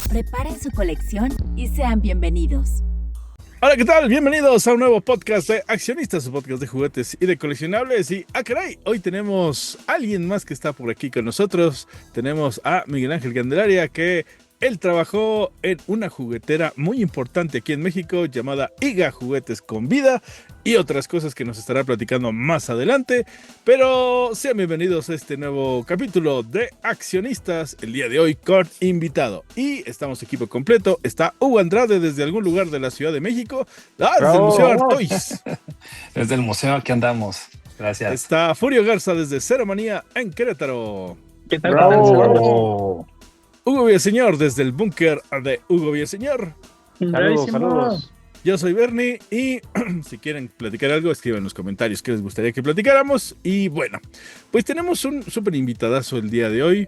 Preparen su colección y sean bienvenidos. Hola, ¿qué tal? Bienvenidos a un nuevo podcast de Accionistas, un podcast de juguetes y de coleccionables. Y, caray, hoy tenemos a alguien más que está por aquí con nosotros. Tenemos a Miguel Ángel Candelaria, que él trabajó en una juguetera muy importante aquí en México llamada IGA Juguetes con Vida y otras cosas que nos estará platicando más adelante. Pero sean bienvenidos a este nuevo capítulo de Accionistas, el día de hoy con invitado. Y estamos equipo completo. Está Hugo Andrade desde algún lugar de la Ciudad de México. Desde el Museo Artois. Desde el museo aquí andamos. Gracias. Está Furio Garza desde Cero Manía en Querétaro. ¿Qué tal? Bravo. Hugo Villaseñor desde el búnker de Hugo Villaseñor. Saludos. Yo soy Bernie y si quieren platicar algo, escriban en los comentarios qué les gustaría que platicáramos. Y bueno, pues tenemos un súper invitadazo el día de hoy.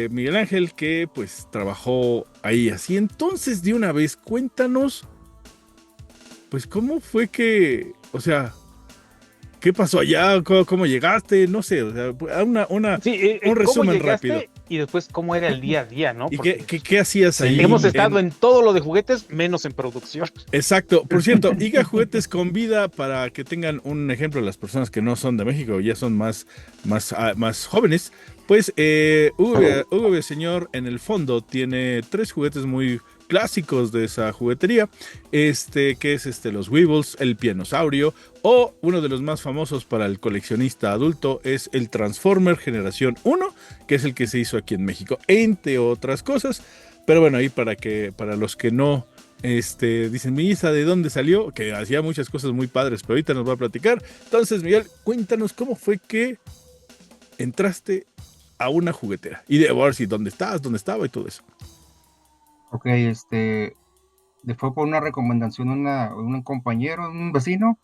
Miguel Ángel, que pues trabajó ahí así. Entonces, de una vez, cuéntanos, pues cómo fue que, o sea, ¿qué pasó allá? ¿Cómo llegaste? No sé, o sea, un resumen rápido. Y después cómo era el día a día, ¿no? ¿Y qué hacías ahí? Hemos estado en todo lo de juguetes, menos en producción. Exacto. Por cierto, IGA Juguetes con Vida, para que tengan un ejemplo las personas que no son de México, ya son más jóvenes, pues Hugo Villaseñor en el fondo tiene 3 juguetes muy clásicos de esa juguetería, que es los Weebles, el Pianosaurio, o uno de los más famosos para el coleccionista adulto es el Transformer Generación 1, que es el que se hizo aquí en México, entre otras cosas. Pero bueno, ahí para los que no dicen, mi Isa, ¿de dónde salió? Que hacía muchas cosas muy padres, pero ahorita nos va a platicar. Entonces, Miguel, cuéntanos cómo fue que entraste a una juguetera y de ver si dónde estaba y todo eso. Ok, fue por una recomendación de un compañero, un vecino,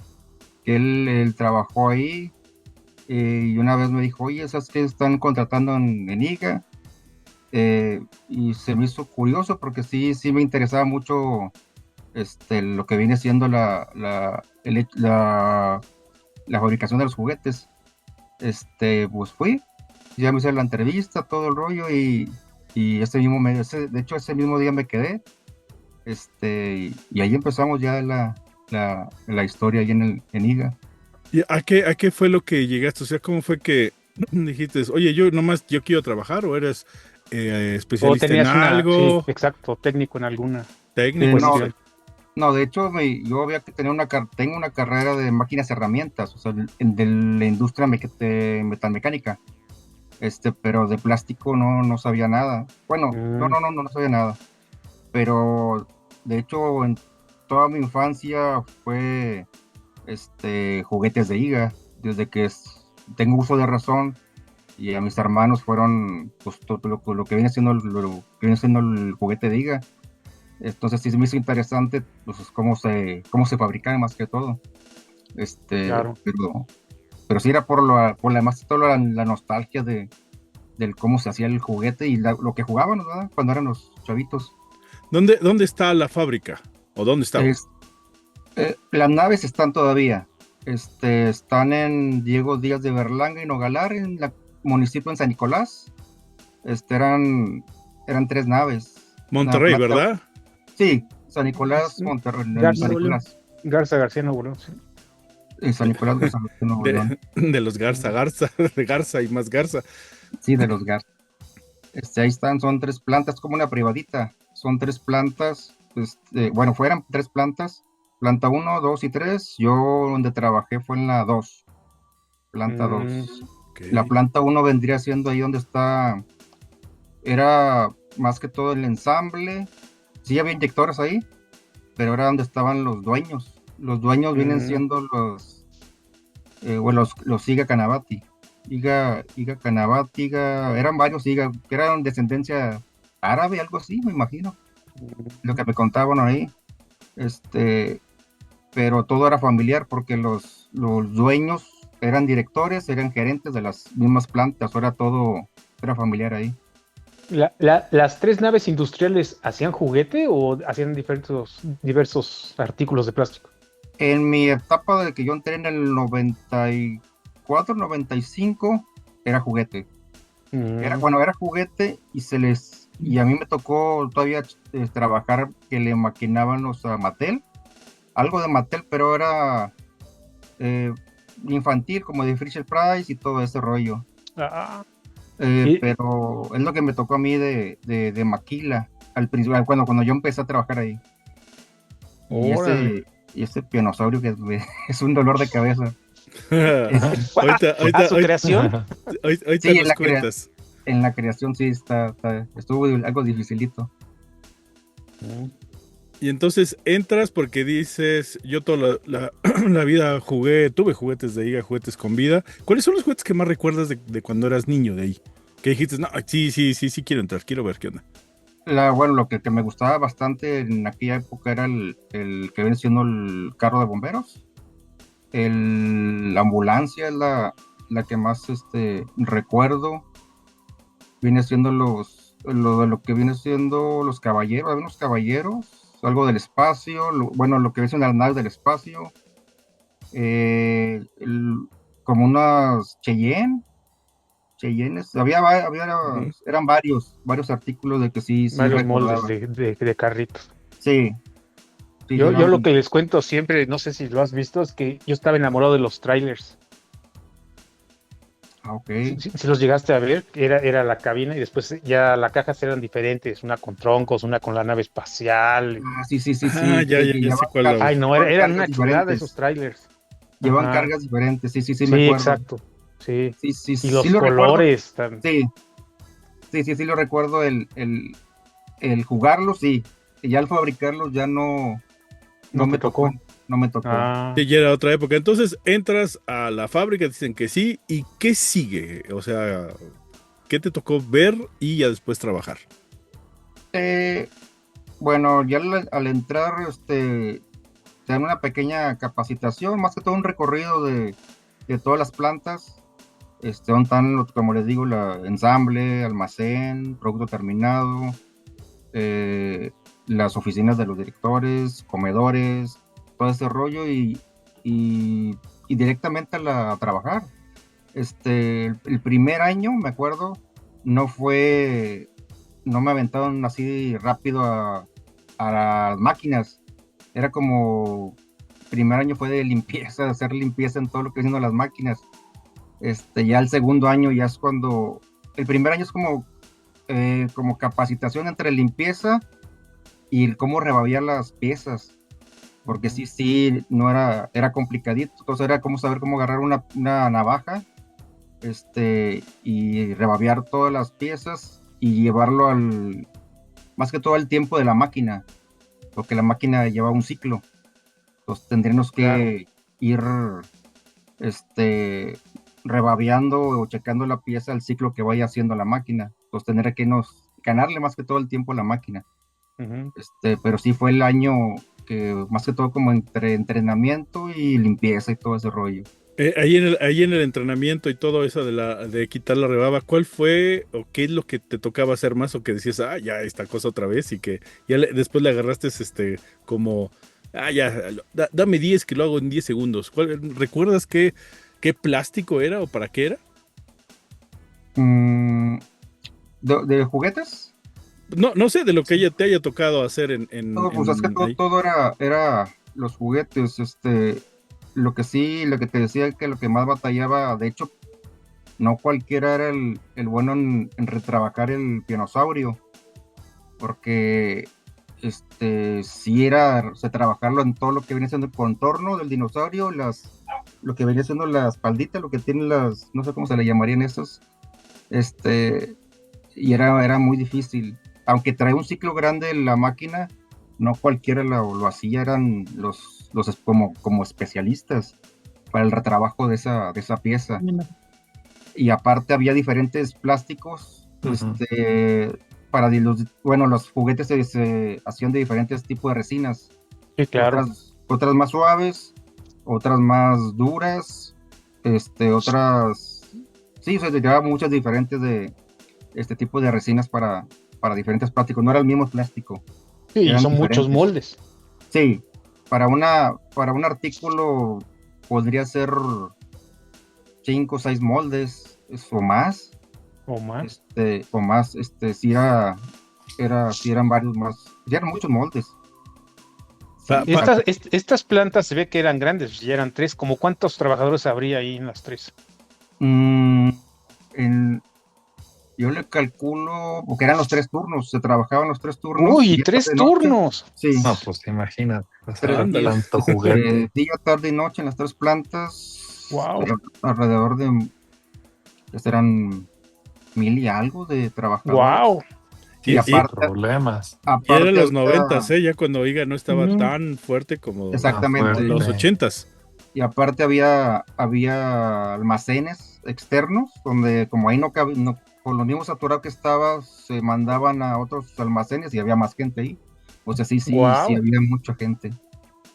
que él trabajó ahí, y una vez me dijo, oye, ¿sabes qué están contratando en IGA? Y se me hizo curioso porque sí me interesaba mucho lo que viene siendo la fabricación de los juguetes. Pues fui, ya me hice la entrevista, todo el rollo, y ese mismo día me quedé, y ahí empezamos ya la historia ahí en IGA. ¿Y a qué fue lo que llegaste? O sea, ¿cómo fue que dijiste, oye, yo quiero trabajar, o eres especialista en algo? Sí, exacto, técnico en alguna. Técnico. No, de hecho, yo había que tener tengo una carrera de máquinas y herramientas, o sea, de la industria metalmecánica. Pero de plástico no sabía nada. Bueno, no sabía nada. Pero de hecho en toda mi infancia fue juguetes de IGA, desde que tengo uso de razón, y a mis hermanos fueron pues todo lo que viene siendo el juguete de IGA. Entonces sí me hizo interesante pues cómo se fabrican más que todo. Claro. Pero sí era por más que todo la nostalgia del cómo se hacía el juguete y lo que jugaban, ¿verdad? Cuando eran los chavitos. ¿Dónde está la fábrica? ¿O dónde estaba? Las naves están todavía. Están en Diego Díaz de Berlanga y Nogalar, en el municipio de San Nicolás. Eran 3 naves. Monterrey, ¿verdad? Sí, San Nicolás, Monterrey. San Nicolás. García Nuevo León, sí. San Nicolás de Nuevo León. De los Garza, de Garza y más Garza. Sí, de los Garza. Ahí están, son 3 plantas, como una privadita. Son 3 plantas, fueran 3 plantas. Planta 1, 2 y 3. Yo donde trabajé fue en la 2. Planta 2. Okay. La planta 1 vendría siendo ahí donde era más que todo el ensamble. Sí había inyectores ahí, pero era donde estaban los dueños. Los dueños vienen siendo los IGA Canavati. IGA Canavati, eran varios IGA, que eran descendencia árabe, algo así, me imagino. Lo que me contaban ahí. Pero todo era familiar porque los dueños eran directores, eran gerentes de las mismas plantas, era familiar ahí. ¿Las 3 naves industriales hacían juguete o hacían diversos artículos de plástico? En mi etapa de que yo entré en el 94, 95, era juguete. Era juguete y se les Y a mí me tocó todavía trabajar que le maquinaban los a Mattel, algo de Mattel, pero era infantil, como de Fisher Price y todo ese rollo. Ah, y- Pero es lo que me tocó a mí de Maquila, al principio, cuando yo empecé a trabajar ahí. Y órale. ese pianosaurio que es un dolor de cabeza. Ahorita, Su creación. ahorita Sí, nos cuentas. en la creación sí estuvo algo dificilito. Y entonces entras porque dices, yo toda la vida tuve juguetes de IGA, juguetes con vida. ¿Cuáles son los juguetes que más recuerdas de cuando eras niño de ahí? Que dijiste, no, sí quiero entrar, quiero ver qué onda. Bueno, lo que me gustaba bastante en aquella época era el que viene siendo el carro de bomberos. La ambulancia es la que más recuerdo. Viene siendo lo que viene siendo los caballeros, hay unos caballeros, algo del espacio, lo que viene siendo las naves del espacio, eh, el- como unas Cheyennes, Ujú. eran varios artículos de que sí Varios moldes recordaba. de carritos. Sí, sí, sí, Yo lo que les cuento siempre, no sé si lo has visto, es que yo estaba enamorado de los trailers. ok. Si los llegaste a ver, era la cabina y después ya las cajas eran diferentes, una con troncos, una con la nave espacial. Ah, ya sé Llevan, cuál Ay, no, llevan eran cargas una chulada esos diferentes, trailers. llevan Ajá, cargas diferentes, sí, me sí, acuerdo. exacto. Sí. Y Sí los lo recuerdo, colores. sí, sí lo recuerdo el jugarlos, sí, y ya al fabricarlos ya no No te me tocó, tocó. no me tocó. Ah, Sí, ya era otra época. Entonces entras a la fábrica, dicen que sí, ¿y qué sigue? O sea, ¿qué te tocó ver y ya después trabajar? Eh, bueno, ya al entrar, te dan una pequeña capacitación, más que todo un recorrido de todas las plantas, donde están, como les digo, ensamble, almacén, producto terminado, eh, las oficinas de los directores, comedores, todo ese rollo y, y directamente a trabajar. El primer año, me acuerdo, no fue, no me aventaron así rápido a las máquinas. Era como, primer año fue de limpieza, hacer limpieza en todo lo que haciendo las máquinas. Ya el segundo año ya es cuando, el primer año es como capacitación entre limpieza y el cómo rebabiar las piezas, porque sí, no era complicadito, entonces era como saber cómo agarrar una navaja, y rebabiar todas las piezas y llevarlo más que todo al tiempo de la máquina, porque la máquina lleva un ciclo, entonces tendríamos claro. que ir, este, rebabeando o checando la pieza al ciclo que vaya haciendo la máquina, entonces tendría que ganarle más que todo el tiempo a la máquina. Ujú. Pero sí fue el año que más que todo como entre entrenamiento y limpieza y todo ese rollo. Ahí en el entrenamiento y todo eso de quitar la rebaba, ¿cuál fue o qué es lo que te tocaba hacer más o que decías, ya esta cosa otra vez y que ya después le agarraste como, ya, dame 10 que lo hago en 10 segundos? ¿Recuerdas qué plástico era o para qué era? Mm, de juguetes, No sé, de lo que te haya tocado hacer en, todo, pues es que en ahí. todo era los juguetes, lo que te decía que lo que más batallaba, de hecho, no cualquiera era el bueno en retrabajar el pianosaurio, porque sí era, o sea, trabajarlo en todo lo que viene siendo el contorno del dinosaurio, lo que viene siendo la espaldita, lo que tienen no sé cómo se le llamarían esos, y era muy difícil. Aunque trae un ciclo grande la máquina, no cualquiera lo hacía, eran los como especialistas para el retrabajo de esa pieza. Y aparte había diferentes plásticos, Ujú. los juguetes se hacían de diferentes tipos de resinas, Sí, claro. otras más suaves, otras más duras, otras, sí, se llevaba muchas diferentes de este tipo de resinas para diferentes plásticos, no era el mismo plástico, Sí, y eran son muchos diferentes. moldes Sí, para un artículo podría ser 5 o 6 moldes o más, o más. sí era sí eran varios más, ya eran muchos moldes. Pa- pa- Estas plantas se ve que eran grandes, ya eran 3. ¿Como cuántos trabajadores habría ahí en las 3? Mm, en- yo le calculo, porque eran los 3 turnos, se trabajaban los 3 turnos. ¡Uy, día, 3 tarde, noche. turnos! Sí, No, pues imagínate. O sea, Ándale. tanto juguete. día, tarde y noche en las 3 plantas. Wow. Alrededor de, pues eran 1,000 y algo de trabajadores. ¡Wow! Y, Y y- aparte, Problemas. y era los había- 90s, ya cuando IGA no estaba Ujú. tan fuerte como Exactamente. Tan los fuerte. 80s. Y aparte había almacenes externos donde como ahí no, con lo mismo saturado que estaba, se mandaban a otros almacenes y había más gente ahí. O sea, sí, Guau. había mucha gente.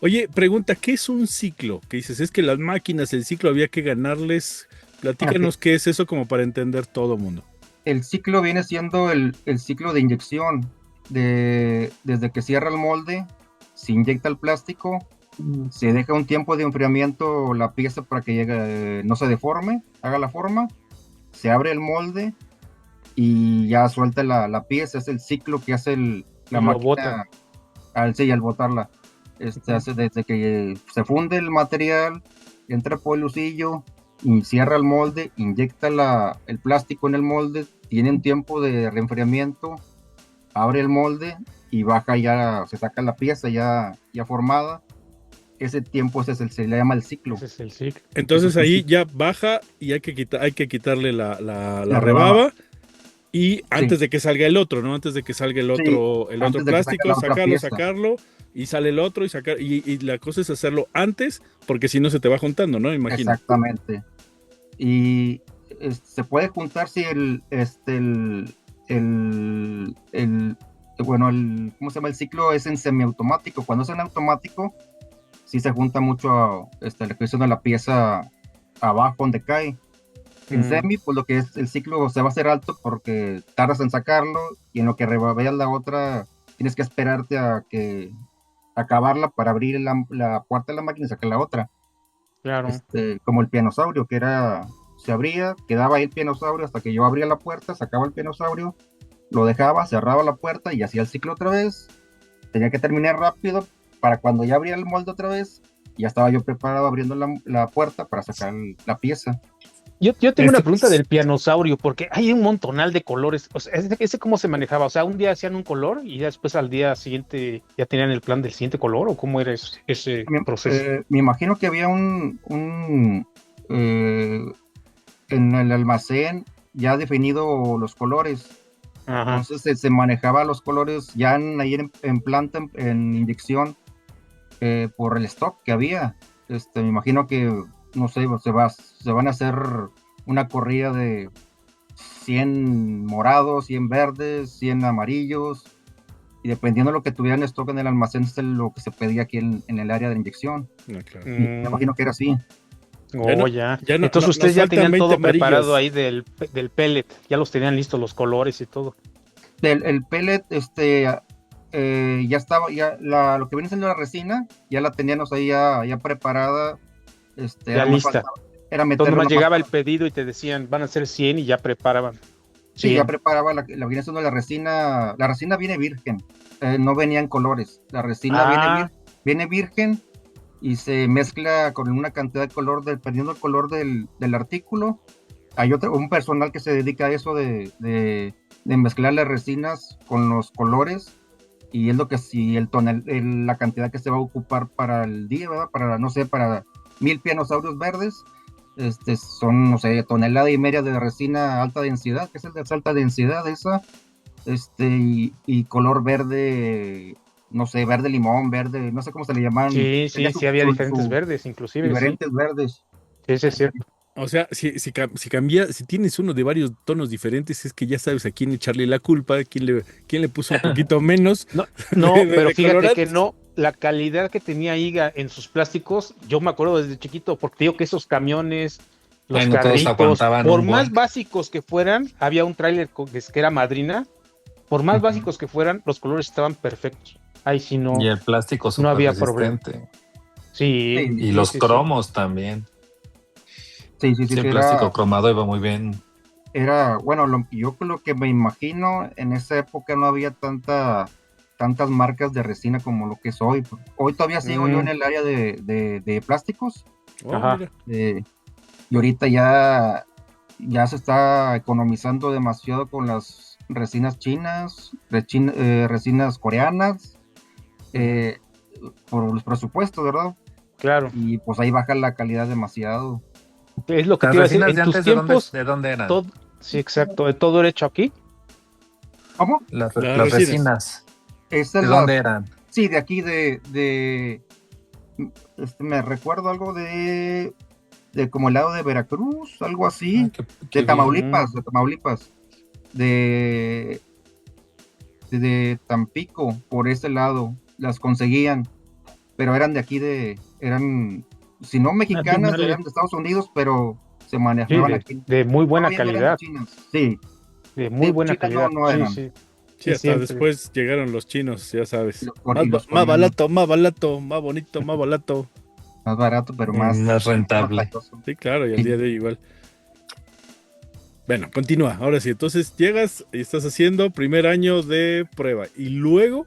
Oye, pregunta, ¿qué es un ciclo? Que dices, es que las máquinas, el ciclo había que ganarles. Platícanos qué es eso como para entender todo mundo. El ciclo viene siendo el ciclo de inyección. Desde que cierra el molde, se inyecta el plástico, se deja un tiempo de enfriamiento la pieza para que llegue, no se deforme, haga la forma, se abre el molde y ya suelta la pieza. Es el ciclo que hace la Y lo máquina bota. al botarla. Hace desde que se funde el material, entra por el lucillo y cierra el molde, inyecta el plástico en el molde, tiene un tiempo de reenfriamiento, abre el molde y baja ya, se saca la pieza ya formada. Ese tiempo se le llama el ciclo. Ese es el ciclo. Entonces Eso es un ahí ciclo. ya baja y hay que quitarle la La rebaba. Y antes de que salga el otro, ¿no? Antes de que salga el Sí, otro antes de que plástico, salga la otra pieza. sacarlo, y sale el otro, y la cosa es hacerlo antes, porque si no se te va juntando, ¿no? Imagino. Exactamente. Y se puede juntar si ¿cómo se llama? El ciclo es en semiautomático. Cuando es en automático, sí se junta mucho la cuestión de la pieza abajo donde cae. En semi, pues lo que es el ciclo se va a hacer alto porque tardas en sacarlo y en lo que rebabeas la otra, tienes que esperarte a acabarla para abrir la puerta de la máquina y sacar la otra. Claro. Como el pianosaurio, se abría, quedaba ahí el pianosaurio hasta que yo abría la puerta, sacaba el pianosaurio, lo dejaba, cerraba la puerta y hacía el ciclo otra vez. Tenía que terminar rápido para cuando ya abría el molde otra vez, ya estaba yo preparado abriendo la puerta para sacar la pieza. Yo tengo una pregunta del pianosaurio, porque hay un montonal de colores. O sea, ¿ese cómo se manejaba? O sea, un día hacían un color y ya después al día siguiente ya tenían el plan del siguiente color, ¿o cómo era ese proceso? Me imagino que había en el almacén ya definido los colores. Ajá. Entonces se manejaba los colores ya ahí en planta, en inyección, por el stock que había. Me imagino que, no sé, se van a hacer una corrida de 100 morados, 100 verdes, 100 amarillos, y dependiendo de lo que tuvieran stock en el almacén, es lo que se pedía aquí en el área de inyección. No, claro. Me imagino que era así. Ya. ya no- Entonces ustedes nos ya faltan tenían 20 todo amarillos. preparado ahí del pellet, ya los tenían listos los colores y todo. El pellet, ya estaba, lo que viene siendo la resina, ya la teníamos ahí ya preparada. Ya lista. Era Entonces meterlo nomás llegaba el pedido y te decían, van a ser 100 y ya preparaban. Sí, 100. ya preparaba la viene siendo la resina. La resina viene virgen, no venían colores. La resina viene virgen y se mezcla con una cantidad de color, dependiendo del color del artículo. Hay un personal que se dedica a eso de mezclar las resinas con los colores, y es lo que si la cantidad que se va a ocupar para el día, ¿verdad? Para 1000 pianosaurios verdes, son, no sé, 1,5 toneladas de resina alta densidad, que es el de alta densidad esa, y color verde, no sé, verde limón, verde, no sé cómo se le llaman. Sí, había diferentes verdes, inclusive. Diferentes verdes. Sí, es cierto. O sea, si tienes uno de varios tonos diferentes, es que ya sabes a quién echarle la culpa, quién le puso un poquito menos. No, pero fíjate colorantes. que no, la calidad que tenía IGA en sus plásticos, yo me acuerdo desde chiquito, porque digo que esos camiones, los Bueno, todos carritos, aguantaban por un más buen. básicos que fueran, había un tráiler que era Madrina, por más básicos que fueran, los colores estaban perfectos. Ahí sí no. Y el plástico no había resistente. Sí. Y sí, los sí, cromos también. Sí, Sí, el plástico cromado iba muy bien. bueno, yo lo que me imagino, en esa época no había tantas marcas de resina como lo que es hoy. Hoy todavía sigo yo en el área de plásticos, Oh, Ajá. mira. y ahorita ya se está economizando demasiado con las resinas chinas, resinas coreanas, por los presupuestos, ¿verdad? Claro. Y pues ahí baja la calidad demasiado. Es lo que Las te iba a decir. resinas En de tus antes, tiempos, ¿de dónde eran? todo, sí, exacto, todo era hecho aquí. ¿Cómo? Las Las resinas, Esta ¿de es dónde eran? Sí, de aquí me recuerdo algo de como el lado de Veracruz, algo así, Ah, qué de bien. Tamaulipas, de Tampico, por ese lado, las conseguían, pero eran de aquí eran, si no mexicanas, Dale. eran de Estados Unidos, pero se Sí, manejaban aquí. de muy buena Todavía no eran calidad. chinas, sí, De muy buena chinas no, calidad. no Sí, eran. sí. Sí, hasta siempre. después llegaron los chinos, ya sabes. Y los Más coreanos, barato, más barato, más bonito, más barato. más barato, pero más Más rentable. batalloso. Sí, claro, y al Sí. día de hoy igual. Bueno, continúa. Ahora sí, entonces llegas y estás haciendo primer año de prueba. Y luego,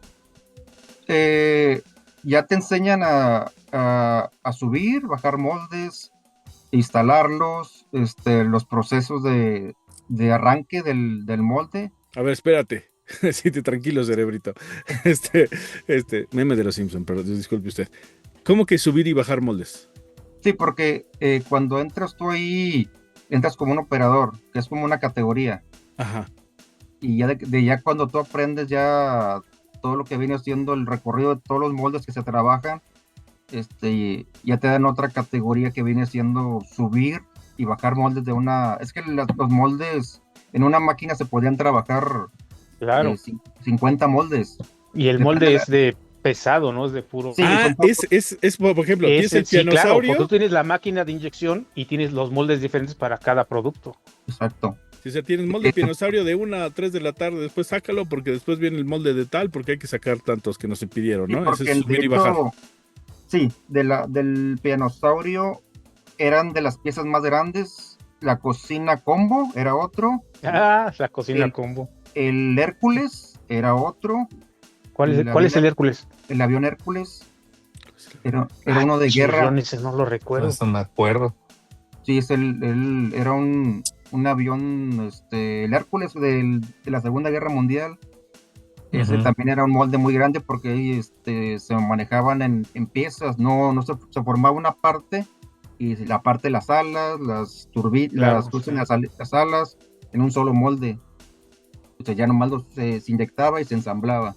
Ya te enseñan a subir, bajar moldes, instalarlos, los procesos de arranque del molde. a ver, espérate. Siente tranquilo, cerebrito. Meme de los Simpson, pero disculpe usted. ¿Cómo que subir y bajar moldes? Sí, porque cuando entras tú ahí, entras como un operador, que es como una categoría. Ajá. Y ya cuando tú aprendes ya todo lo que viene siendo el recorrido de todos los moldes que se trabajan, ya te dan otra categoría que viene siendo subir y bajar moldes es que los moldes en una máquina se podían trabajar Claro. 50 moldes. Y el molde es de pesado, ¿no? Es de puro. Sí, Ah, son pocos. por ejemplo, tienes el Sí, claro, pianosaurio. porque tú tienes la máquina de inyección y tienes los moldes diferentes para cada producto. Exacto. Si se tienes molde pianosaurio de 1 a 3 de la tarde, después sácalo porque después viene el molde de tal, porque hay que sacar tantos que nos impidieron, Sí, ¿no? Ese porque es subir y bajar. Sí, del pianosaurio eran de las piezas más grandes. La cocina combo era otro. Ah, la cocina El- combo. El Hércules era otro. ¿Cuál es el Hércules? El avión Hércules era uno de Chirrión, guerra. ese no lo recuerdo. Eso me acuerdo. Sí, era un avión, el Hércules de la Segunda Guerra Mundial. Ese Ujú. también era un molde muy grande porque ahí se manejaban en piezas, no se formaba una parte y la parte de las alas, las turbinas, Claro, las alas en un solo molde. O sea, ya nomás se inyectaba y se ensamblaba,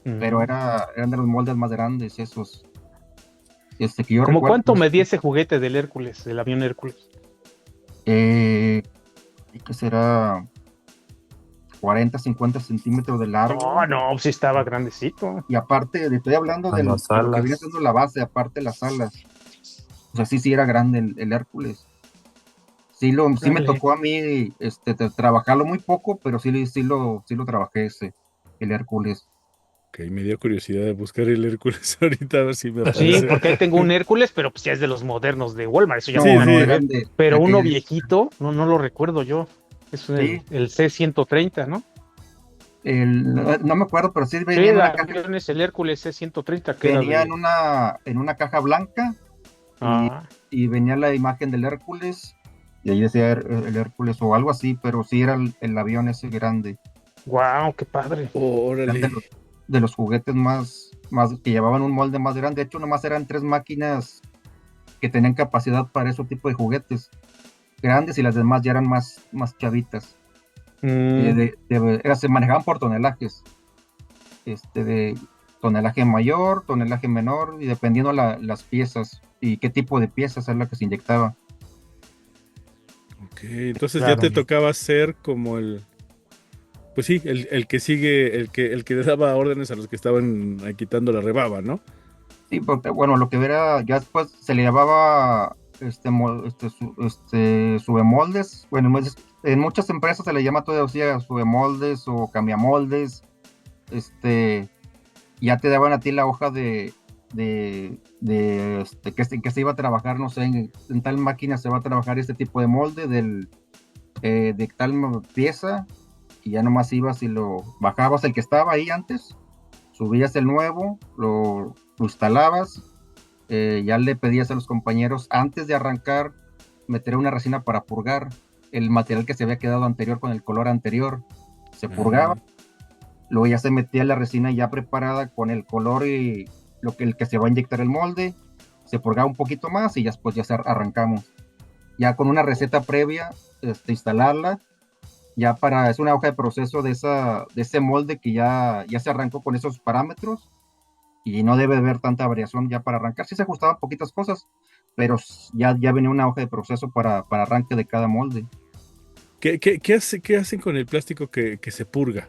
pero eran de los moldes más grandes esos. Que yo ¿Cómo recuerdo. cuánto medía ese juguete del Hércules, del avión Hércules? Que será 40, 50 centímetros de largo. No, sí estaba grandecito. Y aparte, estoy hablando Con de las lo que alas. viene siendo la base, aparte de las alas. O sea, sí era grande el Hércules. Sí me Dale. tocó a mí trabajarlo muy poco, pero sí lo trabajé el Hércules. Ok, me dio curiosidad de buscar el Hércules ahorita a ver si me Sí, aparece. porque ahí tengo un Hércules, pero pues ya es de los modernos de Walmart, eso ya No, Sí, nada sí. que eran ver. de Pero uno aquellos. viejito, no lo recuerdo yo. Es Sí. el C-130, ¿no? No me acuerdo, pero sí Sí, venía en el una caja, avión es el Hércules C-130, que era venía de... en una caja blanca Ah, y venía la imagen del Hércules y ahí decía el Hércules o algo así, pero sí era el avión ese grande. wow, qué padre. Oh, Eran órale. de los juguetes más que llevaban un molde más grande. De hecho, nomás eran 3 máquinas que tenían capacidad para ese tipo de juguetes grandes y las demás ya eran más chavitas. Se manejaban por tonelajes, de tonelaje mayor, tonelaje menor, y dependiendo las piezas y qué tipo de piezas es la que se inyectaba. Ok, entonces Claro. ya te tocaba ser como pues sí, el que sigue, el que le daba órdenes a los que estaban quitando la rebaba, ¿no? Sí, porque bueno, lo que era, ya después se le llamaba subemoldes. Bueno, en muchas empresas se le llama todavía subemoldes o cambiamoldes. Ya te daban a ti la hoja que se iba a trabajar, no sé, en tal máquina se va a trabajar este tipo de molde de tal pieza, y ya nomás ibas y lo bajabas el que estaba ahí antes, subías el nuevo, lo instalabas, ya le pedías a los compañeros antes de arrancar meter una resina para purgar el material que se había quedado anterior con el color anterior. Se purgaba, luego ya se metía la resina ya preparada con el color y el que se va a inyectar el molde, se purgaba un poquito más y después ya arrancamos. Ya con una receta previa, instalarla, ya es una hoja de proceso de ese molde que ya se arrancó con esos parámetros y no debe haber tanta variación ya para arrancar. Sí se ajustaban poquitas cosas, pero ya venía una hoja de proceso para arranque de cada molde. ¿Qué hacen con el plástico que se purga?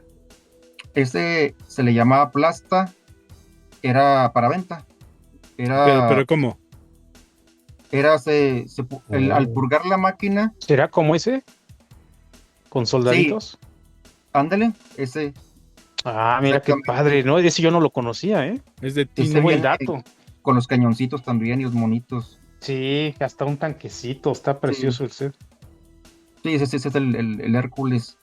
Ese se le llamaba plasta, era para venta. ¿Pero cómo? Al purgar la máquina. ¿Será como ese? ¿Con soldaditos? Sí, ándale, ese. Ah, mira qué padre, ¿no? Ese yo no lo conocía, ¿eh? Es de Tiene buen dato. Con los cañoncitos también y los monitos. Sí, hasta un tanquecito, está precioso el set. Sí, ese es el Hércules.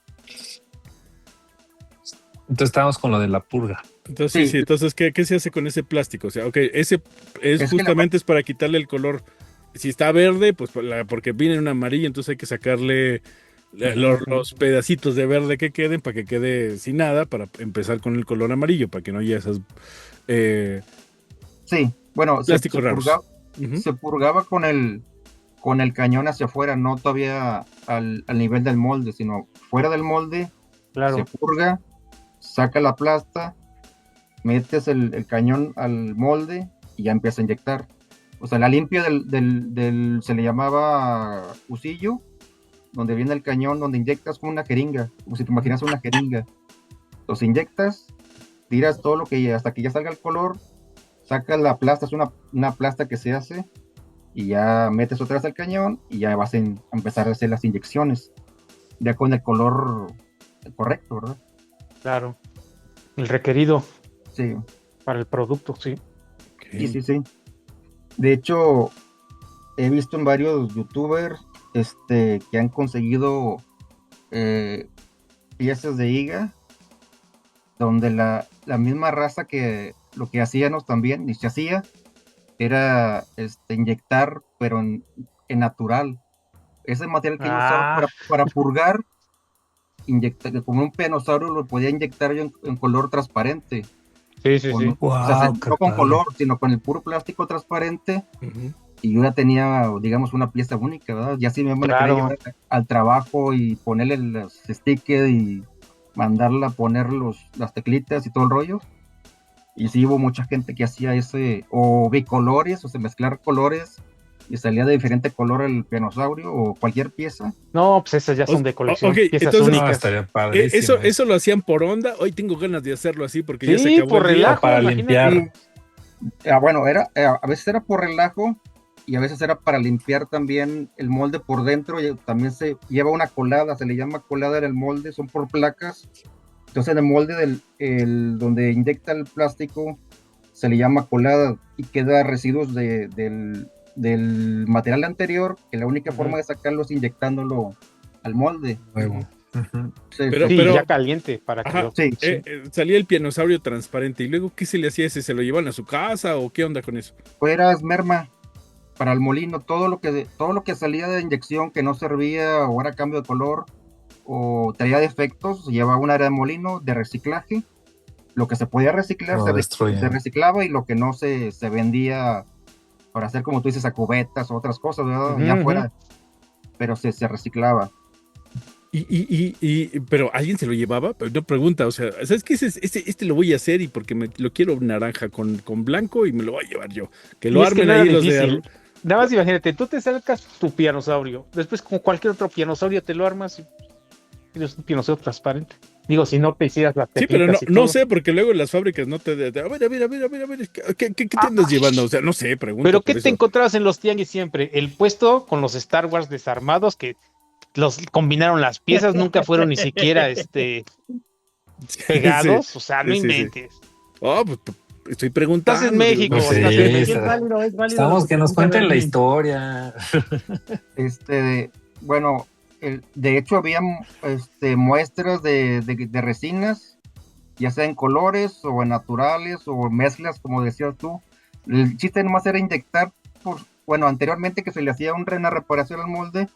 Entonces estábamos con lo de la purga. Entonces, entonces, ¿qué se hace con ese plástico? O sea, ese es justamente es para quitarle el color. Si está verde, pues porque viene en amarillo, entonces hay que sacarle los pedacitos de verde que queden para que quede sin nada, para empezar con el color amarillo, para que no haya esas plásticos raros. Se purgaba con el cañón hacia afuera, no todavía al nivel del molde, sino fuera del molde. Claro. Se purga, saca la plasta, metes el cañón al molde y ya empieza a inyectar. O sea, la limpia se le llamaba cusillo, donde viene el cañón, donde inyectas con una jeringa, como si te imaginas una jeringa. Los inyectas, tiras todo lo que hasta que ya salga el color, sacas la plasta, es una plasta que se hace, y ya metes otra vez al cañón y ya vas a empezar a hacer las inyecciones, ya con el color correcto, ¿verdad? Claro, el requerido. Sí. Para el producto, sí. Okay. Sí. De hecho, he visto en varios youtubers que han conseguido piezas de higa, donde la misma raza que lo que hacíamos también, y se hacía, era inyectar, pero en natural. Ese material que usaba para purgar, como un pianosaurio, lo podía inyectar yo en color transparente. Sí. Wow, o sea, no con color, sino con el puro plástico transparente. Y yo ya tenía, digamos, una pieza única, ¿verdad? Ya sí me la quería llevar al trabajo y ponerle los stickers y mandarla a poner las teclitas y todo el rollo. Y sí hubo mucha gente que hacía o bicolores, o sea, mezclar colores, y salía de diferente color el pianosaurio o cualquier pieza. No, pues esas ya son de colección, piezas entonces, únicas. Estaría padrísimo. Eso lo hacían por onda. Hoy tengo ganas de hacerlo así porque sí, ya se acabó por relajo, para limpiar. Bueno, a veces era por relajo y a veces era para limpiar también el molde por dentro. Y también se lleva una colada, se le llama colada en el molde, son por placas. Entonces en el molde donde inyecta el plástico se le llama colada y queda residuos del material anterior, que la única forma de sacarlo es inyectándolo al molde. Nuevo. Pero ya caliente para que salía el pianosaurio transparente y luego ¿qué se le hacía ese? ¿Se lo llevan a su casa o qué onda con eso? Pues era merma para el molino, todo lo que salía de inyección que no servía o era cambio de color o traía defectos, se llevaba un área de molino de reciclaje. Lo que se podía reciclar se reciclaba y lo que no se vendía para hacer, como tú dices, a cubetas o otras cosas, ¿verdad? Ya afuera, pero se reciclaba. Pero ¿alguien se lo llevaba? Pero no pregunta, o sea, ¿sabes qué? Este lo voy a hacer y porque lo quiero naranja con blanco y me lo voy a llevar yo. Que lo armen ahí los de... Nada más imagínate, tú te sacas tu pianosaurio, después como cualquier otro pianosaurio te lo armas y es un pianosaurio transparente. Digo, si no te hicieras la sí, pero no sé, porque luego las fábricas no te... A ver, ¿qué te andas llevando? O sea, no sé, pregunto. ¿Pero qué te encontrabas en los tianguis siempre? El puesto con los Star Wars desarmados que los combinaron las piezas, nunca fueron ni siquiera pegados, sí, o sea, no inventes. Sí. Oh, pues estoy preguntando. Estás en México, es válido. Estamos que nos cuenten la historia. Bueno, De hecho, había muestras de resinas, ya sea en colores o en naturales o mezclas, como decías tú. El chiste nomás era inyectar, bueno, anteriormente que se le hacía una reparación al molde,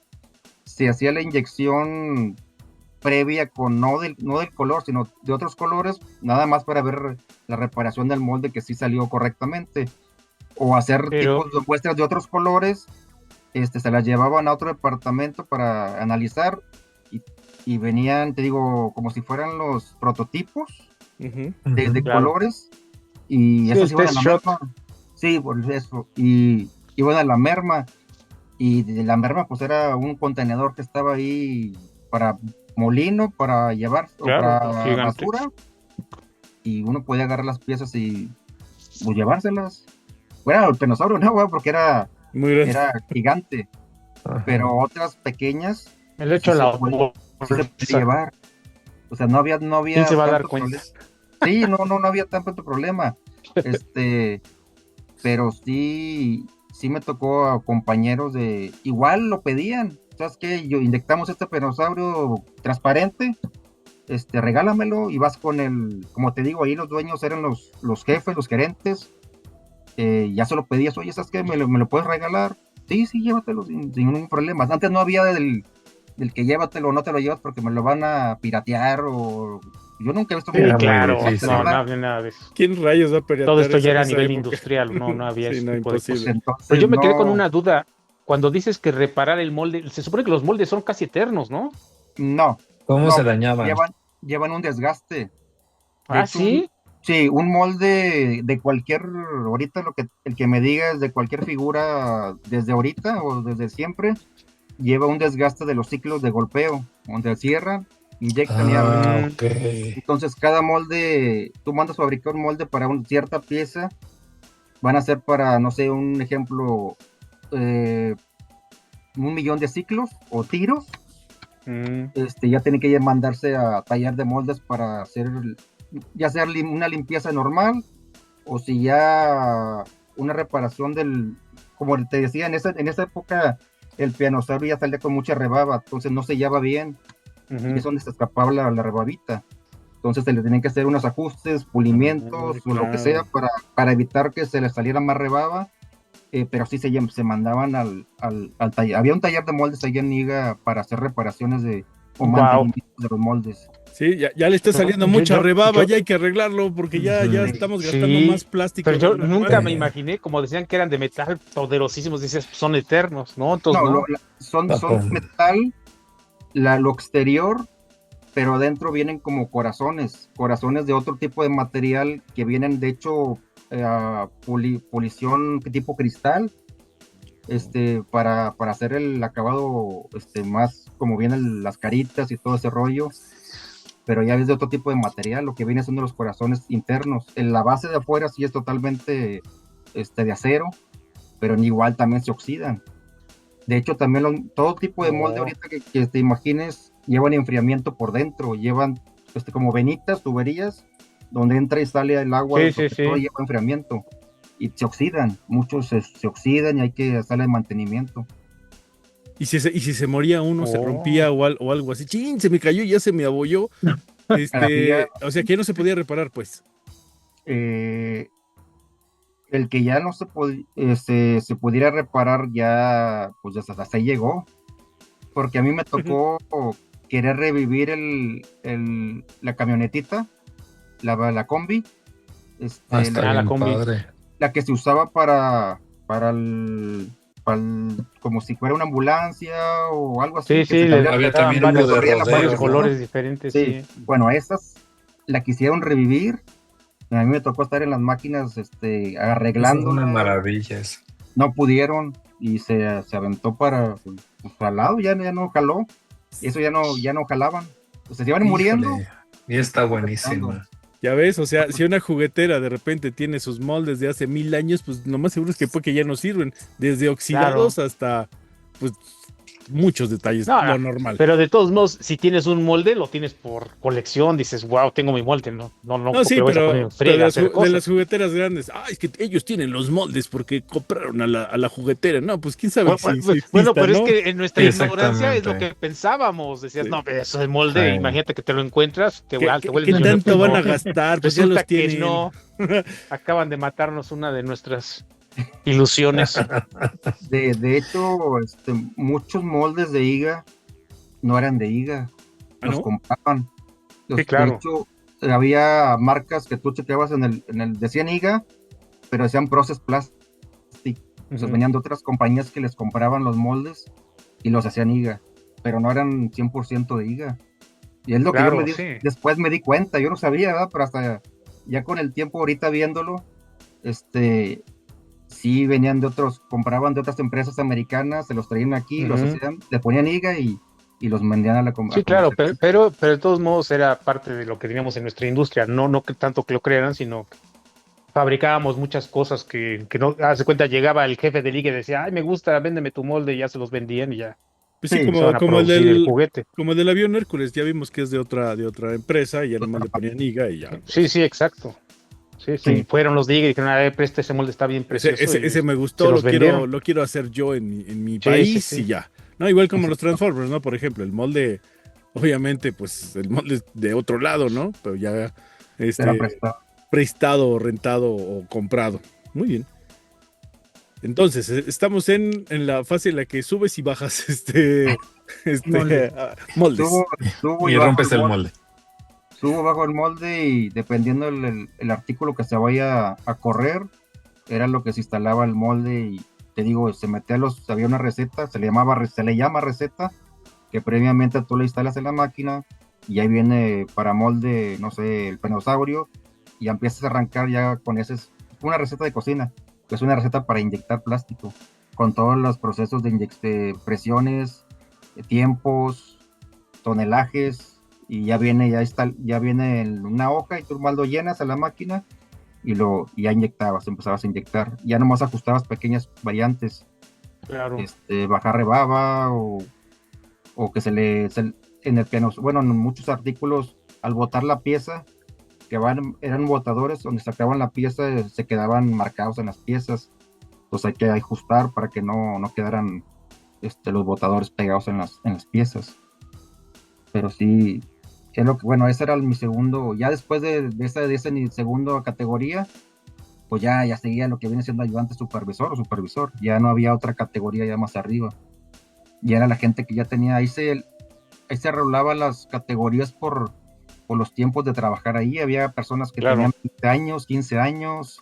se hacía la inyección previa con no del color, sino de otros colores, nada más para ver la reparación del molde que sí salió correctamente. O hacer tipos de muestras de otros colores, se las llevaban a otro departamento para analizar y venían, te digo, como si fueran los prototipos de colores, y esas iban a la merma. Sí, por eso. Y iban a la merma, y de la merma pues era un contenedor que estaba ahí para molino, para llevar, o para gigante. basura, y uno podía agarrar las piezas y pues, llevárselas. Bueno, el penosaurio no, güey, porque era gigante. Ajá. Pero otras pequeñas el hecho sí se puede llevar. O sea, no había ¿quién se va a dar cuenta? Sí, no había tanto problema. Pero sí me tocó a compañeros de igual lo pedían. ¿Sabes qué? Inyectamos este penosaurio transparente, regálamelo, y vas con como te digo, ahí los dueños eran los jefes, los gerentes. Ya se lo pedías, oye, ¿sabes qué? ¿Me lo puedes regalar? Sí, llévatelo sin ningún problema. Antes no había del que llévatelo o no te lo llevas porque me lo van a piratear, o yo nunca he visto. Sí, claro, no había nada de eso. ¿Quién rayos va a piratear? Todo esto ya era a nivel industrial, no había sí, ese no, tipo imposible. de cosas. Pues yo me quedé con una duda. Cuando dices que reparar el molde, se supone que los moldes son casi eternos, ¿no? No. ¿Cómo se dañaban? Llevan un desgaste. ¿Sí? Sí, un molde de cualquier, ahorita el que me digas de cualquier figura desde ahorita o desde siempre, lleva un desgaste de los ciclos de golpeo, donde cierran, inyectan y abren. Okay. Entonces cada molde, tú mandas fabricar un molde para una cierta pieza, van a ser para, no sé, un ejemplo, 1,000,000 de ciclos o tiros. Ya tiene que mandarse a taller de moldes para hacer ya sea una limpieza normal, o si ya una reparación como te decía, en esa época el pianosaurio ya salía con mucha rebaba, entonces no sellaba bien, y es donde se escapaba la rebabita. Entonces se le tenían que hacer unos ajustes, pulimientos, o lo que sea, para evitar que se le saliera más rebaba, pero sí se mandaban al taller. Había un taller de moldes allá en Niga para hacer reparaciones o mantenimiento de los moldes. Sí, ya le está saliendo mucha rebaba, ya hay que arreglarlo porque ya estamos gastando más plástico. Pero yo nunca me imaginé, como decían que eran de metal poderosísimos, decías, son eternos, ¿no? Entonces, son metal, lo exterior, pero adentro vienen como corazones de otro tipo de material que vienen, de hecho, pulición tipo cristal, para hacer el acabado más como vienen las caritas y todo ese rollo. Pero ya es de otro tipo de material, lo que viene siendo los corazones internos. En la base de afuera sí es totalmente de acero, pero igual también se oxidan. De hecho, también todo tipo de molde ahorita que te imagines llevan enfriamiento por dentro, llevan como venitas, tuberías, donde entra y sale el agua, todo lleva enfriamiento, y se oxidan, muchos se oxidan y hay que hacerle mantenimiento. Y si se moría uno, se rompía o algo así, ¡chin! Se me cayó y ya se me abolló. O sea, que no se podía reparar, pues. El que ya no se pudiera reparar, ya, pues hasta ahí llegó. Porque a mí me tocó querer revivir la camionetita, la combi. La combi. La que se usaba para como si fuera una ambulancia o algo así. Sí, había también varios colores diferentes. Sí. Bueno, esas la quisieron revivir. A mí me tocó estar en las máquinas arreglando. Son unas maravillas. No pudieron y se aventó para al lado, ya no jaló. Eso ya no jalaban. O sea, se iban muriendo. Y está buenísima. Ya ves, o sea, si una juguetera de repente tiene sus moldes de hace 1000 años, pues lo más seguro es que ya no sirven, desde oxidados hasta, pues, muchos detalles, No, lo no, normal. pero de todos modos, si tienes un molde, lo tienes por colección, dices, wow, tengo mi molde, no, No, sí, porque lo vas a poner pero, en friega a hacer de cosas. las jugueteras grandes, es que ellos tienen los moldes porque compraron a la juguetera. No, pues quién sabe si Bueno, exista, pero es ¿no? que en nuestra ignorancia es lo Exactamente. que pensábamos. Decías, Sí. no, eso es molde, Sí. imagínate que te lo encuentras, te ¿Qué vuelves qué millonario. tanto Pues van a no, gastar? Pues ya resulta los que tienen. no. Acaban de matarnos una de nuestras ilusiones. De hecho, muchos moldes de IGA no eran de IGA, los ¿No? compraban. Sí, De claro. hecho, había marcas que tú chequeabas decían IGA, pero decían Process Plastic. Entonces venían de otras compañías que les compraban los moldes y los hacían IGA, pero no eran 100% de IGA. Y es lo que Claro, yo sí. después me di cuenta, yo no sabía, ¿verdad? Pero hasta ya con el tiempo ahorita viéndolo, sí venían compraban de otras empresas americanas, se los traían aquí, los hacían, le ponían IGA y los vendían a la Sí, claro, comercial. pero de todos modos era parte de lo que teníamos en nuestra industria, no que tanto que lo crearan, sino que fabricábamos muchas cosas que no, hace cuenta, llegaba el jefe de liga y decía, ay, me gusta, véndeme tu molde, y ya se los vendían y ya Pues sí, Sí, empezaban a como producir el juguete. como el del avión Hércules, ya vimos que es de otra empresa y ya nomás le ponían IGA y ya. Sí, exacto. Sí, Sí. fueron los de liga y dijeron, presta ese molde, está bien precioso. Ese me se gustó, los vendieron. lo quiero hacer yo en mi Sí, país sí. y ya. No, igual como los Transformers, ¿no? Por ejemplo, el molde, obviamente, pues el molde es de otro lado, ¿no? Pero ya era prestado, rentado o comprado. Muy bien. Entonces, estamos en la fase en la que subes y bajas moldes. Y rompes el molde. Subo bajo el molde y dependiendo el artículo que se vaya a correr, era lo que se instalaba el molde y te digo, había una receta, se le llama receta, que previamente tú le instalas en la máquina y ahí viene para molde, no sé, el penosaurio y ya empiezas a arrancar ya con una receta de cocina, que es una receta para inyectar plástico, con todos los procesos de presiones, tiempos, tonelajes, y ya viene en una hoja y tú más lo llenas a la máquina y ya empezabas a inyectar, ya nomás ajustabas pequeñas variantes, Claro. Bajar rebaba o que en el piano, bueno, en muchos artículos al botar la pieza, eran botadores donde sacaban la pieza, se quedaban marcados en las piezas, entonces hay que ajustar para que no quedaran los botadores pegados en las piezas. Pero sí, ese era mi segundo, ya después de esa mi segunda categoría, pues ya seguía lo que viene siendo ayudante supervisor o supervisor, ya no había otra categoría ya más arriba, ya era la gente que ya tenía, ahí se regulaban las categorías por los tiempos de trabajar ahí, había personas que tenían 20 años, 15 años,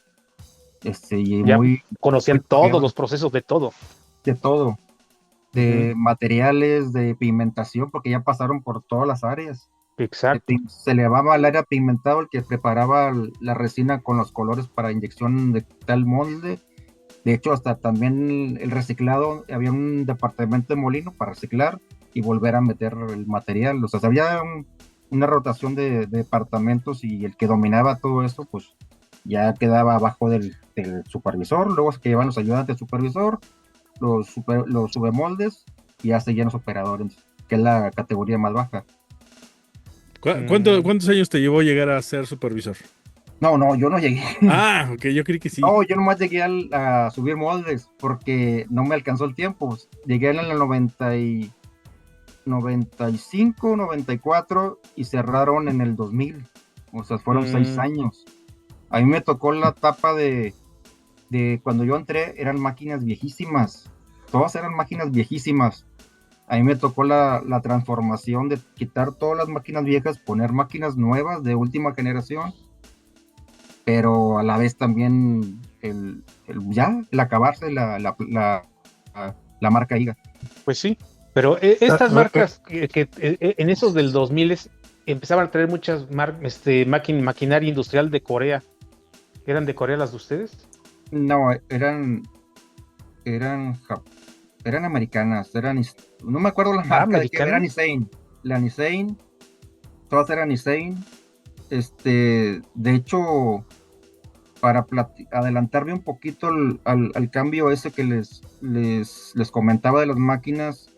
y ya conocían todos los procesos de todo. De todo, de materiales, de pigmentación, porque ya pasaron por todas las áreas. Exacto. Se le llamaba al área pigmentado el que preparaba la resina con los colores para inyección de tal molde. De hecho, hasta también el reciclado, había un departamento de molino para reciclar y volver a meter el material. O sea, había una rotación de departamentos y el que dominaba todo eso, pues ya quedaba abajo del supervisor. Luego se que llevan los ayudantes del supervisor, los subemoldes y ya seguían los operadores, que es la categoría más baja. ¿Cuántos años te llevó llegar a ser supervisor? No, yo no llegué. Ok, yo creí que sí. No, yo nomás llegué a subir moldes porque no me alcanzó el tiempo. Llegué en el 95, 94 y cerraron en el 2000. O sea, fueron 6 años. A mí me tocó la etapa de cuando yo entré, eran máquinas viejísimas. Todas eran máquinas viejísimas. A mí me tocó la transformación de quitar todas las máquinas viejas, poner máquinas nuevas de última generación, pero a la vez también el acabarse la marca IGA. Pues sí, pero estas marcas que en esos del 2000 empezaban a traer muchas maquinaria industrial de Corea. ¿Eran de Corea las de ustedes? No, eran americanas, no me acuerdo la marca de que era Nissan, la Nissan, todas eran Nissan. De hecho, para adelantarme un poquito al cambio ese que les comentaba de las máquinas,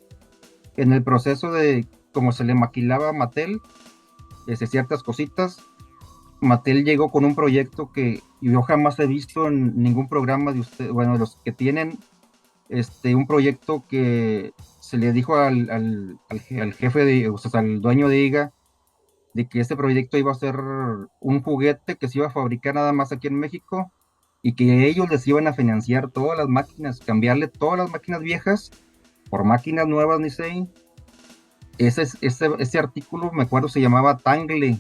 en el proceso de como se le maquilaba a Mattel, ciertas cositas, Mattel llegó con un proyecto que yo jamás he visto en ningún programa de usted, bueno, los que tienen un proyecto que se le dijo al jefe o sea, al dueño de IGA, de que este proyecto iba a ser un juguete que se iba a fabricar nada más aquí en México y que ellos les iban a financiar todas las máquinas, cambiarle todas las máquinas viejas por máquinas nuevas, Nisei. Ese artículo, me acuerdo, se llamaba Tangle.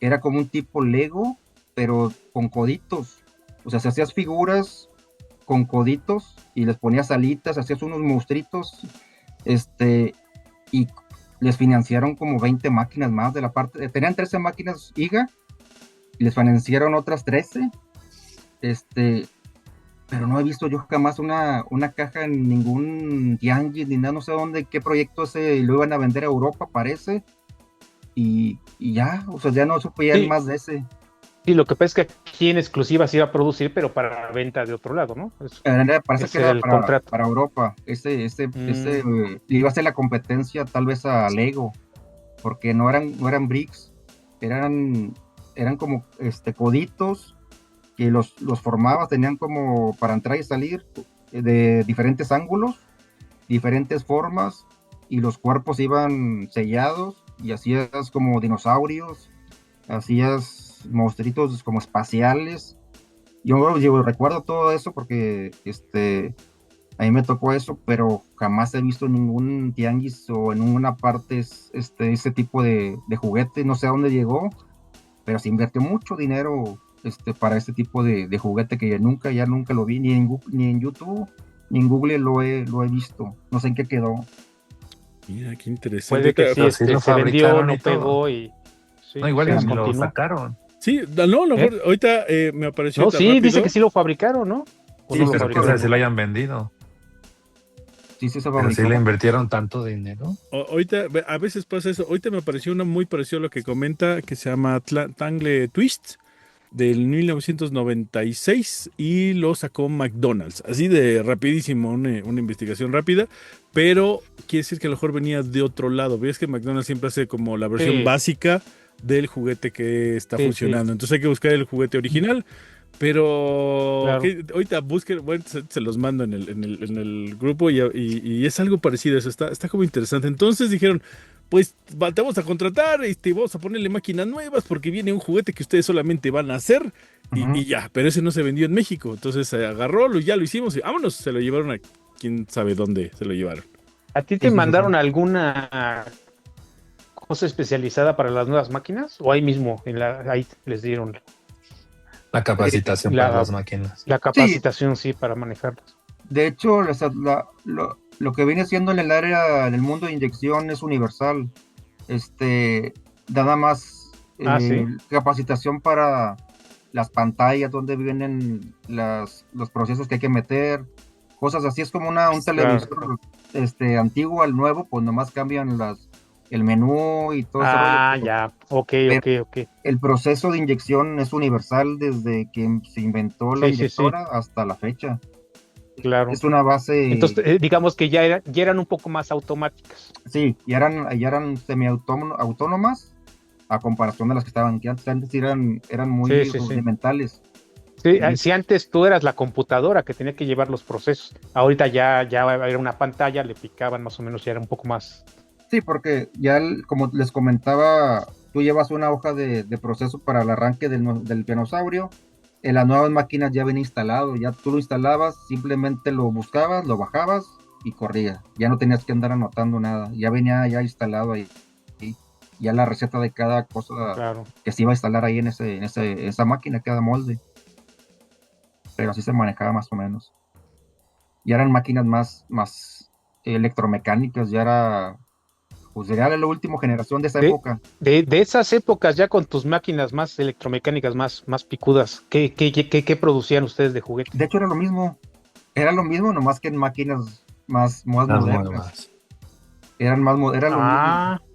Era como un tipo Lego, pero con coditos. O sea, si hacías figuras con coditos y les ponías alitas, hacías unos monstruitos, y les financiaron como 20 máquinas más de la parte, tenían 13 máquinas IGA, y les financiaron otras 13, pero no he visto yo jamás una caja en ningún tianguis, ni nada, no sé dónde, qué proyecto lo iban a vender a Europa, parece, y ya, o sea, ya no supe ya más de ese. Sí, lo que pasa es que aquí en exclusiva se iba a producir, pero para venta de otro lado, ¿no? Parece que era para Europa. Iba a ser la competencia tal vez a Lego, porque no eran bricks, eran como coditos que los formabas, tenían como para entrar y salir de diferentes ángulos, diferentes formas, y los cuerpos iban sellados, y hacías como dinosaurios, hacías monstruitos como espaciales. Yo recuerdo todo eso porque a mí me tocó eso, pero jamás he visto en ningún tianguis o en ninguna parte ese tipo de juguete. No sé a dónde llegó, pero se invirtió mucho dinero para este tipo de juguete que ya nunca lo vi, ni en YouTube, ni en Google lo he visto. No sé en qué quedó. Mira, qué interesante. Puede que sí, se vendió, no pegó y... Sí, no, igual y lo sacaron. Sí, no, ahorita me apareció. No, sí, rápido. Dice que sí lo fabricaron, ¿no? Sí, no pero quién sabe si lo hayan vendido. Sí, se fabricó. Pero si le invirtieron tanto dinero. Ahorita, a veces pasa eso. Ahorita me apareció una muy parecida a lo que comenta, que se llama Tangle Twist, del 1996, y lo sacó McDonald's. Así de rapidísimo, una investigación rápida, pero quiere decir que a lo mejor venía de otro lado. Ves que McDonald's siempre hace como la versión básica del juguete que está funcionando. Entonces hay que buscar el juguete original, pero claro. Ahorita busquen, bueno, se los mando en el grupo y es algo parecido. Eso está como interesante. Entonces dijeron, pues te vamos a contratar, vamos a ponerle máquinas nuevas porque viene un juguete que ustedes solamente van a hacer y ya, pero ese no se vendió en México. Entonces se agarró, ya lo hicimos y vámonos, se lo llevaron a quién sabe dónde se lo llevaron. ¿A ti te mandaron alguna cosa especializada para las nuevas máquinas? ¿O ahí mismo, ahí les dieron la capacitación para las máquinas? La capacitación, sí, para manejarlas. De hecho, lo que viene siendo en el área, en el mundo de inyección es universal. Nada más capacitación para las pantallas, donde vienen los procesos que hay que meter, cosas así. Es como un televisor antiguo al nuevo, pues nomás cambian el menú y todo eso. Ya, ok. El proceso de inyección es universal desde que se inventó la inyectora hasta la fecha. Claro. Es una base. Entonces, digamos que ya eran un poco más automáticas. Sí, ya eran semi-autónomas a comparación de las que estaban aquí antes eran muy rudimentales. Si antes tú eras la computadora que tenía que llevar los procesos, ahorita ya era una pantalla, le picaban más o menos, ya era un poco más. Sí, porque ya, como les comentaba, tú llevas una hoja de proceso para el arranque del pianosaurio. En las nuevas máquinas ya venía instalado, ya tú lo instalabas, simplemente lo buscabas, lo bajabas y corría. Ya no tenías que andar anotando nada, ya venía ya instalado ahí. Ya la receta de cada cosa que se iba a instalar ahí en esa máquina, cada molde. Pero así se manejaba más o menos. Ya eran máquinas más electromecánicas, ya era la última generación de esa época. De esas épocas, ya con tus máquinas más electromecánicas, más picudas, ¿qué producían ustedes de juguete? De hecho era lo mismo, nomás que en máquinas más modernas. Eran más modernas. Lo mismo.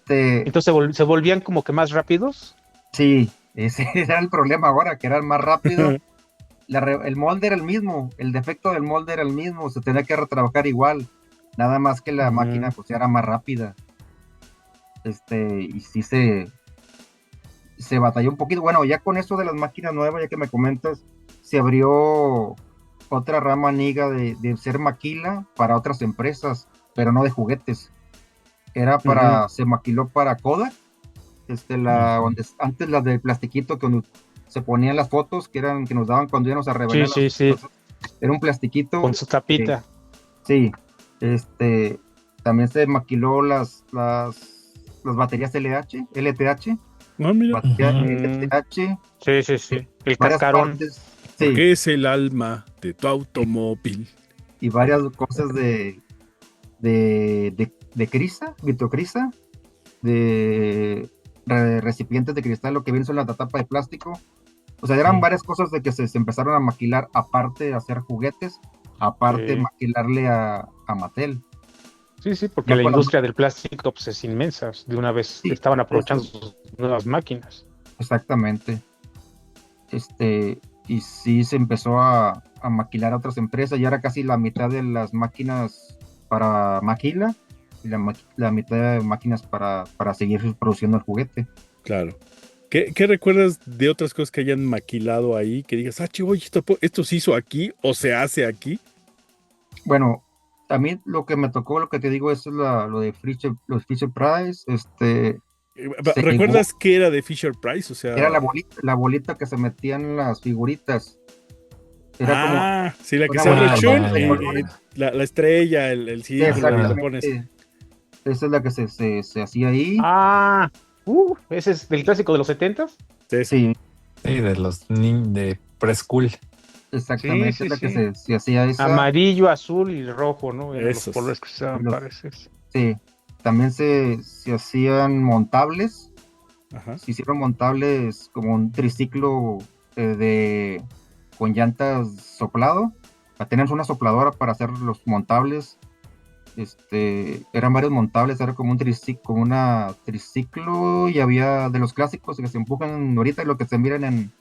Entonces se volvían como que más rápidos. Sí, ese era el problema ahora, que eran más rápidos. El molde era el mismo, el defecto del molde era el mismo, se tenía que retrabajar igual. nada más que la máquina pues era más rápida. Y sí se batalló un poquito. Bueno, ya con eso de las máquinas nuevas, ya que me comentas, se abrió otra rama Amiga de ser maquila para otras empresas, pero no de juguetes. Era se maquiló para Kodak, donde antes las de plastiquito que se ponían las fotos que nos daban cuando íbamos a revelar. Sí. Era un plastiquito. Con su tapita. Sí. También se maquiló las baterías LTH. Ah, mira. Batería LTH. Sí. El cascarón. Sí. Porque es el alma de tu automóvil. Y varias cosas de crisa, vitrocrisa, de recipientes de cristal, lo que viene son la tapa de plástico. O sea, eran varias cosas de que se empezaron a maquilar, aparte de hacer juguetes, aparte de maquilarle a Mattel. Sí, porque la industria del plástico pues, es inmensa. De una vez estaban aprovechando sus nuevas máquinas. Exactamente. Y sí se empezó a maquilar a otras empresas, y ahora casi la mitad de las máquinas para maquila y la mitad de máquinas para seguir produciendo el juguete. Claro. ¿Qué recuerdas de otras cosas que hayan maquilado ahí? Que digas, oye, esto se hizo aquí o se hace aquí. Bueno, a mí lo que me tocó, lo que te digo, es lo de los Fisher Price. ¿Recuerdas qué era de Fisher Price? O sea, era la bolita que se metían en las figuritas. Era sí, la que se abre la estrella, el círculo, lo pones. Esa es la que se hacía ahí. ¿Ese es del clásico de los 70s? Sí, de los de preschool. Exactamente, la que se hacía esa. Amarillo, azul y rojo, ¿no? Eran los colores que se parece. Sí, también se hacían montables. Ajá. Se hicieron montables como un triciclo con llantas soplado. Tenemos una sopladora para hacer los montables. Eran varios montables, era como un triciclo, y había de los clásicos que se empujan ahorita, y lo que se miran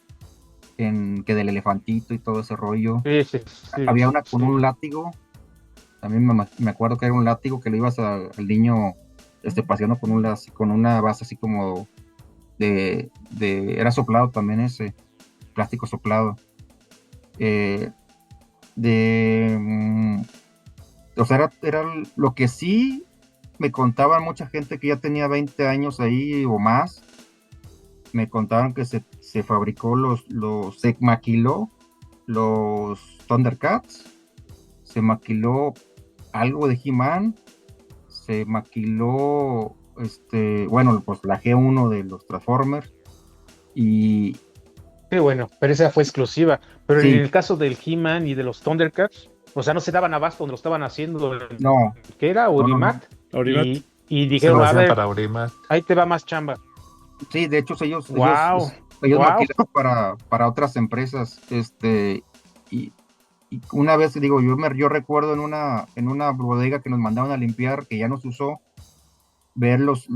en que del elefantito y todo ese rollo. Sí, había una con un látigo. También me acuerdo que era un látigo que le ibas al niño paseando con una base así como era soplado también, ese plástico soplado. O sea, era lo que sí me contaban mucha gente que ya tenía 20 años ahí o más. Me contaban que se fabricó se maquiló los Thundercats, se maquiló algo de He-Man, se maquiló bueno, pues la G1 de los Transformers, y qué bueno, pero esa fue exclusiva. Pero sí. En el caso del He-Man y de los Thundercats, o sea, no se daban abasto donde lo estaban haciendo. No. ¿Qué era? Aurimat. No. Aurimat. Y dijeron, a ver, para Aurimat. Ahí te va más chamba. Sí, de hecho ellos wow. maquilaron para otras empresas. Y una vez, digo, yo recuerdo en una bodega que nos mandaron a limpiar, que ya no se usó, ver los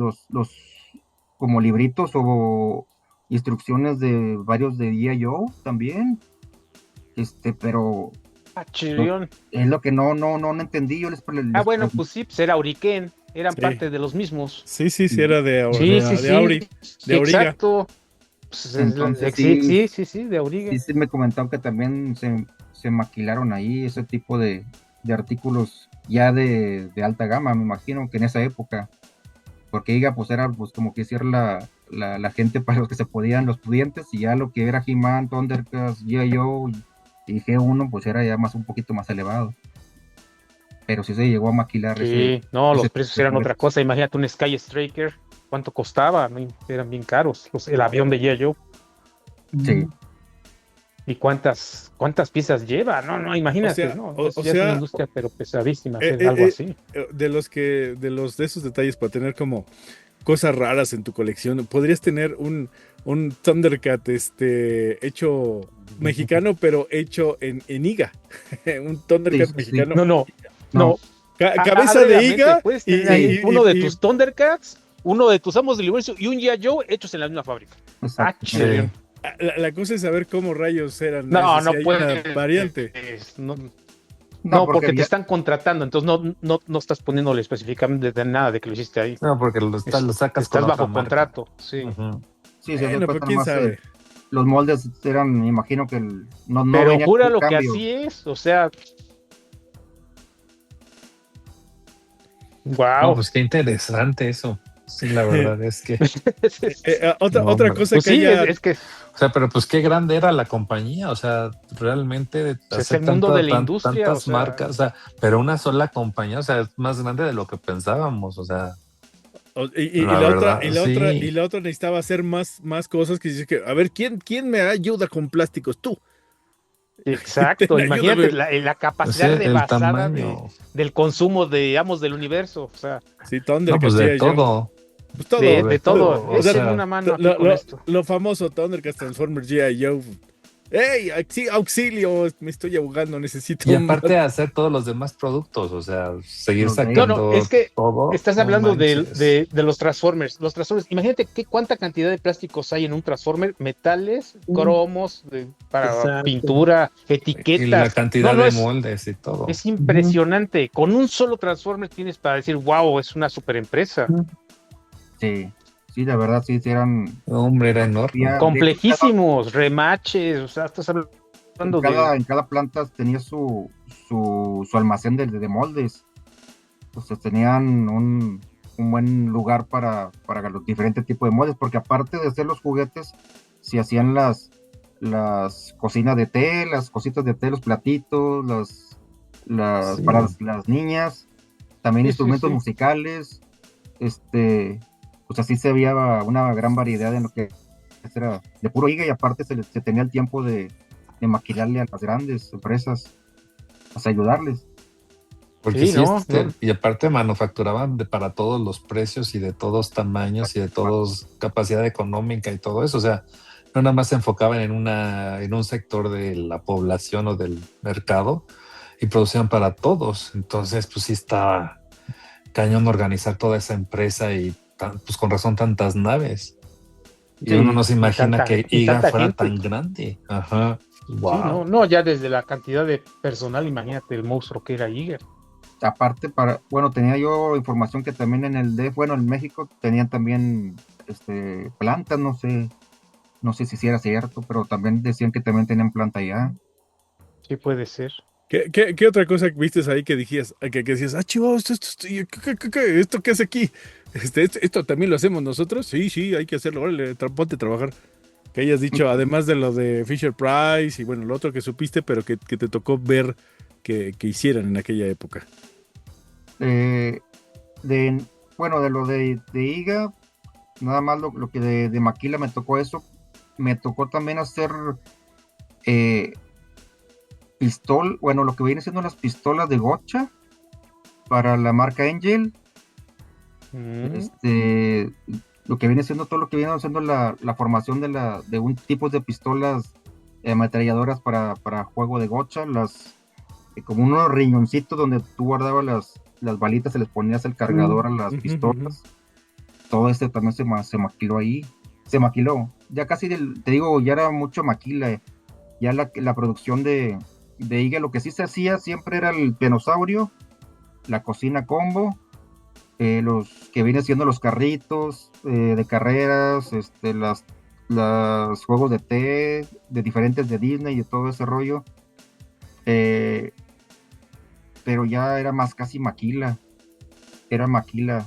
como libritos o instrucciones de varios de G.I. Joe también. Pero es lo que no entendí. Yo bueno, pues sí, pues era Auriken, eran parte de los mismos. Sí, era de Auri. De Auriga. Exacto. Pues entonces, sí, de Auriga. Sí, me comentaron que también se maquilaron ahí ese tipo de artículos ya de alta gama, me imagino que en esa época, porque Iga pues era pues como que decir la gente para los que se podían, los pudientes, y ya lo que era He-Man, Thundercats, G.I. Joe y G1 pues era ya un poquito más elevado, pero sí se llegó a maquilar. Los precios eran otra cosa. Imagínate un Sky Striker, ¿cuánto costaba? Eran bien caros, el avión de G.I. Joe. Sí. ¿Y cuántas piezas lleva? No, imagínate, es una industria pero pesadísima, algo así. De esos detalles para tener como cosas raras en tu colección, podrías tener un Thundercat hecho mexicano, pero hecho en Iga. Un Thundercat mexicano. No. Cabeza de Iga y uno de tus Thundercats, uno de tus Amos del Universo y un G.I. Joe hechos en la misma fábrica. La cosa es saber cómo rayos eran. No puede. Una variante. No, porque te ya, están contratando, entonces no estás poniéndole específicamente de nada de que lo hiciste ahí. No, porque lo sacas Estás con otra bajo marca. contrato, sí. Ujú. sí, se dio Bueno, pues cuenta quién nomás, sabe. los moldes eran, me imagino que no Pero venía con jura un lo que cambio. así es, o sea, No, wow. pues qué interesante eso. Sí, la verdad es que, Otra, no, otra hombre. cosa Pues que sí, haya. es que O sea, pero pues qué grande era la compañía, o sea, realmente es hacer el mundo de la industria, o tantas sea, marcas, o sea, pero una sola compañía, o sea, es más grande de lo que pensábamos, o sea, Y la la otra, verdad, sí. y la otra necesitaba hacer más cosas que dice que, a ver, ¿quién me ayuda con plásticos? Tú. exacto. Imagínate Ayúdame. la O capacidad sea, el rebasada tamaño, del consumo del universo, o sea, Sí, no, pues Thundercats, de G.I. Joe. todo, Pues todo. de de todo. todo, o O sea, Échenme sea, una mano aquí con esto. lo famoso Thundercats, Transformers, G.I. Joe. ¡Ey! ¡Auxilio! Me estoy ahogando, necesito y un. aparte hacer todos los demás productos, o sea, seguir Los de No, es sacando que todo, estás no hablando manches. de los Transformers. Los Transformers, imagínate cuánta cantidad de plásticos hay en un Transformer, metales, cromos, para Exacto. pintura, Y la etiquetas. No, cantidad no de es, moldes y todo. es impresionante. Con un solo Transformer tienes para decir, wow, es una super empresa. Sí, sí, la verdad, sí, sí eran, Hombre, era enorme. de hecho, Complejísimos, remaches, o sea, estás hablando de. en cada planta tenía su almacén de moldes. O sea, tenían un buen lugar para los diferentes tipos de moldes, porque aparte de hacer los juguetes, se hacían las cocinas de té, las cositas de té, los platitos, Sí. para las niñas, también Sí, sí, instrumentos sí. musicales, pues así se veía una gran variedad en lo que era de puro higa, y aparte se tenía el tiempo de maquilarle a las grandes empresas, o sea, ayudarles. Porque Sí, sí, no, no. y aparte manufacturaban para todos los precios y de todos tamaños y de todos capacidad económica y todo eso. O sea, no nada más se enfocaban en un sector de la población o del mercado y producían para todos. Entonces, pues sí está cañón organizar toda esa empresa y pues con razón tantas naves. Y uno no Sí, se imagina que Y IGA tanta fuera gente. tan grande. Ajá. Sí, no, Wow. no, ya desde la cantidad de personal, imagínate el monstruo que era Iger. aparte bueno, tenía yo información que también en el DF, bueno, en México tenían también plantas, no sé si sí era cierto, pero también decían que también tenían planta allá. Sí, puede ser. ¿Qué otra cosa viste ahí que dijías, que decías, chivo, esto qué hace aquí? Esto también lo hacemos nosotros. Sí, sí, hay que hacerlo. Órale, ponte a trabajar. Que hayas dicho, además de lo de Fisher Price y bueno, lo otro que supiste, pero que te tocó ver que hicieran en aquella época. Eh, de, bueno, de lo de IGA, nada más lo que de Maquila me tocó eso. Me tocó también hacer bueno, lo que viene siendo las pistolas de gocha para la marca Angel. Lo que viene siendo todo lo que viene siendo la formación de un tipo de pistolas ametralladoras para juego de gocha, como unos riñoncitos donde tú guardabas las balitas, se les ponías el cargador a las pistolas. Todo este también se maquiló ahí. Se maquiló. Ya casi, te digo, ya era mucho maquila. Ya la producción de IGA, lo que sí se hacía siempre era el pianosaurio, la cocina combo, los que vienen siendo los carritos de carreras, los juegos de té, de diferentes de Disney y de todo ese rollo. Pero ya era más casi maquila. Era maquila.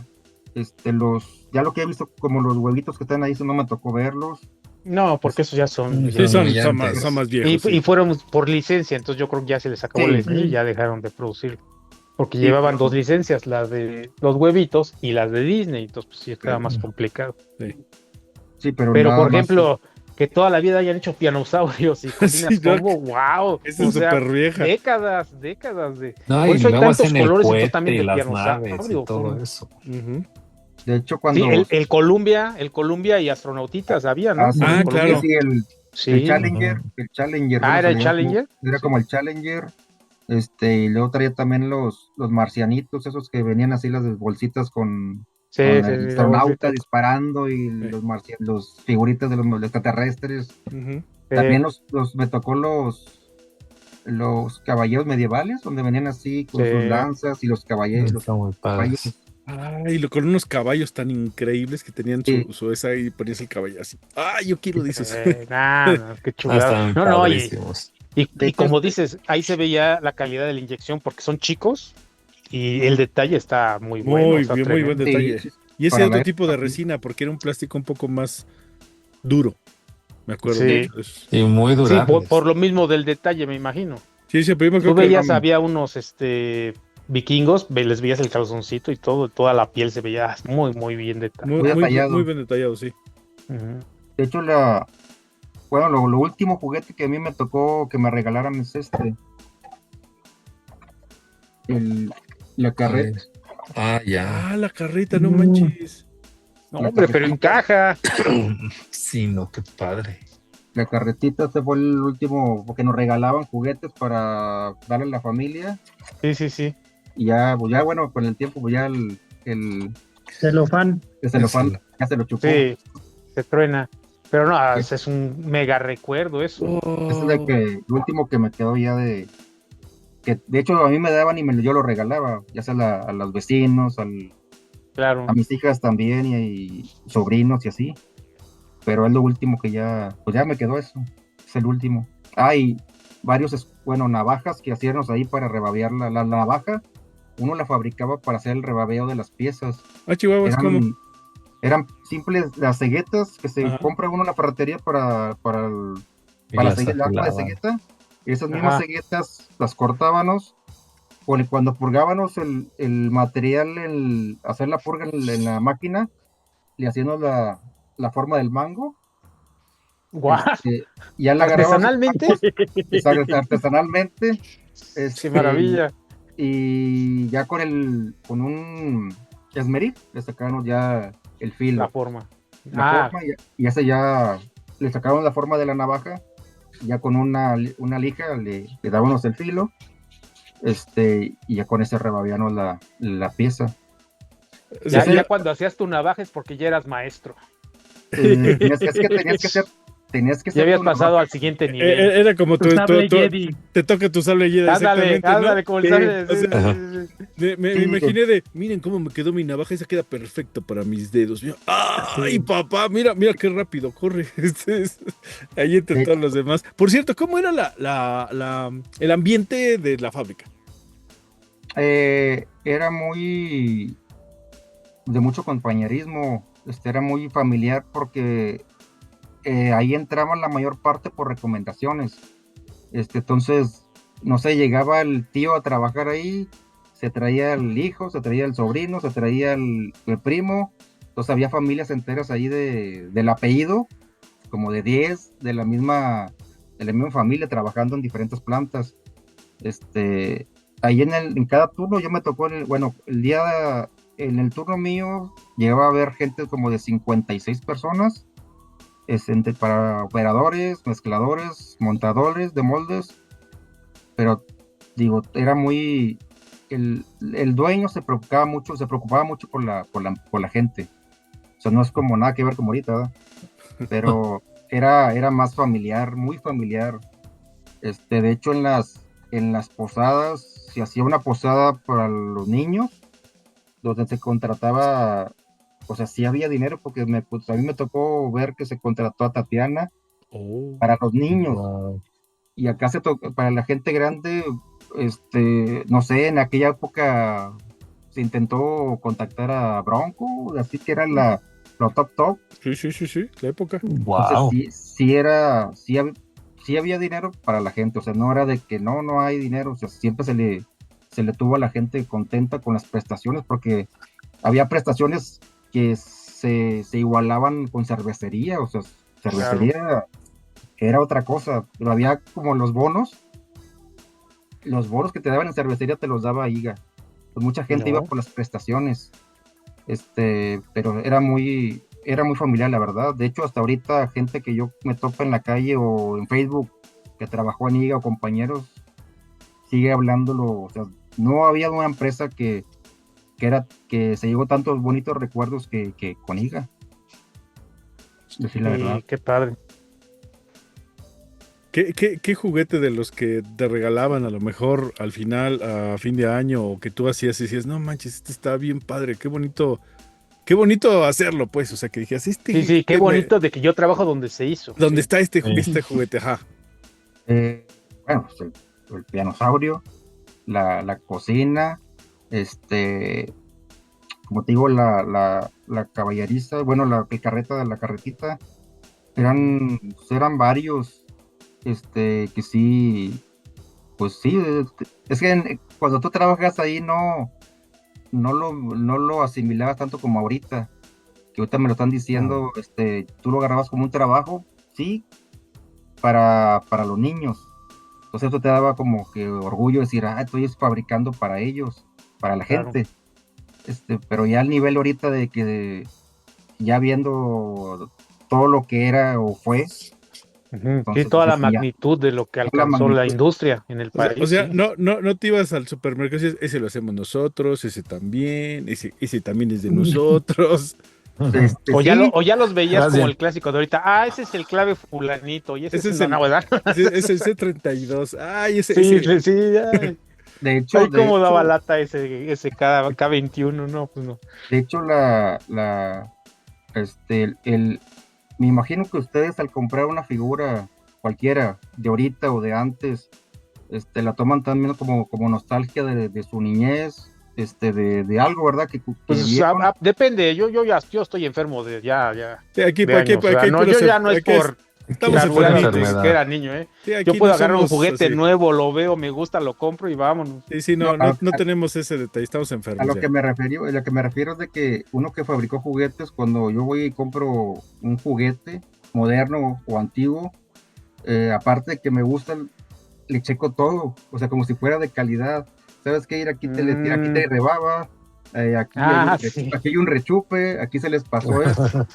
Ya lo que he visto, como los huevitos que están ahí, eso no me tocó verlos. No, porque esos ya son. Sí, Son son más viejos. Y fueron por licencia, entonces yo creo que ya se les acabó Sí. la licencia y ya dejaron de producir. Porque Sí, llevaban pero- dos licencias, la de los huevitos y las de Disney, entonces pues sí estaba más Sí. complicado. Sí, pero Pero nada por más, ejemplo, que toda la vida hayan hecho pianosaurios y cocinas Sí, no, combo, wow. esa es súper vieja. décadas de. No, Por y eso hay luego tantos hacen el colores entonces cohete también y de las naves y pionosaurio. todo eso. Ujú. de hecho, Sí, cuando... el Columbia y astronautitas había, ¿no? sí, Ah, Columbia. claro. sí, el Sí. Challenger, Ujú. bueno, Era se el le llama Challenger. era Sí. como el Challenger, y luego traía también los marcianitos, esos que venían así las bolsitas con Sí, el sí, la astronauta bolsita. disparando y Sí. los figuritas de los extraterrestres. Ujú. También me tocó los caballeros medievales, donde venían así con sus lanzas y los caballeros. Está muy padre. Ay, con unos caballos tan increíbles que tenían Sí. su esa y ponías el caballo así. Ay, yo quiero de esos. Qué chulada. Están No, padrísimos. y como dices, ahí se veía la calidad de la inyección porque son chicos y el detalle está muy bueno. Muy, o sea, muy buen tremendo. detalle. Sí, Y ese para otro la tipo de época, sí. resina, porque era un plástico un poco más duro. Me acuerdo Sí. mucho de eso. Y muy Sí, durables. por lo mismo del detalle, me imagino. Sí, sí, pero yo me Tú acuerdo que veías, había unos vikingos, les veías el calzoncito y toda la piel se veía muy bien detallada. Muy detallado. muy bien detallado, sí. Ujú. De hecho, lo último juguete que a mí me tocó que me regalaran es la carreta. Ya. Ah, la carreta, no manches. No, La hombre, pero carretita. encaja. Sí, no, qué padre. La carretita, este fue el último, porque nos regalaban juguetes para darle a la familia. Sí. Y ya, pues ya, bueno, con el tiempo, pues ya el Celofán. celofán ya se lo chupó. Sí, se truena. Pero no, Sí. es un mega recuerdo eso. Ese es el último que me quedó ya que de hecho a mí me daban y yo lo regalaba, ya sea a los vecinos, Claro. a mis hijas también y sobrinos y así. Pero es lo último que pues ya me quedó eso. Es el último. Hay varios, navajas que hacíamos ahí para rebabear la navaja. Uno la fabricaba para hacer el rebabeo de las piezas. Ah, Chihuahuas, ¿cómo? Eran simples las ceguetas que se Ajá. compra uno en la ferretería para seguir el arma de cegueta. Y esas mismas ceguetas las cortábamos. Cuando purgábamos el material, hacer la purga en la máquina, le hacíamos la forma del mango. ¡Guau! Ya la agarrabas ¿Artesanalmente? artesanalmente. ¡Qué maravilla! Y ya con un esmeril le sacábamos ya el filo. La forma. Forma, y ya le sacábamos la forma de la navaja. Ya con una lija le dábamos el filo. Y ya con ese rebabiamos la pieza. Ya cuando hacías tu navaja es porque ya eras maestro. Tenías que ser. Ya habías pasado al siguiente nivel. Era como Tu sable Jedi. te toca tu sable Jedi. Ándale, ¿no? como el sable. O sea, me Sí. imaginé miren cómo me quedó mi navaja, esa queda perfecto para mis dedos. Mira, ¡ay, papá! Mira qué rápido corre. Ahí entre todos los demás. Por cierto, ¿cómo era el ambiente de la fábrica? Era de mucho compañerismo, era muy familiar porque ahí entraba la mayor parte por recomendaciones. Entonces, no sé, llegaba el tío a trabajar ahí, se traía el hijo, se traía el sobrino, se traía el primo. Entonces había familias enteras ahí del apellido, como de 10 de la misma familia trabajando en diferentes plantas. Ahí en cada turno yo me tocó, en el turno mío llegaba a haber gente como de 56 personas, para operadores, mezcladores, montadores de moldes, pero digo, era muy, el dueño se preocupaba mucho por la gente. O sea, no es como nada que ver como ahorita, ¿verdad? Pero era más familiar, muy familiar. De hecho, en las posadas, se hacía una posada para los niños, donde se contrataba, o sea, sí había dinero, porque a mí me tocó ver que se contrató a Tatiana para los niños. Wow. Y acá para la gente grande, no sé, en aquella época se intentó contactar a Bronco, así que era lo top. Sí, la época. Wow. Entonces, sí había dinero para la gente, o sea, no era de que no hay dinero, o sea, siempre se le tuvo a la gente contenta con las prestaciones, porque había prestaciones que se igualaban con cervecería, o sea, cervecería era otra cosa, pero había como los bonos que te daban en cervecería te los daba IGA, pues mucha gente iba por las prestaciones, pero era muy familiar, la verdad. De hecho, hasta ahorita gente que yo me topo en la calle o en Facebook que trabajó en IGA o compañeros sigue hablándolo. O sea, no había una empresa que se llevó tantos bonitos recuerdos que con IGA. Decir la verdad. Qué padre. ¿Qué juguete de los que te regalaban a lo mejor al final, a fin de año, o que tú hacías y decías, no manches, este está bien padre, qué bonito hacerlo, pues, o sea, que dijeras, Sí, qué bonito de que yo trabajo donde se hizo. ¿dónde está Sí. este juguete? Ajá. Bueno, pues el pianosaurio, la cocina, como te digo, la caballeriza, bueno, la carretita, eran varios, que sí, pues sí, es que cuando tú trabajas ahí no lo asimilabas tanto como ahorita, que ahorita me lo están diciendo, tú lo agarrabas como un trabajo, sí, para los niños. Entonces eso te daba como que orgullo decir, estoy fabricando para ellos, para la Claro. gente. Pero ya al nivel ahorita de que ya viendo todo lo que era o fue, Ujú. entonces Sí, toda la sí, ya, magnitud de lo que la alcanzó la magnitud. industria en el país. O sea, Sí. no te ibas al supermercado y decías, ese lo hacemos nosotros, ese también, ese también es de nosotros. Sí, O ya los veías Más como bien. el clásico de ahorita. Ese es el clave fulanito y ese Ese es es no, el, ¿verdad? ese es el C32. Ay, Sí, sí, ay, de ay, hecho, cómo daba lata ese K21, no, pues no. de hecho me imagino que ustedes al comprar una figura cualquiera, de ahorita o de antes, la toman también como nostalgia de su niñez, de algo, ¿verdad? Que Pues vieron. depende, yo estoy enfermo de ya Sí, aquí, de años. O aquí sea, hay no, yo puros, ya no es aquí por estamos Pura cargarlo enfermitos. desde que enfermedad. era niño, ¿eh? Sí, Yo aquí no puedo agarrar un somos juguete así. nuevo, lo veo, me gusta, lo compro y vámonos. Sí, sí, No, no tenemos ese detalle, estamos a enfermos lo ya. que me refiero es de que uno que fabricó juguetes, cuando yo voy y compro un juguete moderno o antiguo, aparte de que me gusta, le checo todo, o sea, como si fuera de calidad. ¿Sabes qué? Ir aquí Mm, te rebaba, sí, aquí hay un rechupe, aquí se les pasó esto,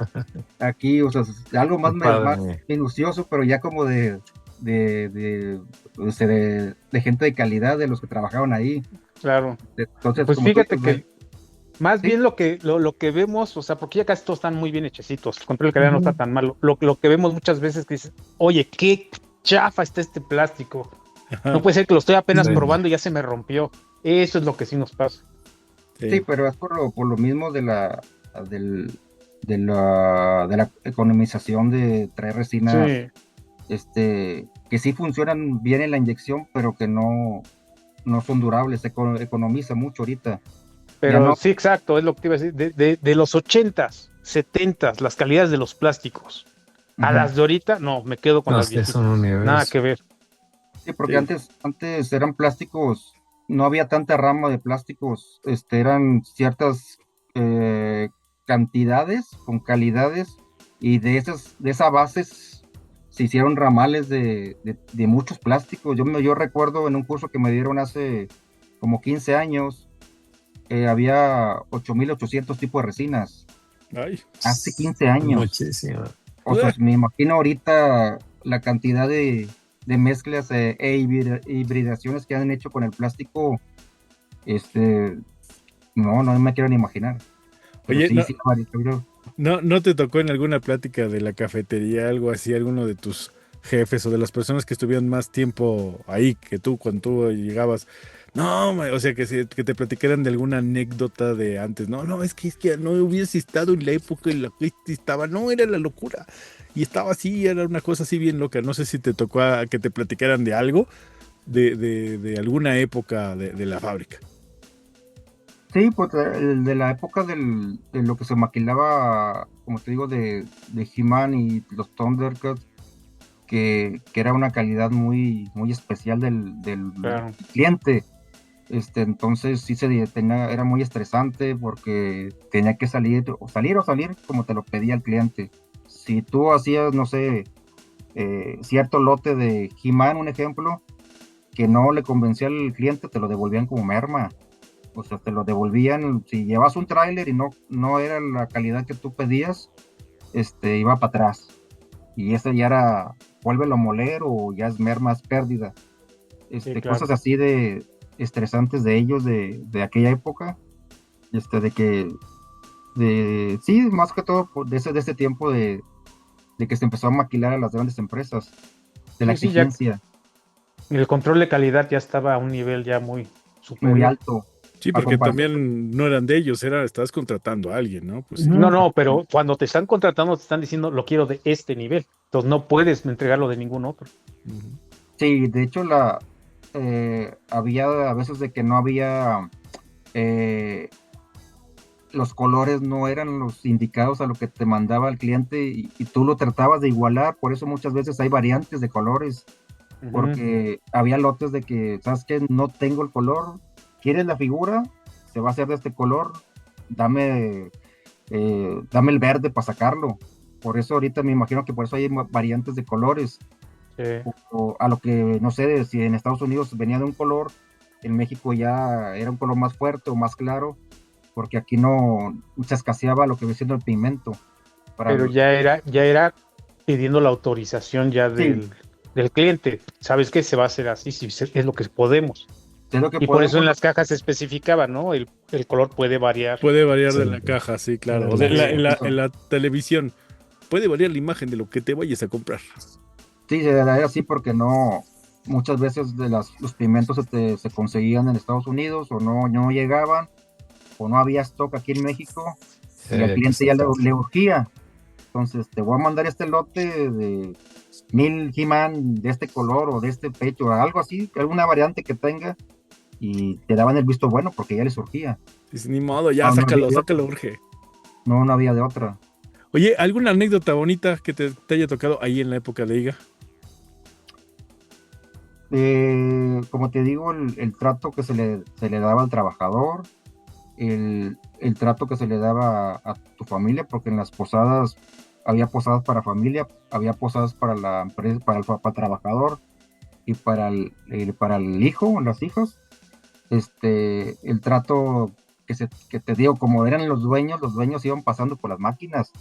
aquí, o sea, algo Qué más padre. minucioso, pero ya como de gente de calidad, de los que trabajaban ahí. claro. Entonces, Pues como tú fíjate dices, que más sí, bien lo que vemos, o sea, porque ya casi todos están muy bien hechecitos, el control de calidad no está tan malo. Lo que vemos muchas veces que dices, oye, qué chafa está este plástico. No Ajá, puede ser que lo estoy apenas Sí. probando y ya se me rompió. Eso es lo que sí nos pasa. sí, sí. pero es por lo mismo del, de la economización de traer resinas, Sí, que sí funcionan bien en la inyección, pero que no son durables, economiza mucho ahorita. Ya pero no, sí, exacto, es lo que te iba a decir. De los 80s, 70s, las calidades de los plásticos, a ujú. las de ahorita, no, me quedo con No, las sí, es un viejitas. Nada universo. que ver. Sí, porque Sí. antes eran plásticos, no había tanta rama de plásticos, eran ciertas eh, cantidades con calidades, y de esa base se hicieron ramales de muchos plásticos. Yo recuerdo en un curso que me dieron hace como 15 años, había 8.800 tipos de resinas, Ay. hace 15 años. Muchísimo. O sea, me imagino ahorita la cantidad de mezclas hibridaciones que han hecho con el plástico, este, no me quiero ni imaginar. Pero Oye, sí, sí, creo. ¿no te tocó en alguna plática de la cafetería, algo así, alguno de tus jefes o de las personas que estuvieron más tiempo ahí que tú, cuando tú llegabas? No, o sea, que te platicaran de alguna anécdota de antes. No, es que no hubiese estado en la época en la que estaba. No, era la locura. Y estaba así, era una cosa así bien loca. No sé si te tocó que te platicaran de algo, de alguna época de la fábrica. Sí, pues el de la época de lo que se maquilaba, como te digo, de He-Man y los Thundercats, que era una calidad muy, muy especial del Claro. cliente. Entonces sí era muy estresante porque tenía que salir como te lo pedía el cliente. Si tú hacías, no sé, cierto lote de He-Man, un ejemplo, que no le convencía al cliente, te lo devolvían como merma. O sea, te lo devolvían, si llevas un tráiler y no era la calidad que tú pedías, iba para atrás. Y ese ya era, vuélvelo a moler o ya es merma, es pérdida. Sí, Cosas claro. así de estresantes de ellos de aquella época, de que, sí, más que todo de ese tiempo de que se empezó a maquilar a las grandes empresas. de la Sí, ya exigencia, el control de calidad ya estaba a un nivel ya muy muy superior. alto. Sí, A porque comparación. también no eran de ellos, estás contratando a alguien, ¿no? Pues sí. No, no, pero cuando te están contratando te están diciendo lo quiero de este nivel. Entonces no puedes entregarlo de ningún otro. Ujú. Sí, de hecho había a veces de que no había, eh, los colores no eran los indicados a lo que te mandaba el cliente y tú lo tratabas de igualar, por eso muchas veces hay variantes de colores, Ujú. porque había lotes de que, ¿sabes qué? No tengo el color, ¿quieres la figura? Se va a hacer de este color, dame, dame el verde para sacarlo. Por eso ahorita me imagino que por eso hay variantes de colores. Sí. O a lo que, no sé, si en Estados Unidos venía de un color, en México ya era un color más fuerte o más claro, porque aquí no se escaseaba lo que viene siendo el pigmento. Para Pero ya era pidiendo la autorización ya sí, del cliente. ¿Sabes qué? Se va a hacer así, si es lo que podemos. es lo que Y por eso podemos. en las cajas se especificaba, ¿no? El color puede variar. Puede variar de Sí. la caja, sí, claro. O Sí, en la televisión. Puede variar la imagen de lo que te vayas a comprar. Sí, era así porque no, muchas veces los pigmentos se conseguían en Estados Unidos o no llegaban o no había stock aquí en México y al había que cliente ya sacar. le urgía. Entonces, te voy a mandar este lote de 1000 He-Man de este color o de este pecho, algo así, alguna variante que tenga, y te daban el visto bueno porque ya les surgía. Dices, ni modo, ya, No había sácalo, de otra. sácalo, urge. No había de otra. Oye, ¿alguna anécdota bonita que te haya tocado ahí en la época de IGA? Como te digo, el trato que se le daba al trabajador, el trato que se le daba a tu familia, porque en las posadas había posadas para familia, había posadas para la empresa, para el trabajador y para el hijo, las hijas. El trato que te digo, como eran los dueños iban pasando por las máquinas.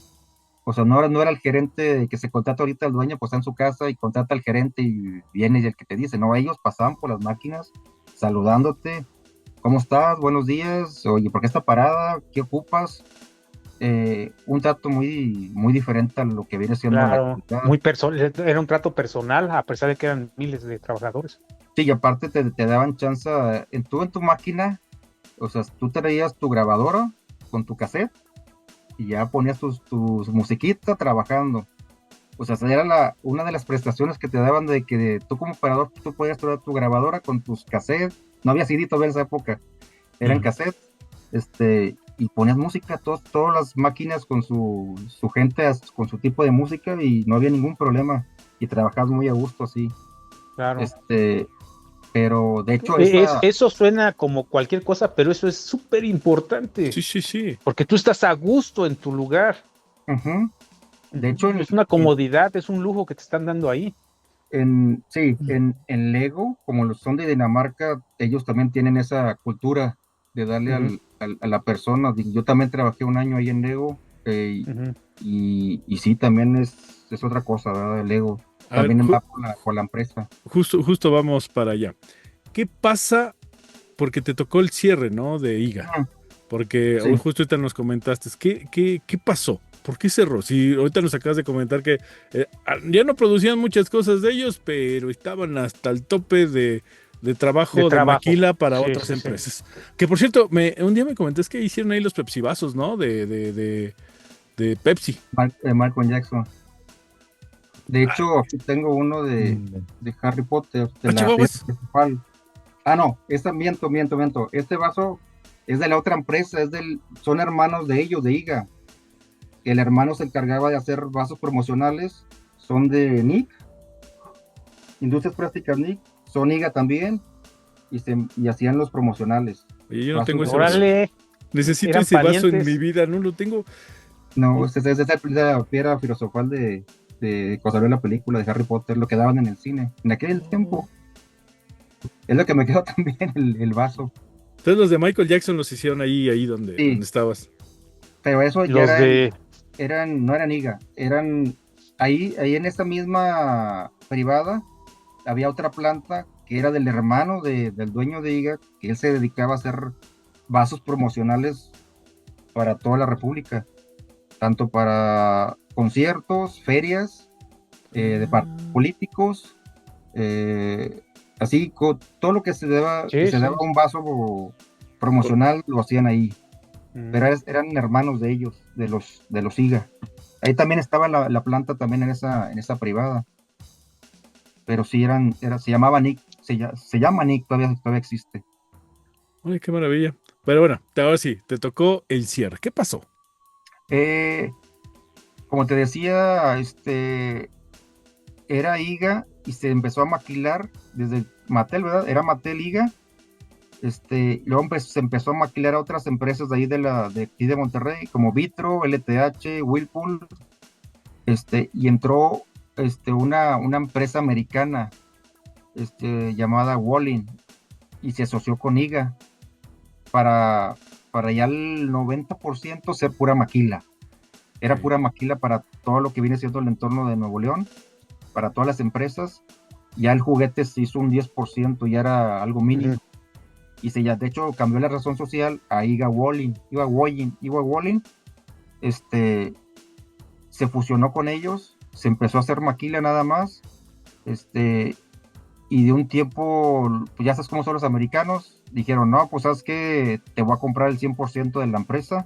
O sea, no era el gerente que se contrata ahorita, el dueño pues está en su casa y contrata al gerente y viene y el que te dice, no, ellos pasaban por las máquinas saludándote, ¿cómo estás? Buenos días, oye, ¿por qué está parada? ¿Qué ocupas? Un trato muy diferente a lo que viene siendo en la Claro, actualidad. muy personal, era un trato personal, a pesar de que eran miles de trabajadores. Sí, y aparte te daban chance, en tu máquina, o sea, tú traías tu grabadora con tu cassette y ya ponías tus musiquitas trabajando. O sea, era una de las prestaciones que te daban de que tú como operador, tú podías traer tu grabadora con tus cassettes, no había CD todavía en esa época, eran cassettes, y ponías música, todas las máquinas con su gente, con su tipo de música y no había ningún problema y trabajabas muy a gusto así. Claro. Pero de hecho esa, Eso suena como cualquier cosa, pero eso es súper importante, Sí, sí, sí. porque tú estás a gusto en tu lugar. ujú, de hecho Es una comodidad, es un lujo que te están dando ahí. sí, en Lego, como los son de Dinamarca, ellos también tienen esa cultura de darle Ujú, a la persona. Yo también trabajé un año ahí en Lego, ujú. y sí, también es otra cosa, ¿verdad? El Lego A ver, también va por la empresa. justo vamos para allá. ¿Qué pasa? Porque te tocó el cierre, ¿no? De IGA. Ah, Porque sí, justo ahorita nos comentaste, ¿qué pasó? ¿Por qué cerró? Si ahorita nos acabas de comentar que ya no producían muchas cosas de ellos, pero estaban hasta el tope de De trabajo de trabajo. maquila para Sí, otras sí, sí. empresas. Que por cierto, un día me comentaste que hicieron ahí los Pepsi vasos, ¿no? De Pepsi. Michael Jackson. De Ah, hecho, aquí tengo uno de Harry Potter, de la piedra chihuahuas. principal. Ah, no, miento. Este vaso es de la otra empresa, son hermanos de ellos, de IGA. El hermano se encargaba de hacer vasos promocionales, son de Nick, Industrias Plásticas Nick, son IGA también, y hacían los promocionales. Oye, yo no Vasos tengo de- ese vaso. Órale, Necesito eran ese vaso en mi parientes. vida, no lo tengo. No, es la piedra filosofal cuando salió la película de Harry Potter, lo que daban en el cine, en aquel tiempo. Es lo que me quedó también el vaso. Entonces los de Michael Jackson los hicieron ahí donde Sí, estabas. pero eso ya Los de. no eran IGA, eran ahí en esta misma privada había otra planta que era del hermano del dueño de IGA, que él se dedicaba a hacer vasos promocionales para toda la República, tanto para conciertos, ferias, de partidos políticos, así, todo lo que se daba, Sí, sí. daba un vaso promocional, lo hacían ahí. Pero Mm. eran hermanos de ellos, de los IGA. Ahí también estaba la planta también en esa privada. Pero sí se llamaba Nick, se llama Nick, todavía existe. Ay, qué maravilla. Pero bueno, ahora sí, te tocó el cierre. ¿Qué pasó? Eh, Como te decía, era IGA y se empezó a maquilar desde Mattel, ¿verdad? Era Mattel IGA. Luego se empezó a maquilar a otras empresas de ahí de aquí de Monterrey, como Vitro, LTH, Whirlpool, y entró una empresa americana llamada Wallin y se asoció con IGA para, para ya el 90% ser pura maquila. Era pura maquila para todo lo que viene siendo el entorno de Nuevo León, para todas las empresas. Ya el juguete se hizo un 10%, ya era algo mínimo. Y de hecho cambió la razón social a IGA Wallin. IGA Wallin se fusionó con ellos, se empezó a hacer maquila nada más, y de un tiempo, pues ya sabes cómo son los americanos, dijeron, no, pues sabes que te voy a comprar el 100% de la empresa,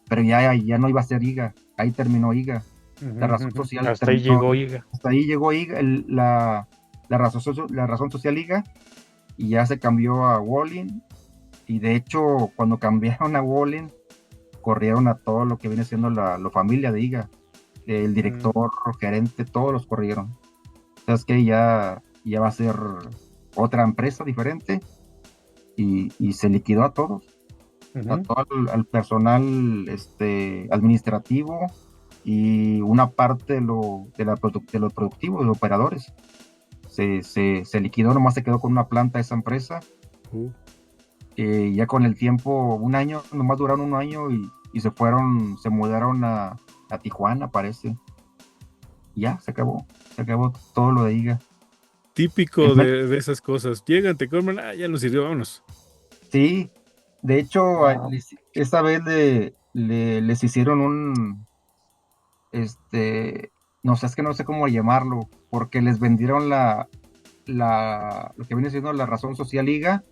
pero ya no iba a ser IGA, ahí terminó IGA. La razón social hasta ahí llegó IGA. Hasta ahí llegó IGA, la razón social IGA, y ya se cambió a Wallin, y de hecho cuando cambiaron a Wallin, corrieron a todo lo que viene siendo la familia de IGA, el director, gerente, todos los corrieron. O sea, es que ya va a ser otra empresa diferente, y se liquidó a todos, a todo al personal administrativo y una parte de los productivos, de los operadores. Se liquidó, nomás se quedó con una planta esa empresa. Ya con el tiempo, un año, nomás duraron un año y se mudaron a Tijuana, parece. Ya, se acabó todo lo de IGA. Típico de esas cosas. Llegan, te compran, ya nos sirvió, vámonos. Sí, de hecho, esta vez les hicieron no sé, es que no sé cómo llamarlo, porque les vendieron lo que viene siendo la razón social IGA,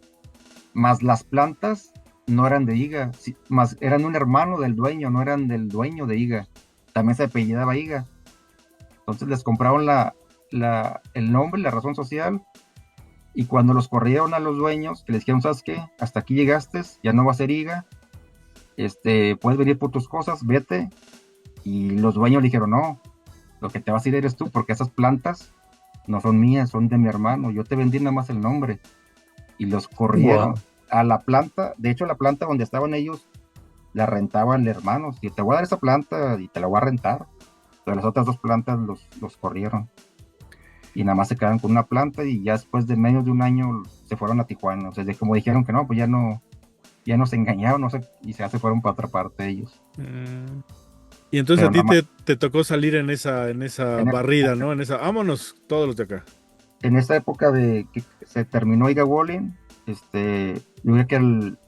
más las plantas no eran de IGA, más eran un hermano del dueño, no eran del dueño de IGA, también se apellidaba IGA. Entonces les compraron el nombre, la razón social, y cuando los corrieron a los dueños, que les dijeron, ¿sabes qué? Hasta aquí llegaste, ya no va a ser IGA, puedes venir por tus cosas, vete. Y los dueños le dijeron, no, lo que te vas a ir eres tú, porque esas plantas no son mías, son de mi hermano, yo te vendí nada más el nombre. Y los corrieron a la planta. De hecho, la planta donde estaban ellos la rentaban hermanos, y te voy a dar esa planta y te la voy a rentar. Pero las otras dos plantas los corrieron, y nada más se quedaron con una planta, y ya después de menos de un año se fueron a Tijuana. O sea, como dijeron que no, pues ya nos engañaron, no sé, y se fueron para otra parte ellos. Y entonces Pero a ti te tocó salir en esa barrida, ¿no? En esa, vámonos todos los de acá. En esa época de que se terminó IGA Wallin, yo creo que el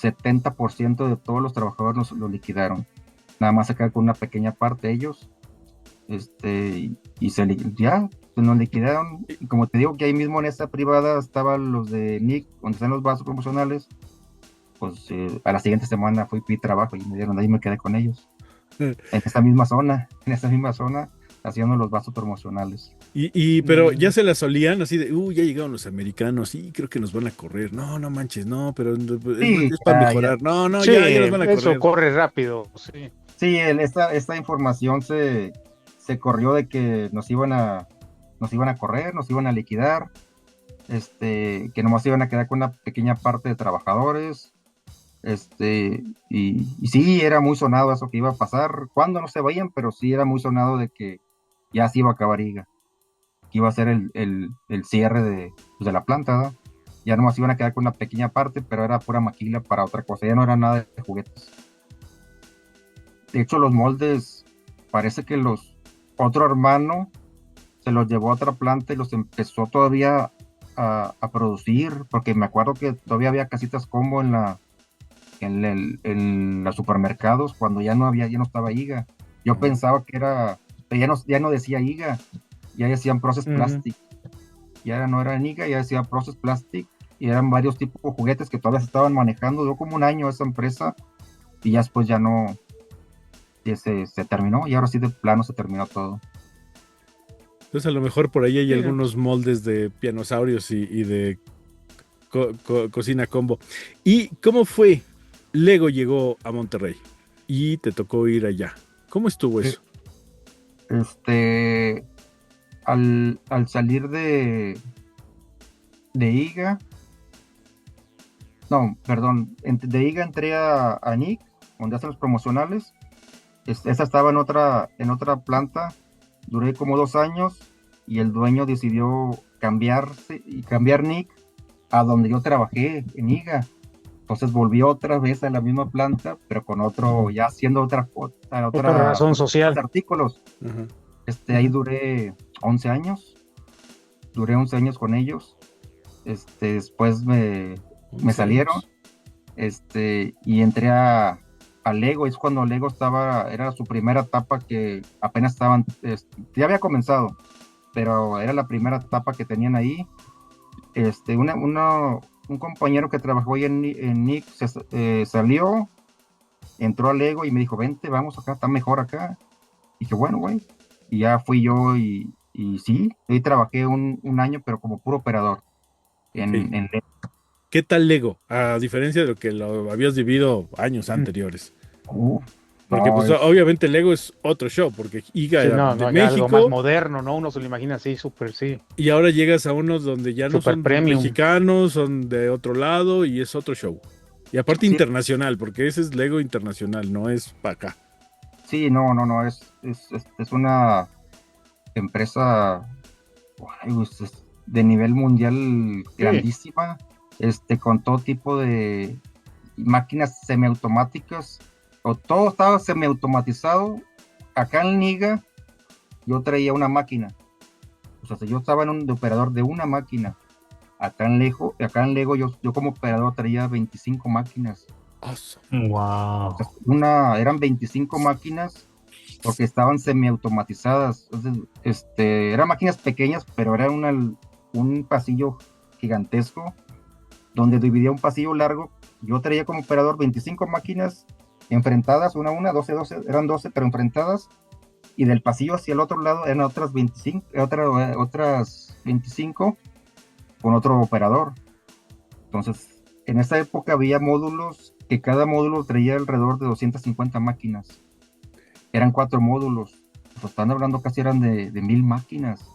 70% de todos los trabajadores los liquidaron. Nada más se quedaron con una pequeña parte ellos, y ya nos liquidaron. Y como te digo, que ahí mismo en esa privada estaban los de Nick, donde están los vasos promocionales. Pues a la siguiente semana fui a trabajo y me dieron, ahí me quedé con ellos. En esa misma zona, haciendo los vasos promocionales. Pero ya se las olían así de, ya llegaron los americanos, creo que nos van a correr. No manches, no, pero Sí, es para mejorar. No, sí, ya nos van a correr. Eso corre rápido, sí. Sí, esta información se corrió de que nos iban a correr, nos iban a liquidar, que nomás iban a quedar con una pequeña parte de trabajadores. Y sí, era muy sonado eso que iba a pasar, cuando no se vayan, pero sí era muy sonado de que ya se iba a acabar IGA, que iba a ser el cierre de la planta, ¿verdad? Ya nomás iban a quedar con una pequeña parte, pero era pura maquila para otra cosa, ya no era nada de juguetes. De hecho, los moldes, parece que otro hermano se los llevó a otra planta y los empezó todavía a producir, porque me acuerdo que todavía había casitas combo en los supermercados cuando ya no estaba IGA. Yo pensaba que ya no decía IGA, ya decían Process Plastic. ya no era Niga, ya decía Process Plastic, y eran varios tipos de juguetes que todavía se estaban manejando. Duró como un año esa empresa, y ya después ya no, ya se terminó, y ahora sí de plano se terminó todo. Entonces a lo mejor por ahí hay algunos moldes de pianosaurios y de cocina combo. ¿Y cómo fue? Lego llegó a Monterrey y te tocó ir allá. ¿Cómo estuvo eso? Al salir de IGA, no, perdón, de IGA entré a NIC, donde hacen los promocionales. Esa estaba en otra planta, duré como 2 años, y el dueño decidió cambiar NIC a donde yo trabajé, en IGA. Entonces volví otra vez a la misma planta, pero con otro, ya haciendo otra razón social. Artículos. Ajá. Ahí duré 11 años. Duré 11 años con ellos. Después me salieron. Y entré a Lego. Es cuando Lego era su primera etapa, que apenas estaban, ya había comenzado, pero era la primera etapa que tenían ahí. Un compañero que trabajó ahí en NIC salió, entró a Lego y me dijo, vente, vamos acá, está mejor acá. Y dije, bueno, güey. Y ya fui yo y sí, ahí trabajé un año, pero como puro operador en Lego. ¿Qué tal Lego? A diferencia de lo que lo habías vivido años anteriores. Porque No, pues obviamente Lego es otro show, porque IGA Sí, era de algo más México, moderno, ¿no? Uno se lo imagina así, súper, sí. y ahora llegas a unos donde ya no Super son premium. mexicanos, son de otro lado y es otro show. Y aparte Sí. internacional, porque ese es Lego internacional, no es para acá. Sí, no, es una empresa de nivel mundial grandísima, con todo tipo de máquinas semiautomáticas, o todo estaba semiautomatizado. Acá en Niga yo traía una máquina, o sea, yo estaba de operador de una máquina. Acá en Lego yo como operador traía 25 máquinas. Awesome. Wow. Eran 25 máquinas porque estaban semiautomatizadas. Entonces, eran máquinas pequeñas, pero era un pasillo gigantesco donde dividía un pasillo largo. Yo traía como operador 25 máquinas enfrentadas, una a una, 12, eran 12, pero enfrentadas, y del pasillo hacia el otro lado eran otras 25, otras 25 con otro operador. Entonces, en esa época había módulos que cada módulo traía alrededor de 250 máquinas. Eran 4 módulos. Pues están hablando casi eran de 1000 máquinas.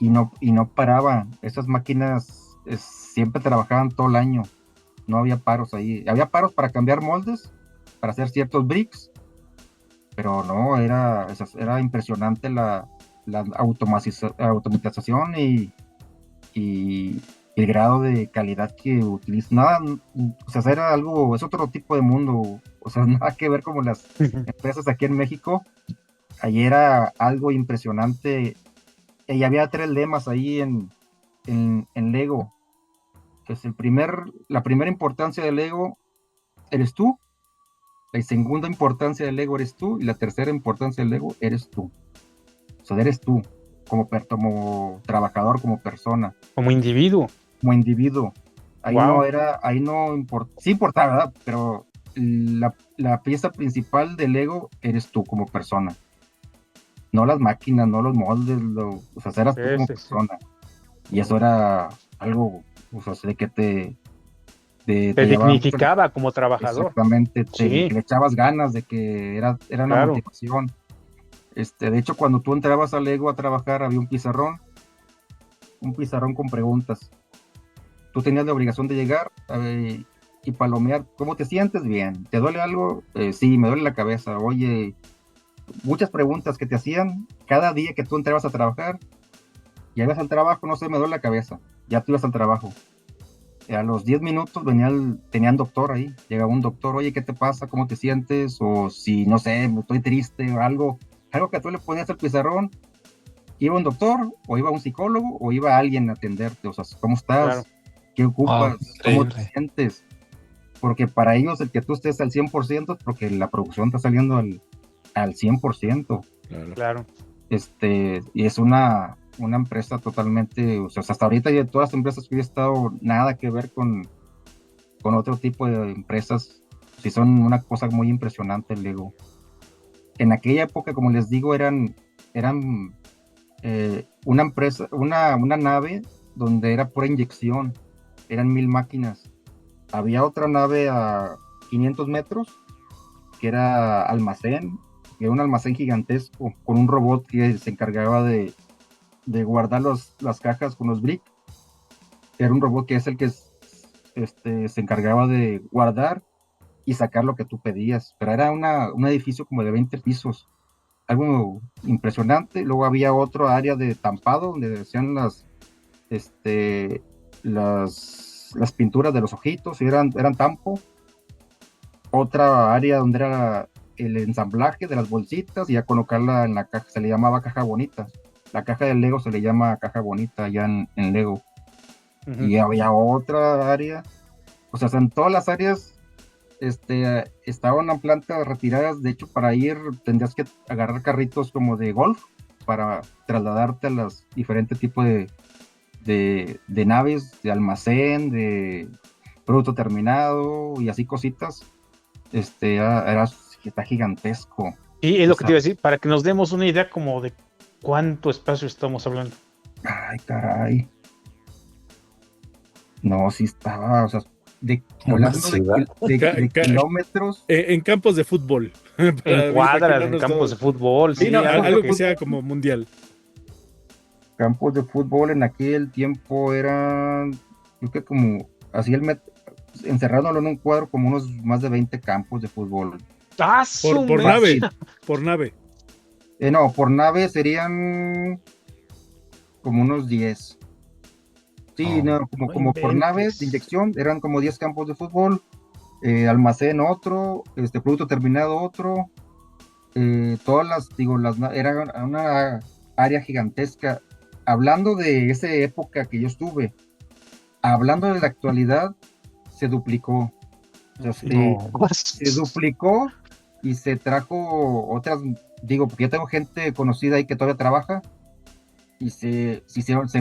Y no paraban. Esas máquinas siempre trabajaban todo el año. No había paros ahí. Había paros para cambiar moldes, para hacer ciertos bricks, pero no, era impresionante la automatización y el grado de calidad que utiliza. Nada, o sea, es otro tipo de mundo, o sea, nada que ver como las empresas aquí en México. Ahí era algo impresionante, y había 3 lemas ahí en Lego. Entonces, la primera importancia de Lego eres tú, la segunda importancia del Lego eres tú, y la tercera importancia del Lego eres tú. O sea, eres tú, como trabajador, como persona. Como individuo. Como individuo. Ahí Wow. sí importaba, ¿verdad? Pero la pieza principal del Lego eres tú como persona. No las máquinas, no los moldes, o sea, eras tú como persona. Y eso era algo, o sea, de que te dignificaba como trabajador. Exactamente, Sí. que le echabas ganas, de que era una Claro. motivación. De hecho, cuando tú entrabas a Lego a trabajar, había un pizarrón con preguntas. Tú tenías la obligación de llegar y palomear. ¿Cómo te sientes? Bien. ¿Te duele algo? Sí, me duele la cabeza. Oye, muchas preguntas que te hacían cada día que tú entrabas a trabajar. Llegas al trabajo, no sé, me duele la cabeza. Ya tú ibas al trabajo. A los 10 minutos tenían doctor ahí. Llegaba un doctor, oye, ¿qué te pasa? ¿Cómo te sientes? O si, no sé, estoy triste o algo que tú le ponías al pizarrón. Iba un doctor, o iba un psicólogo, o iba alguien a atenderte. O sea, ¿cómo estás? Claro. ¿Qué ocupas? ¿Cómo te Increíble. sientes? Porque para ellos el que tú estés al 100% es porque la producción está saliendo al 100%. Claro. Claro. Y es una una empresa totalmente, o sea, hasta ahorita de todas las empresas que yo he estado, nada que ver con otro tipo de empresas, sí son una cosa muy impresionante el Lego. En aquella época, como les digo, eran una empresa, una nave donde era pura inyección, eran 1000 máquinas. Había otra nave a 500 metros, que era almacén, que era un almacén gigantesco, con un robot que se encargaba de guardar las cajas con los bricks. Era un robot que es el que se encargaba de guardar y sacar lo que tú pedías, pero era un edificio como de 20 pisos, algo impresionante. Luego había otro área de tampado donde hacían este, las pinturas de los ojitos y eran tampo. Otra área donde era el ensamblaje de las bolsitas y ya colocarla en la caja, se le llamaba caja bonita. La caja del Lego se le llama caja bonita allá en Lego. Ujú. Y había otra área, o sea, en todas las áreas estaban en plantas retiradas. De hecho, para ir tendrías que agarrar carritos como de golf para trasladarte a los diferentes tipos de naves, de almacén, de producto terminado y así cositas. Está gigantesco. Y es lo O que sea, te iba a decir, para que nos demos una idea como de cuánto espacio estamos hablando. ay, caray. No, sí estaba, o sea, Una hablando ciudad. de kilómetros. En campos de fútbol. Para En cuadras, en imaginarnos campos de todos. fútbol, Sí, sí, no, algo algo que- que sea como mundial. Campos de fútbol en aquel tiempo eran, yo creo que como, así encerrándolo en un cuadro, como unos más de 20 campos de fútbol. ¡Ah, Por su nave. mecha! Por nave. No, por nave serían como unos 10. Sí, Oh, no, no como por inventes. naves de inyección eran como 10 campos de fútbol, almacén otro, producto terminado otro, todas era una área gigantesca. Hablando de esa época que yo estuve, hablando de la actualidad, se duplicó. O sea, no. se duplicó y se trajo otras, porque yo tengo gente conocida ahí que todavía trabaja y se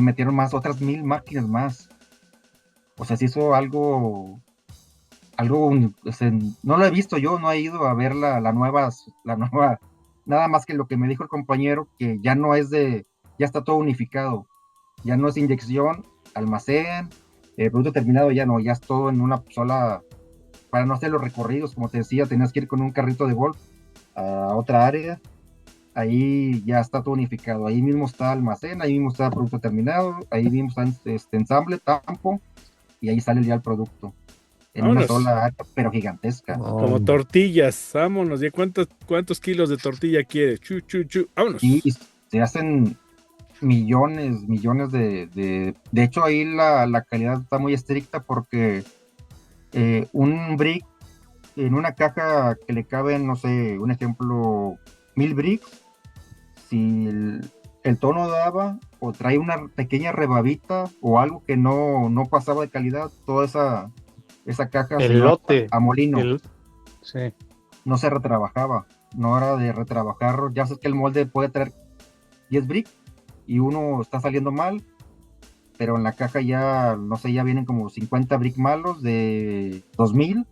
metieron más, otras 1000 máquinas más. O sea, se hizo algo, o sea, no lo he visto yo, no he ido a ver la nueva, nada más que lo que me dijo el compañero, que ya no es ya está todo unificado, ya no es inyección, almacén, producto terminado, ya no, ya es todo en una sola. Para no hacer los recorridos, como te decía, tenías que ir con un carrito de golf a otra área. Ahí ya está todo unificado. Ahí mismo está almacén, ahí mismo está producto terminado, ahí mismo está ensamble, tampo, y ahí sale ya el producto. En una Vámonos. sola área, pero gigantesca. Como No, tortillas. Vámonos. ¿Y cuántos kilos de tortilla quieres? Chu, chu, chu. Vámonos. Y se hacen millones de hecho, ahí la calidad está muy estricta porque un brick en una caja que le caben, no sé, un ejemplo, 1000 bricks, si el tono daba o trae una pequeña rebabita o algo que no pasaba de calidad, toda esa caja se El iba lote. a molino, Sí. no se retrabajaba, no era de retrabajarlo. Ya sabes que el molde puede traer 10 bricks y uno está saliendo mal, pero en la caja ya, no sé, ya vienen como 50 bricks malos de 2000.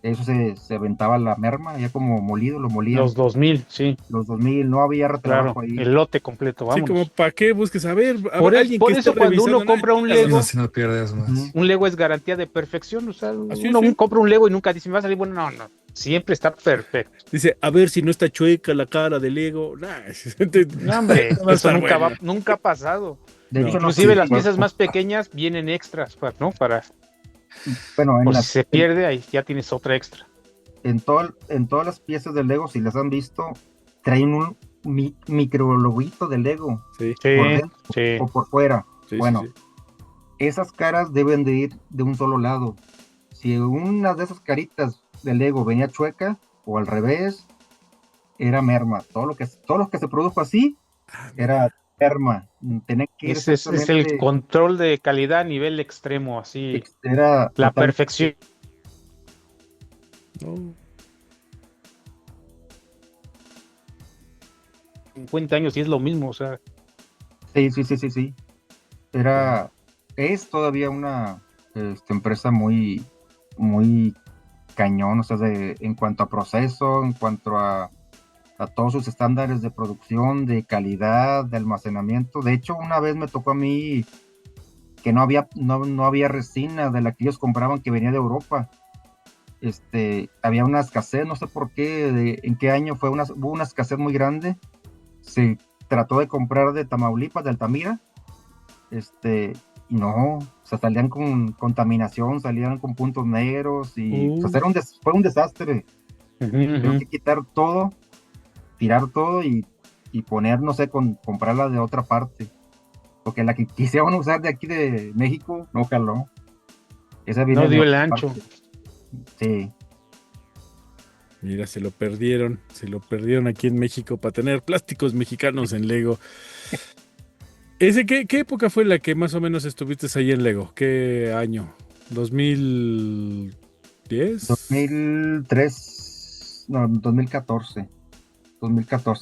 Eso se aventaba la merma, ya como molido, lo molían. Los 2000, sí, Los 2000, no había claro. retrabajo ahí. El lote completo, Sí, vámonos. como para qué busques a ver, alguien Por que eso esté cuando uno revisando, compra un nada, Lego, así no pierdes más. Ujú. un Lego es garantía de perfección. O sea, Así uno es, sí. compra un Lego y nunca dice, me va a salir bueno. No, no. Siempre está perfecto. Dice, a ver si no está chueca la cara del Lego. Nah, No, hombre, va a eso estar bueno. nunca ha pasado. De hecho, no Inclusive sé, las piezas más pequeñas vienen extras, ¿no? bueno, Por si se pierde, ahí ya tienes otra extra. en todas las piezas de Lego, si las han visto, traen un micro loguito de Lego Sí, Sí, por dentro sí. o por fuera. sí, Bueno, sí, sí. esas caras deben de ir de un solo lado. Si una de esas caritas de Lego venía chueca o al revés, era merma. Todo lo que se produjo así era merma. Tenía que ir Ese es el exactamente, control de calidad a nivel extremo, así. era La total- perfección. No. 50 años y es lo mismo, o sea. Sí, sí, sí, sí, sí. Es todavía una empresa muy, muy cañón, o sea, en cuanto a proceso, en cuanto a todos sus estándares de producción, de calidad, de almacenamiento. De hecho, una vez me tocó a mí que no había resina de la que ellos compraban que venía de Europa. Había una escasez, no sé por qué, en qué año hubo una escasez muy grande. Se trató de comprar de Tamaulipas, de Altamira, y no, o sea, salían con contaminación, salían con puntos negros y o sea, fue un desastre. Ujú, Tengo ujú. que quitar todo, tirar todo y poner, no sé, comprarla de otra parte. Porque la que quisieron usar de aquí de México no jaló. Esa No viene de dio el otra ancho. parte. Sí. Mira, se lo perdieron aquí en México para tener plásticos mexicanos en Lego. ¿Qué época fue la que más o menos estuviste ahí en Lego? ¿Qué año? ¿2010? 2003, no, 2014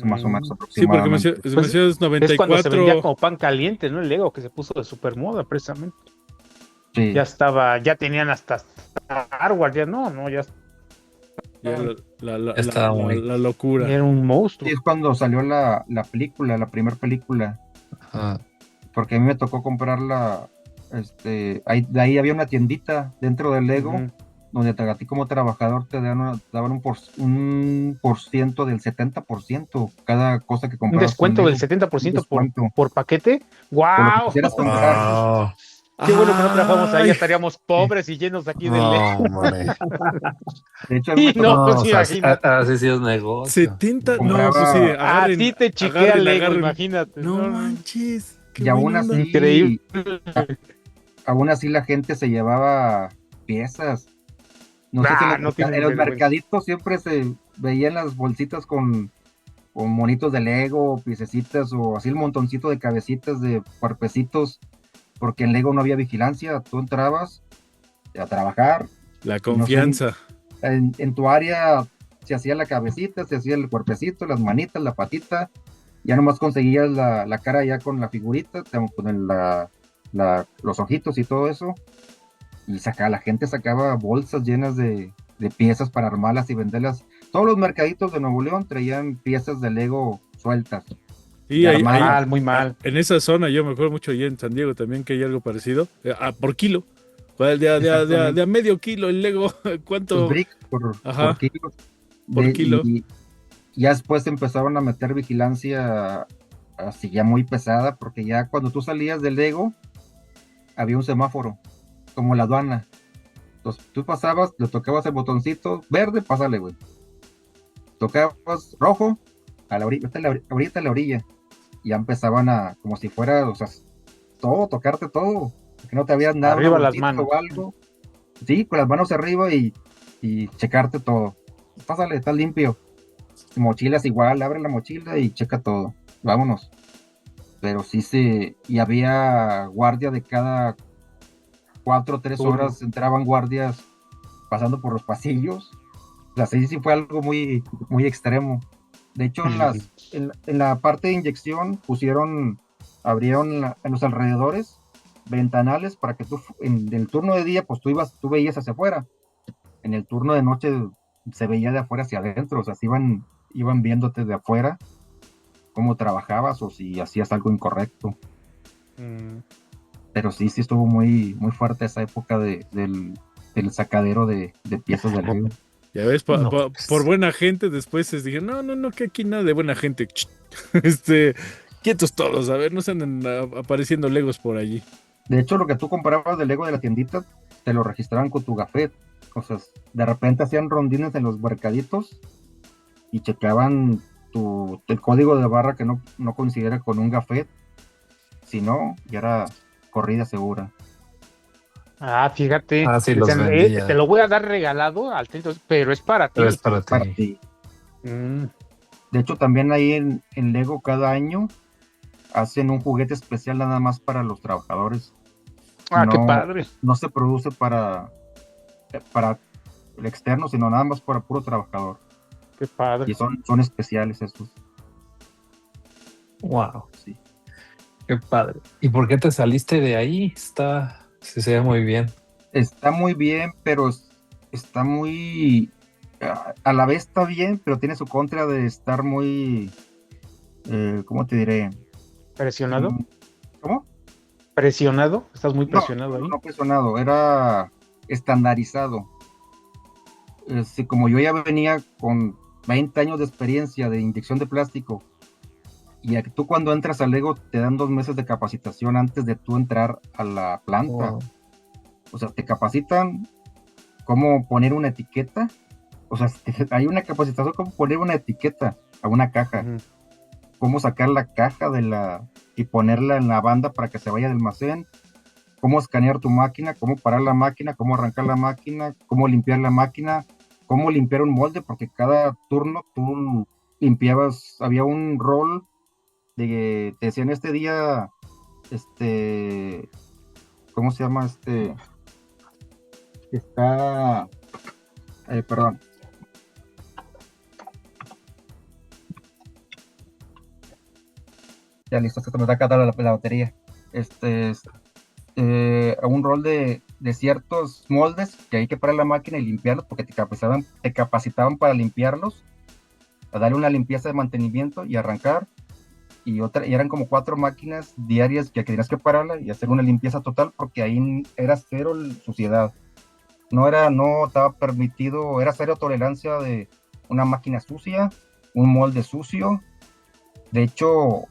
más o menos Mm. Sí, porque aproximadamente. me Pues decías es cuando se vendía 94. como pan caliente, ¿no? El Lego que se puso de super moda precisamente. Ya Sí, estaba, ya tenían hasta Star Wars, ya no, ya Ya estaban- Estaba muy. la locura. era un sí, monstruo. es cuando salió la película, la primera película, Ah, porque a mí me tocó comprarla, de ahí había una tiendita dentro del Lego, Ujú. donde a ti como trabajador te daban un por ciento del 70% cada cosa que Un comprabas con descuento del Lego, un 70% descuento por paquete. por lo que ¡Wow! quisieras comprar. wow. Qué bueno que no trabajamos ahí, ya Ay, estaríamos pobres y llenos aquí de Lego. No, hombre. De hecho, a mí me Sí, no, tocó, No, pues o sea, imagínate. así sí es negocio. 70. No, pues sí, compraba, A ti te chiquea Lego, agarren. imagínate. No No, no. manches, qué y aún buena onda. Increíble. así, a- aún así la gente se llevaba piezas. No sé si Ah, no en tienen los vergüenza. mercaditos siempre se veían las bolsitas con monitos de Lego, piececitas o así el montoncito de cabecitas de cuerpecitos, porque en Lego no había vigilancia, tú entrabas a trabajar La y no sé, confianza. en tu área se hacía la cabecita, se hacía el cuerpecito, las manitas, la patita, ya nomás conseguías la cara ya con la figurita, con los ojitos y todo eso, y la gente sacaba bolsas llenas de piezas para armarlas y venderlas. Todos los mercaditos de Nuevo León traían piezas de Lego sueltas, Y de Muy armarlas. mal, muy mal. en esa zona, yo me acuerdo mucho allí en San Diego también que hay algo parecido. Por kilo. De a Exactamente. medio kilo el Lego. Sus ¿Cuánto? bricks por Ajá, kilos. por kilo. Y ya después empezaron a meter vigilancia así ya muy pesada, porque ya cuando tú salías del Lego, había un semáforo, como la aduana. Entonces tú pasabas, le tocabas el botoncito verde, pásale, güey. Tocabas rojo, a la orilla, ahorita a la orilla. Y ya empezaban como si fuera, o sea, todo, tocarte todo. Que no te habías dado una Arriba las bolsita manos. o algo. Sí, con las manos arriba y checarte todo. Pásale, está limpio. Mochilas igual, abre la mochila y checa todo. Vámonos. Pero y había guardia de cada 4 o 3 horas, Turno. entraban guardias pasando por los pasillos. O sea, sí fue algo muy, muy extremo. De hecho, en la parte de inyección abrieron en los alrededores ventanales para que tú, en el turno de día, pues tú veías hacia afuera. En el turno de noche se veía de afuera hacia adentro, o sea, iban viéndote de afuera cómo trabajabas o si hacías algo incorrecto. Mm. Pero sí estuvo muy, muy fuerte esa época del sacadero de piezas de Lego. Ya ves, No, por pues. buena gente, después les dije, no, que aquí nada de buena gente. Quietos todos, a ver, no se anden apareciendo Legos por allí. De hecho, lo que tú comprabas de Lego de la tiendita, te lo registraban con tu gafet. O sea, de repente hacían rondines en los mercaditos y checaban el código de barra que no coincidiera con un gafet. Si no, ya era corrida segura. Ah, fíjate. Ah, sí, los Decían, te vendía. lo voy a dar regalado al centro, pero es para Pero ti. es para Para ti. ti. Mm. De hecho, también ahí en Lego cada año hacen un juguete especial nada más para los trabajadores. Ah, qué No, padre. no se produce para el externo, sino nada más para puro trabajador. Qué padre. Y son especiales esos. Wow. Sí. Qué padre. ¿Y por qué te saliste de ahí? Se ve muy bien. Está muy bien, pero está muy... A la vez está bien, pero tiene su contra de estar muy... ¿cómo te diré? ¿Presionado? ¿Cómo? ¿Presionado? ¿Estás muy No, presionado ahí? no presionado, era estandarizado. Como yo ya venía con 20 años de experiencia de inyección de plástico, y tú cuando entras al Lego te dan 2 meses de capacitación antes de tú entrar a la planta. Wow. O sea, te capacitan cómo poner una etiqueta. O sea, hay una capacitación cómo poner una etiqueta a una caja. Ujú. Cómo sacar la caja y ponerla en la banda para que se vaya del almacén. Cómo escanear tu máquina, cómo parar la máquina, cómo arrancar la máquina, cómo limpiar la máquina, cómo limpiar un molde, porque cada turno tú limpiabas, había un rol de, te decían este día, ¿cómo se llama? Está, perdón. Ya listo, se me está acabando la batería. A un rol de ciertos moldes que hay que parar la máquina y limpiarlos porque te capacitaban para limpiarlos, a darle una limpieza de mantenimiento y arrancar. Y eran como 4 máquinas diarias que tenías que pararla y hacer una limpieza total porque ahí era cero suciedad. No estaba permitido, era cero tolerancia de una máquina sucia, un molde sucio. De hecho,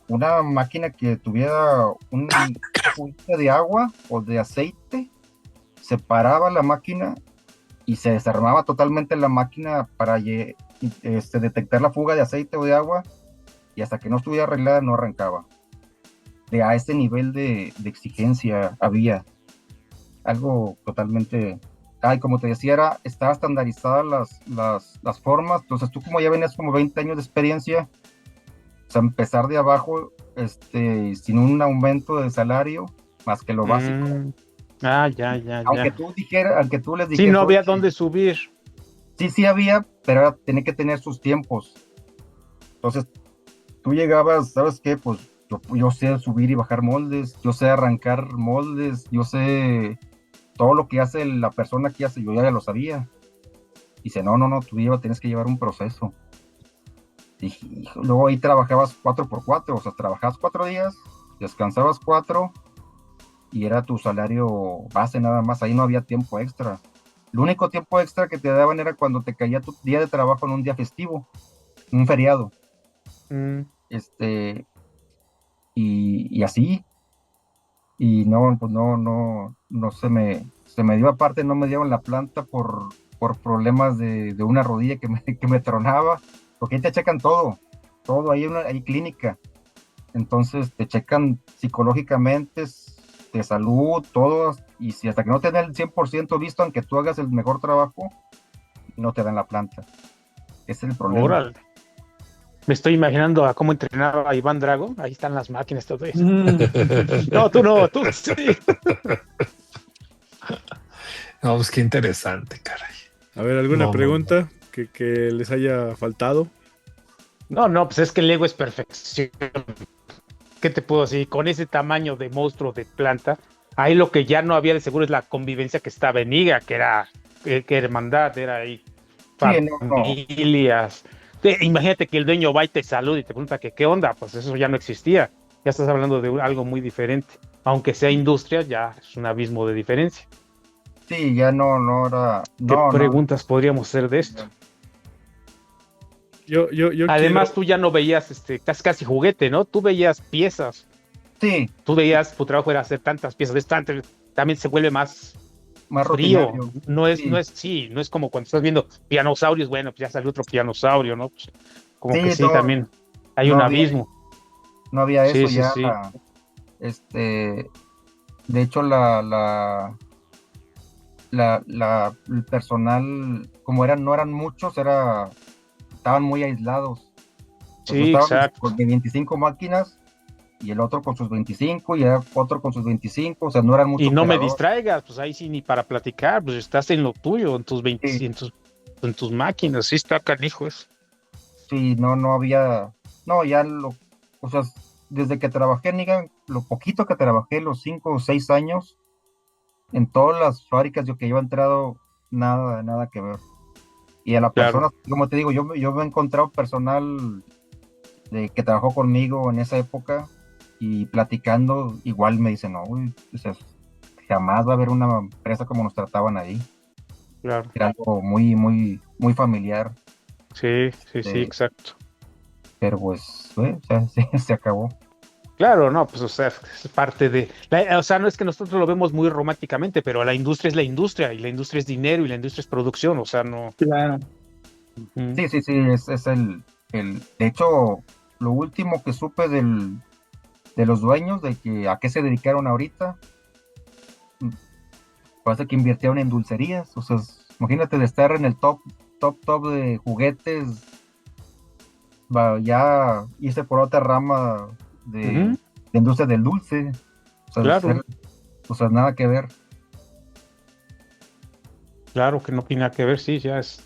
una máquina que tuviera un poquito de agua o de aceite, se paraba la máquina y se desarmaba totalmente la máquina para detectar la fuga de aceite o de agua, y hasta que no estuviera arreglada no arrancaba. A ese nivel de exigencia había algo totalmente... como te decía, estaba estandarizada las formas. Entonces tú, como ya venías como 20 años de experiencia, o sea, empezar de abajo, sin un aumento de salario, más que lo básico. Ya. Aunque tú les Sí, dijeras... no había dónde subir. Sí había, pero tenía que tener sus tiempos. Entonces, tú llegabas, ¿sabes qué? Pues yo sé subir y bajar moldes, yo sé arrancar moldes, yo sé todo lo que hace la persona que hace, yo ya lo sabía. Dice, no, tú tienes que llevar un proceso. Y luego ahí trabajabas 4x4, o sea, trabajabas 4 días, descansabas 4 y era tu salario base nada más, ahí no había tiempo extra. El único tiempo extra que te daban era cuando te caía tu día de trabajo en un día festivo, un feriado. Y así, y no, pues no se me dio, aparte no me dieron la planta por problemas de una rodilla que me tronaba, porque ahí te checan todo, hay clínica, entonces te checan psicológicamente, de salud, todo, y si hasta que no te den el 100% listo, aunque tú hagas el mejor trabajo, no te dan la planta. Ese es el problema. Órale. Me estoy imaginando a cómo entrenaba a Iván Drago. Ahí están las máquinas, todo eso. No, tú sí. No, pues qué interesante, caray. A ver, ¿alguna pregunta que les haya faltado? No, pues es que el Lego es perfección. ¿Qué te puedo decir? Con ese tamaño de monstruo de planta, ahí lo que ya no había de seguro es la convivencia que estaba en IGA, que era hermandad, era ahí familias. Imagínate que el dueño va y te saluda y te pregunta que qué onda, pues eso ya no existía. Ya estás hablando de algo muy diferente. Aunque sea industria, ya es un abismo de diferencia. Sí, ya no era... ¿Qué preguntas podríamos hacer de esto? Yo Además, tú ya no veías casi juguete, ¿no? Tú veías piezas. Sí. Tú veías, tu trabajo era hacer tantas piezas. También se vuelve más frío. Rutinario. No es como cuando estás viendo pianosaurios. Bueno, pues ya salió otro pianosaurio, ¿no? Pues, como que sí, también hay un abismo. No había eso ya. Sí. De hecho, el personal, como no eran muchos, estaban muy aislados. Sí, exacto. Con 25 máquinas y el otro con sus 25 y el otro con sus 25, o sea, no eran muchos. Y no me distraigas, pues ahí sí ni para platicar, pues estás en lo tuyo, en tus 20, sí. en tus máquinas, sí está canijo eso. Sí, no había, no, ya o sea, desde que trabajé en IGA, lo poquito que trabajé, los 5 o 6 años, en todas las fábricas yo que yo he entrado, nada que ver. Y a la Claro. persona, como te digo, yo me he encontrado personal que trabajó conmigo en esa época y platicando, igual me dicen, no, güey, o sea, jamás va a haber una empresa como nos trataban ahí. Claro. Era algo muy familiar, Sí, Sí. exacto. pero pues, o sea, se acabó. Claro, no, pues, o sea, es parte o sea, no es que nosotros lo vemos muy románticamente, pero la industria es la industria, y la industria es dinero, y la industria es producción, o sea, no. Claro. Ujú. Sí, es de hecho, lo último que supe de los dueños, de que a qué se dedicaron ahorita, parece que invirtieron en dulcerías, o sea, imagínate de estar en el top de juguetes, ya irse por otra rama de, Ujú. de industria del dulce, o sea, Claro. o sea, nada que ver. Claro que no tiene nada que ver, sí, ya es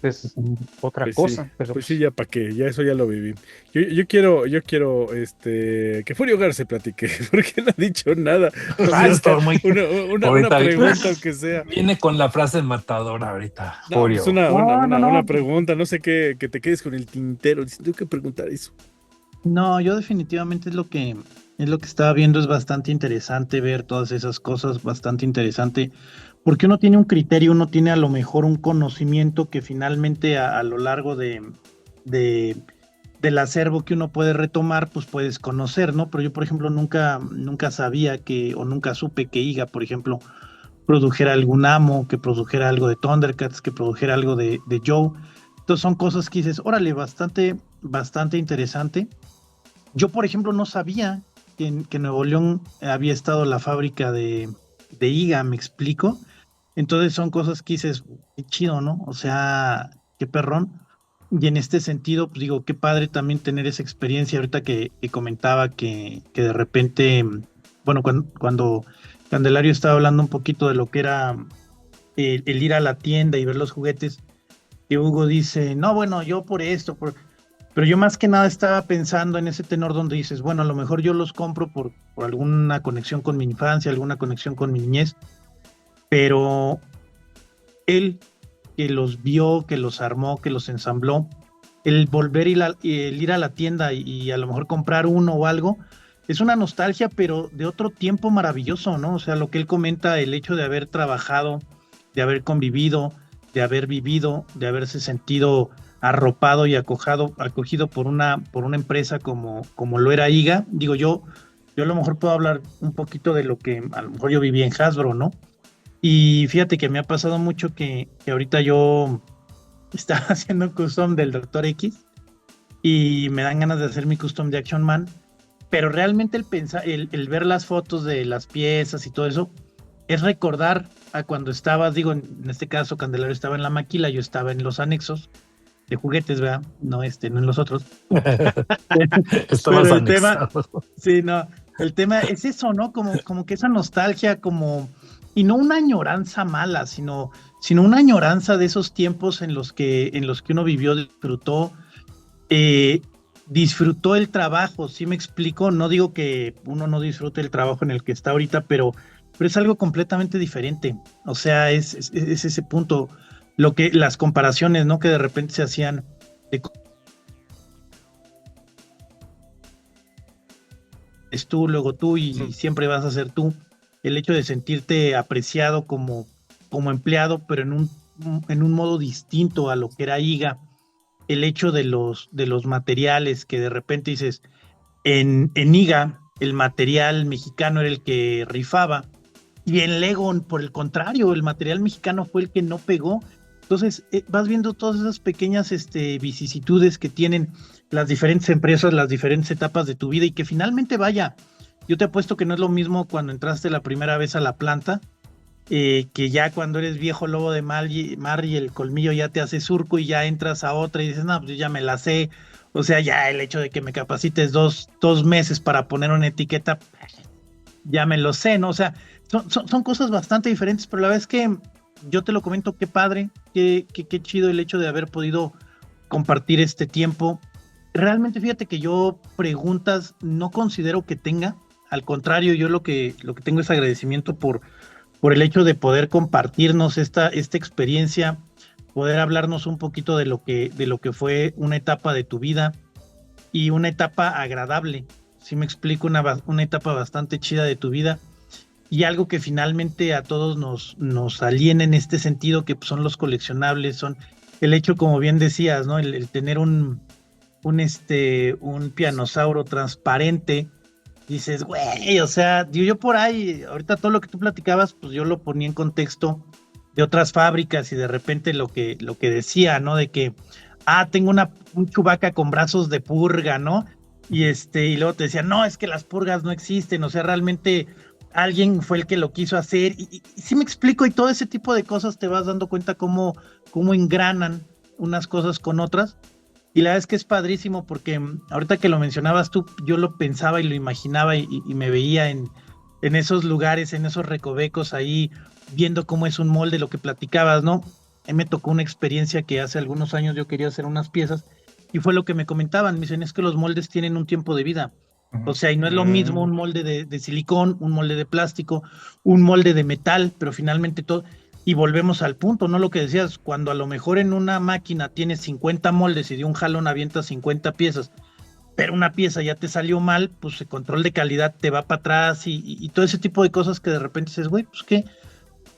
otra Pues sí, cosa, pero pues sí, ya para qué, ya eso ya lo viví. Yo quiero, que Furio Garza platique, porque no ha dicho nada. O Ah, sea, estoy muy... una Ahorita pregunta, aunque sea. viene con la frase matadora ahorita, No, pues Furio. una pregunta, no sé qué, que te quedes con el tintero. Tengo que preguntar eso. No, yo definitivamente es lo que estaba viendo, es bastante interesante ver todas esas cosas, bastante interesante, porque uno tiene un criterio, uno tiene a lo mejor un conocimiento que finalmente a lo largo de, del acervo que uno puede retomar, pues puedes conocer, ¿no? Pero yo, por ejemplo, nunca sabía o nunca supe que IGA, por ejemplo, produjera algún Amo, que produjera algo de Thundercats, que produjera algo de Joe. Entonces son cosas que dices, órale, bastante interesante. Yo, por ejemplo, no sabía que en Nuevo León había estado la fábrica de IGA, me explico. Entonces son cosas que dices, qué chido, ¿no? O sea, qué perrón. Y en este sentido, pues digo, qué padre también tener esa experiencia ahorita que comentaba que de repente, bueno, cuando Candelario estaba hablando un poquito de lo que era el ir a la tienda y ver los juguetes, y Hugo dice, no, bueno, yo por esto, pero yo más que nada estaba pensando en ese tenor donde dices, bueno, a lo mejor yo los compro por alguna conexión con mi infancia, alguna conexión con mi niñez, pero él que los vio, que los armó, que los ensambló, el volver el ir a la tienda y a lo mejor comprar uno o algo, es una nostalgia, pero de otro tiempo maravilloso, ¿no? O sea, lo que él comenta, el hecho de haber trabajado, de haber convivido, de haber vivido, de haberse sentido arropado y acogido por una empresa como lo era IGA. Digo, yo a lo mejor puedo hablar un poquito de lo que a lo mejor yo viví en Hasbro, ¿no? Y fíjate que me ha pasado mucho que ahorita yo estaba haciendo un custom del Doctor X y me dan ganas de hacer mi custom de Action Man, pero realmente el ver las fotos de las piezas y todo eso es recordar a cuando estabas, digo, en este caso Candelario estaba en la maquila, yo estaba en los anexos de juguetes, ¿verdad? No no en los otros. Estabas Pero el tema, anexado. sí, no, el tema es eso, ¿no? Como que esa nostalgia, y no una añoranza mala, sino una añoranza de esos tiempos en los que uno vivió, eh, disfrutó el trabajo, ¿sí me explico? No digo que uno no disfrute el trabajo en el que está ahorita, pero es algo completamente diferente. O sea, es ese punto, las comparaciones, ¿no? Que de repente se hacían de es tú, luego tú y siempre vas a ser tú. El hecho de sentirte apreciado como empleado, pero en un modo distinto a lo que era IGA. El hecho de los materiales que de repente dices, en IGA, el material mexicano era el que rifaba, y en Lego, por el contrario, el material mexicano fue el que no pegó. Entonces, vas viendo todas esas pequeñas vicisitudes que tienen las diferentes empresas, las diferentes etapas de tu vida, y que finalmente, vaya, yo te apuesto que no es lo mismo cuando entraste la primera vez a la planta, que ya cuando eres viejo lobo de mar y el colmillo ya te hace surco y ya entras a otra y dices, no, pues yo ya me la sé. O sea, ya el hecho de que me capacites dos meses para poner una etiqueta, ya me lo sé, ¿no? O sea, son cosas bastante diferentes, pero la verdad es que yo te lo comento, qué padre, qué chido el hecho de haber podido compartir este tiempo. realmente fíjate que yo preguntas no considero que tenga, al contrario, yo lo que tengo es agradecimiento por el hecho de poder compartirnos esta experiencia, poder hablarnos un poquito de lo que fue una etapa de tu vida y una etapa agradable. Si me explico, una etapa bastante chida de tu vida y algo que finalmente a todos nos aliena en este sentido, que son los coleccionables, son el hecho, como bien decías, ¿no? El tener un pianosauro transparente. Dices, güey, o sea, yo por ahí, ahorita todo lo que tú platicabas, pues yo lo ponía en contexto de otras fábricas y de repente lo que decía, ¿no? De que, tengo un Chewbacca con brazos de purga, ¿no? Y luego te decía, no, es que las purgas no existen, o sea, realmente alguien fue el que lo quiso hacer, y sí me explico, y todo ese tipo de cosas te vas dando cuenta cómo engranan unas cosas con otras. Y la verdad es que es padrísimo porque ahorita que lo mencionabas tú, yo lo pensaba y lo imaginaba y me veía en esos lugares, en esos recovecos ahí, viendo cómo es un molde, lo que platicabas, ¿no? Me tocó una experiencia que hace algunos años yo quería hacer unas piezas y fue lo que me comentaban, me dicen, es que los moldes tienen un tiempo de vida. O sea, y no es lo mismo un molde de silicón, un molde de plástico, un molde de metal, pero finalmente todo. Y volvemos al punto, ¿no? Lo que decías, cuando a lo mejor en una máquina tienes 50 moldes y de un jalón avientas 50 piezas, pero una pieza ya te salió mal, pues el control de calidad te va para atrás y todo ese tipo de cosas que de repente dices, güey, pues qué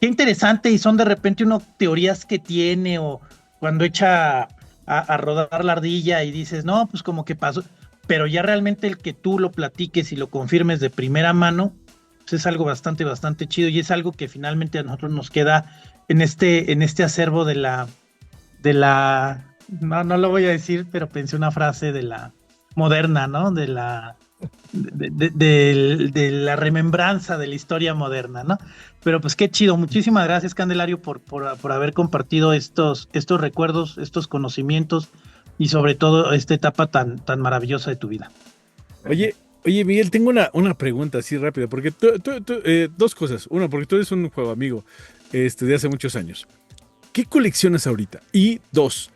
interesante, y son de repente uno teorías que tiene, o cuando echa a rodar la ardilla y dices, no, pues como que pasó, pero ya realmente el que tú lo platiques y lo confirmes de primera mano, pues es algo bastante, bastante chido, y es algo que finalmente a nosotros nos queda en este acervo no lo voy a decir, pero pensé una frase de la moderna, ¿no? De la remembranza de la historia moderna, ¿no? Pero pues qué chido, muchísimas gracias, Candelario, por haber compartido estos recuerdos, estos conocimientos y sobre todo esta etapa tan maravillosa de tu vida. Oye, Miguel, tengo una pregunta así rápida, porque dos cosas. Uno, porque tú eres un juego amigo de hace muchos años. ¿Qué coleccionas ahorita? Y dos,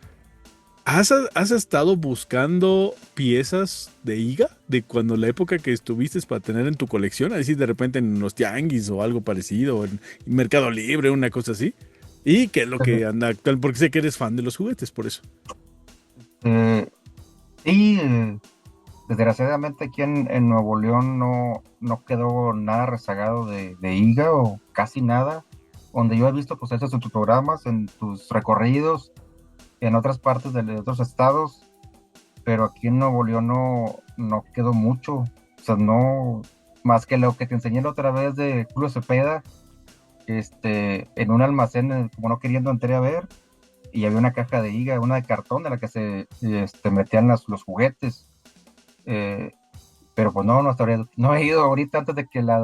¿has estado buscando piezas de IGA de cuando la época que estuviste para tener en tu colección? Así de repente en los tianguis o algo parecido, o en Mercado Libre, una cosa así. ¿Y qué es lo que anda actual? Porque sé que eres fan de los juguetes, por eso. Y desgraciadamente aquí en Nuevo León no quedó nada rezagado de IGA, o casi nada. Donde yo he visto pues esos en tus programas, en tus recorridos, en otras partes de otros estados, pero aquí en Nuevo León no quedó mucho. O sea, no, más que lo que te enseñé la otra vez de Julio Cepeda, en un almacén, como no queriendo, entré a ver, y había una caja de IGA, una de cartón de la que se metían los juguetes. Pero pues no he ido ahorita antes de que la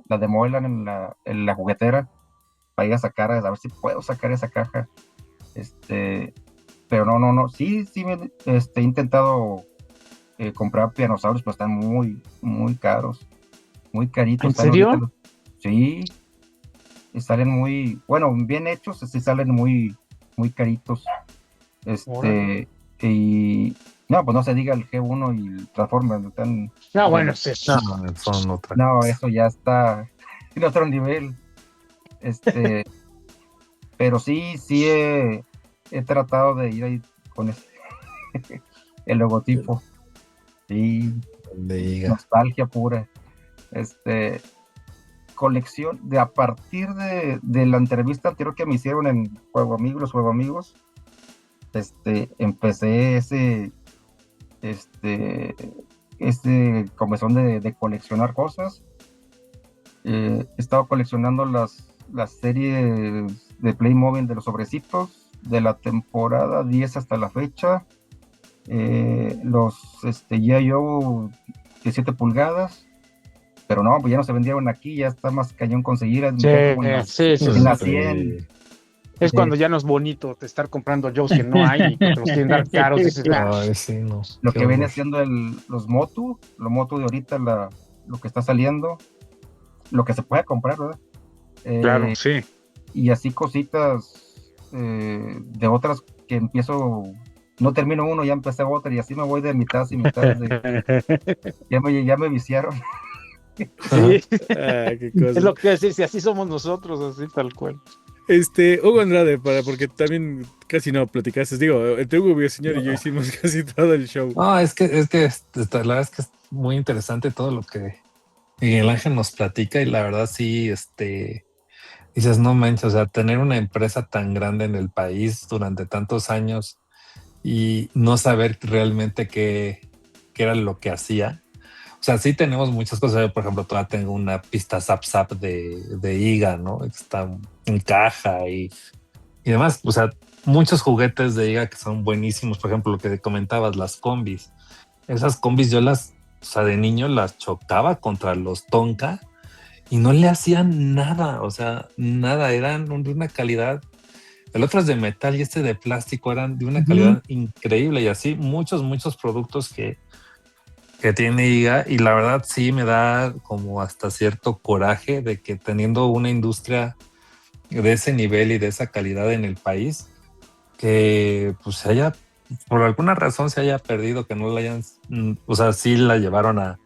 demuelan en la juguetera, para ir a sacar, a ver si puedo sacar esa caja. Pero no, sí he intentado comprar pianosaurios, pero están muy, muy caros, muy caritos. ¿En serio? Ahorita. Sí, y salen muy, bueno, bien hechos, sí salen muy, muy caritos. Y no, pues no se diga el G1 y el Transformer. No, bueno, sí. Son otra No, cosa. eso ya está en otro nivel. Pero sí he tratado de ir ahí con el logotipo. Sí, De IGA. nostalgia pura. Colección, a partir de la entrevista anterior que me hicieron en los Juego Amigos, empecé comezón de coleccionar cosas. He estado coleccionando las series de Playmobil de los sobrecitos de la temporada 10 hasta la fecha, los G.I. Joe de 7 pulgadas, pero no, pues ya no se vendieron aquí, ya está más cañón conseguir en la 100. Es cuando ya no es bonito de estar comprando Joes que no hay y que te los quieren dar caros. Dices, Ay, sí, no. Lo Qué que viene horror. siendo los Motu de ahorita, lo que está saliendo, lo que se puede comprar, ¿verdad? claro, sí. Y así cositas de otras que empiezo no termino uno, ya empecé otro, y así me voy de mitad y mitad. Ya me viciaron. Sí, Qué es cosa. lo que decir, si así somos nosotros, así tal cual. Hugo Andrade, porque también casi no platicaste, digo, entre Hugo Villaseñor y yo hicimos casi todo el show. No, la verdad es que es muy interesante todo lo que Miguel Ángel nos platica y la verdad sí, dices, no manches, o sea, tener una empresa tan grande en el país durante tantos años y no saber realmente qué era lo que hacía. O sea, sí tenemos muchas cosas. Yo, por ejemplo, todavía tengo una pista Zap Zap de IGA, ¿no? Que está en caja y demás. O sea, muchos juguetes de IGA que son buenísimos. Por ejemplo, lo que comentabas, las combis. Esas combis yo o sea, de niño las chocaba contra los Tonka y no le hacían nada. O sea, nada. Eran de una calidad. El otro es de metal y de plástico eran de una calidad increíble. Y así muchos productos que tiene IGA, y la verdad sí me da como hasta cierto coraje de que teniendo una industria de ese nivel y de esa calidad en el país, que pues por alguna razón se haya perdido, que no la hayan, o sea, sí la llevaron a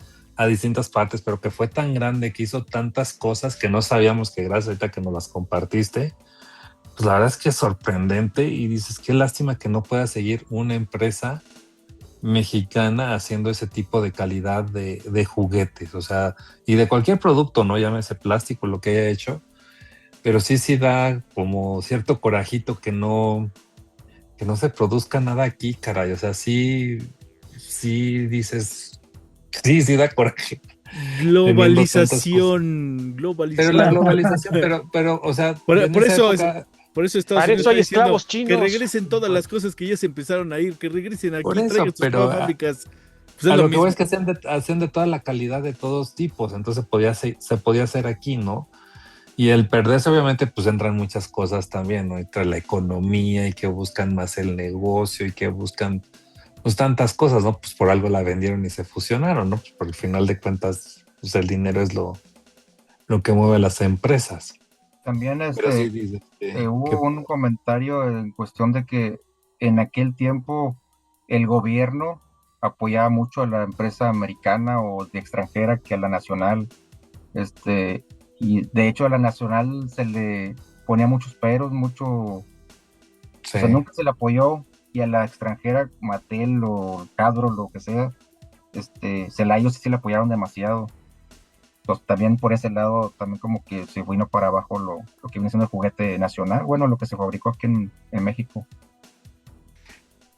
distintas partes, pero que fue tan grande, que hizo tantas cosas que no sabíamos, que gracias ahorita que nos las compartiste, pues la verdad es que es sorprendente y dices, qué lástima que no pueda seguir una empresa mexicana haciendo ese tipo de calidad de juguetes, o sea, y de cualquier producto, no llámese plástico, lo que haya hecho, pero sí da como cierto corajito que no se produzca nada aquí, caray, o sea, sí dices, sí da coraje. Globalización. Pero la globalización, pero o sea, por en por esa eso época, por eso Estados Para Unidos eso está hay diciendo esclavos que chinos. regresen todas las cosas que ya se empezaron a ir, que regresen por aquí, eso, traigan sus pero nuevas fábricas. Pues es a lo lo que voy mismo. es que hacían de toda la calidad de todos tipos, entonces se podía hacer aquí, ¿no? Y el perderse, obviamente, pues entran muchas cosas también, ¿no? Entra la economía y que buscan más el negocio y que buscan, pues, tantas cosas, ¿no? Pues por algo la vendieron y se fusionaron, ¿no? Pues por el final de cuentas, pues el dinero es lo que mueve a las empresas. También Pero sí dices hubo un comentario en cuestión de que en aquel tiempo el gobierno apoyaba mucho a la empresa americana o de extranjera que a la nacional. Y de hecho a la nacional se le ponía muchos peros, o sea, nunca se le apoyó, y a la extranjera, Mattel o Cadro, lo que sea, ellos sí le apoyaron demasiado. Entonces, también por ese lado, también como que se vino para abajo lo que viene siendo el juguete nacional, bueno, lo que se fabricó aquí en México.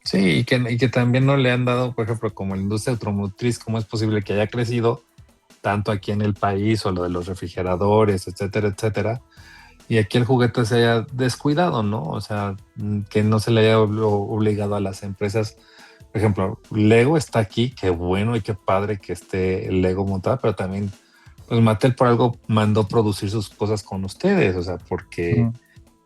Sí, y que también no le han dado, por ejemplo, como la industria automotriz, cómo es posible que haya crecido tanto aquí en el país, o lo de los refrigeradores, etcétera, etcétera. Y aquí el juguete se haya descuidado, ¿no? O sea, que no se le haya obligado a las empresas. Por ejemplo, Lego está aquí, qué bueno y qué padre que esté el Lego montado, pero también, pues Mattel por algo mandó producir sus cosas con ustedes, o sea, porque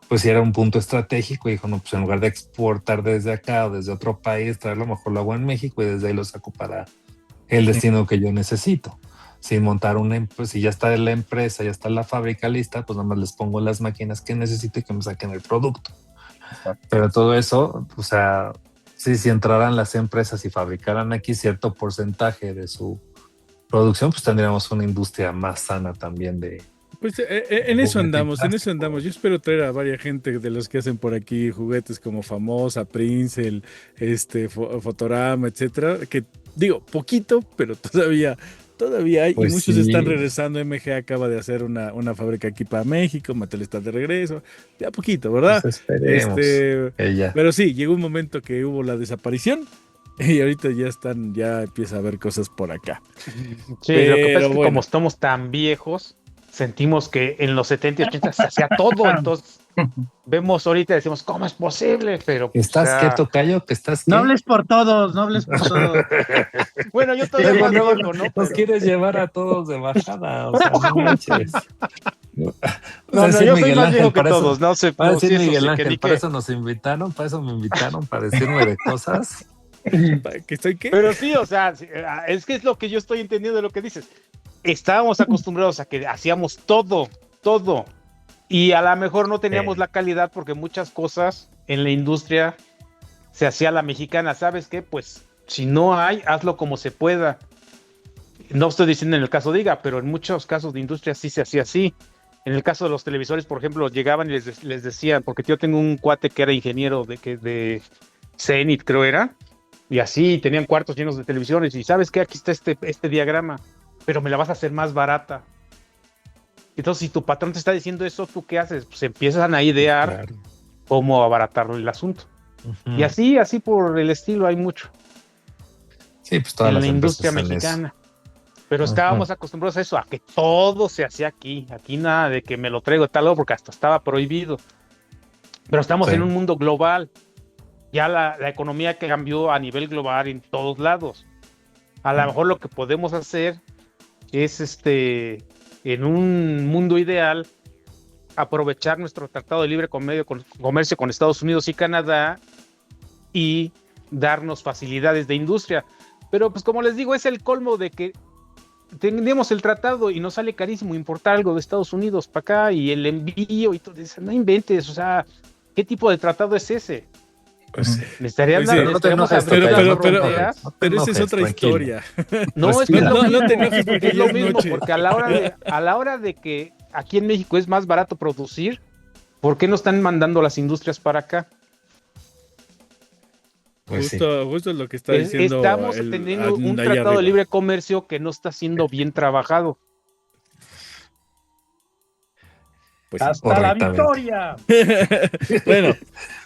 pues si era un punto estratégico y dijo, no, pues en lugar de exportar desde acá o desde otro país, traerlo, mejor lo hago en México y desde ahí lo saco para el destino que yo necesito. Sin montar pues si ya está la empresa, ya está la fábrica lista, pues nada más les pongo las máquinas que necesito y que me saquen el producto. Exacto. Pero todo eso, o sea, si entraran las empresas y fabricaran aquí cierto porcentaje de su producción, pues tendríamos una industria más sana también de... Pues en eso andamos. Yo espero traer a varias gente de los que hacen por aquí juguetes como Famosa, Prince, Fotorama, etcétera, que digo, poquito, pero todavía hay, pues y muchos sí. están regresando. MG acaba de hacer una fábrica aquí para México, Mattel está de regreso, ya poquito, ¿verdad? Pues esperemos pero sí, llegó un momento que hubo la desaparición y ahorita ya empieza a haber cosas por acá. Sí, lo que pasa es que como estamos tan viejos, sentimos que en los 70 y 80 se hacía todo, entonces vemos ahorita y decimos, ¿cómo es posible? Pero ¿estás quieto, Cayo? ¿Que estás quieto? No hables por todos. Bueno, yo todavía más viejo, ¿no? Nos quieres llevar a todos de bajada, o sea, no manches. No, yo soy más viejo que todos, no sé. Para decir Miguel Ángel, para eso nos invitaron, para eso me invitaron, para decirme de cosas. ¿Que estoy qué? Pero sí, o sea, es que es lo que yo estoy entendiendo de lo que dices. Estábamos acostumbrados a que hacíamos todo, y a lo mejor no teníamos la calidad porque muchas cosas en la industria se hacía la mexicana. ¿Sabes qué? Pues si no hay, hazlo como se pueda. No estoy diciendo en el caso de IGA, pero en muchos casos de industria sí se hacía así. En el caso de los televisores, por ejemplo, llegaban y les decían, porque yo tengo un cuate que era ingeniero de Zenith, creo era, y así tenían cuartos llenos de televisiones, y ¿sabes qué? Aquí está este diagrama, pero me la vas a hacer más barata. Entonces, si tu patrón te está diciendo eso, ¿tú qué haces? Pues empiezan a idear Claro. cómo abaratar el asunto. Y así por el estilo hay mucho Sí, pues todas en las la industria empresas en eso. mexicana. Pero estábamos acostumbrados a eso, a que todo se hacía aquí. Aquí nada de que me lo traigo de tal lado porque hasta estaba prohibido. Pero estamos Sí. en un mundo global. Ya la economía que cambió a nivel global en todos lados. A lo mejor lo que podemos hacer es en un mundo ideal aprovechar nuestro tratado de libre comercio con Estados Unidos y Canadá y darnos facilidades de industria. Pero pues como les digo, es el colmo de que tenemos el tratado y nos sale carísimo importar algo de Estados Unidos para acá y el envío y todo eso. No inventes, o sea, ¿qué tipo de tratado es ese? Pues, Necesitarían pues sí, no te enojes, abrir pero- las pero- pero- fronteras. No te pero esa es enojes, otra tranquilo. historia. No, es que es lo No, mismo. no te enojes porque Es ya lo es mismo, noche. porque a la hora de que aquí en México es más barato producir, ¿por qué no están mandando las industrias para acá? Pues sí. Justo lo que está diciendo Estamos el teniendo un allá tratado de arriba. libre comercio que no está siendo bien trabajado. Pues sí. ¡Hasta la Correctamente. victoria! Bueno,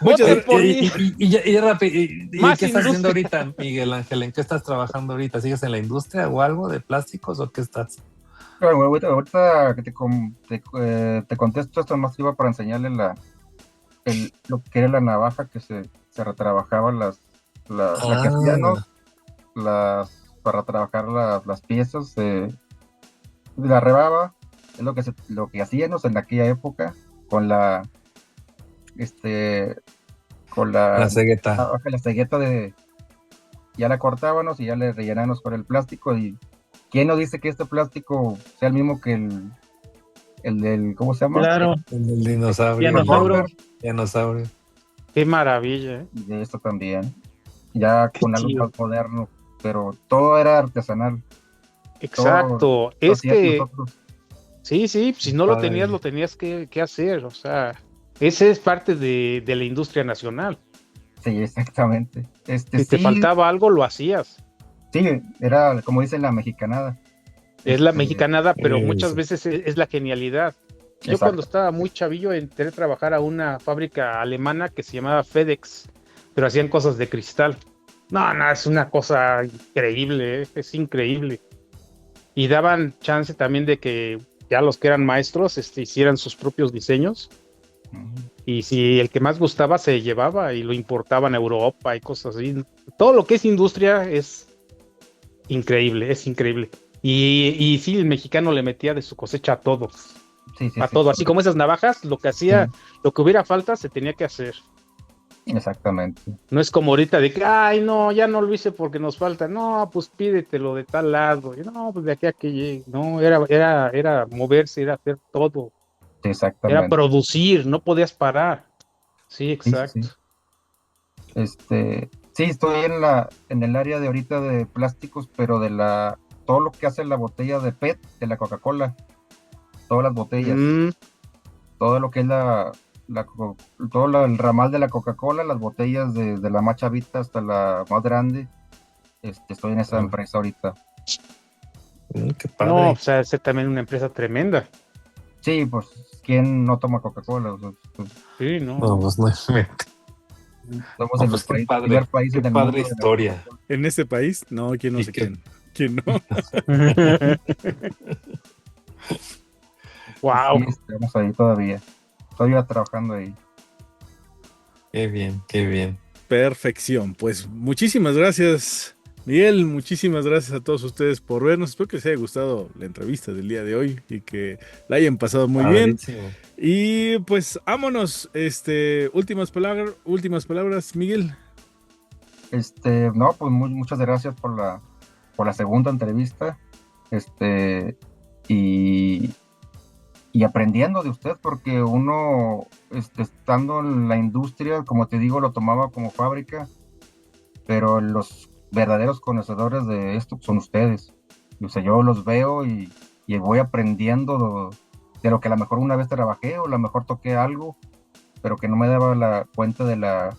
muchas Voten gracias. por Y, mí. ¿y Más qué estás haciendo industria. ahorita, Miguel Ángel? ¿En qué estás trabajando ahorita? ¿Sigues en la industria o algo de plásticos o qué estás? Pero, ahorita que te contesto esto, más iba para enseñarle lo que era la navaja que se retrabajaba la que hacíamos para trabajar las piezas, la rebaba, es lo que hacíamos en aquella época con la La cegueta. navaja, la cegueta ya la cortábamos y ya le rellenábamos con el plástico. Y ¿quién nos dice que este plástico sea el mismo que el del, ¿cómo se llama? Claro, El dinosaurio. dinosaurio. Dinosaurio. Qué maravilla, ¿eh? Y de esto también, ya Qué con algo chido. más moderno, pero todo era artesanal. Exacto. Todo Es hacíamos que nosotros. sí, si no lo Padre. tenías, lo tenías que hacer. O sea, ese es parte de la industria nacional. Sí, exactamente. Si te Sí, faltaba algo, lo hacías. sí, era como dicen la mexicanada. Es la mexicanada, pero muchas sí. veces es la genialidad. Yo Exacto. cuando estaba muy chavillo entré a trabajar a una fábrica alemana que se llamaba FedEx, pero hacían cosas de cristal. No, es una cosa increíble, es increíble. Y daban chance también de que ya los que eran maestros hicieran sus propios diseños. Y si el que más gustaba se llevaba y lo importaban a Europa y cosas así. Todo lo que es industria es increíble, es increíble. Y sí, el mexicano le metía de su cosecha a todo, Sí, sí, a sí, todo. Así como esas navajas, lo que hacía, lo que hubiera falta, se tenía que hacer. exactamente. No es como ahorita de que, ay, no, ya no lo hice porque nos falta. No, pues pídetelo de tal lado. Y no, pues de aquí a que llegue. No, era moverse, era hacer todo. Sí, Era exactamente. producir, no podías parar. Sí, exacto. Sí, sí, estoy en el área de ahorita de plásticos, pero todo lo que hace la botella de PET de la Coca-Cola, todas las botellas, todo lo que es el ramal de la Coca-Cola, las botellas de la más chavita hasta la más grande. Estoy en esa empresa ahorita. Qué padre. No, o sea, es también una empresa tremenda. Sí, pues, ¿quién no toma Coca-Cola? O sea, pues, Sí, ¿no? No, pues no inventes. somos No, el pues qué primer país qué en el padre mundo de la historia. Coca-Cola. En este país, no, quién no ¿Y sé qué? quién no. Wow. Sí, estamos ahí todavía trabajando ahí. Qué bien, qué bien. Perfección. Pues muchísimas gracias, Miguel. Muchísimas gracias a todos ustedes por vernos. Espero que les haya gustado la entrevista del día de hoy y que la hayan pasado muy bien. Padrísimo. Y pues vámonos. Últimas palabras, Miguel. No, pues muchas gracias por la segunda entrevista. Y y aprendiendo de usted, porque uno, estando en la industria, como te digo, lo tomaba como fábrica, pero los verdaderos conocedores de esto son ustedes. O sea, yo los veo y voy aprendiendo de lo que a lo mejor una vez trabajé o a lo mejor toqué algo, pero que no me daba la cuenta de la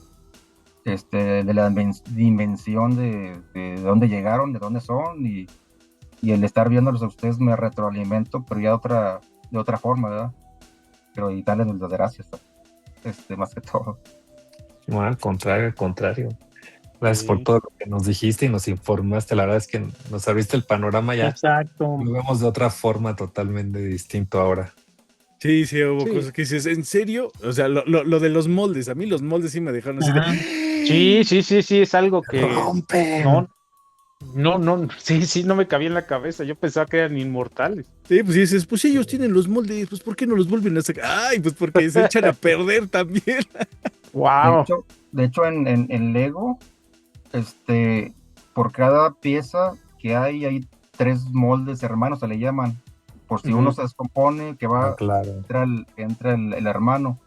dimensión de dónde llegaron, de dónde son, y el estar viéndolos a ustedes me retroalimento, pero ya de otra forma, ¿verdad? Pero y darles las gracias, más que todo. No, al contrario, al contrario. Gracias por todo lo que nos dijiste y nos informaste. La verdad es que nos abriste el panorama ya. Exacto. Lo vemos de otra forma totalmente distinto ahora. Sí, hubo cosas que dices, ¿en serio? O sea, lo de los moldes, a mí los moldes sí me dejaron así de... Sí, es algo que ¡Rompen! no, sí, no me cabía en la cabeza. Yo pensaba que eran inmortales. Sí, pues dices, pues ellos tienen los moldes, pues ¿por qué no los vuelven a sacar? Ay, pues porque se echan a perder también. Wow. De hecho en Lego, por cada pieza que hay 3 moldes hermanos, se le llaman. Por si uno se descompone, que va, claro. entra el hermano.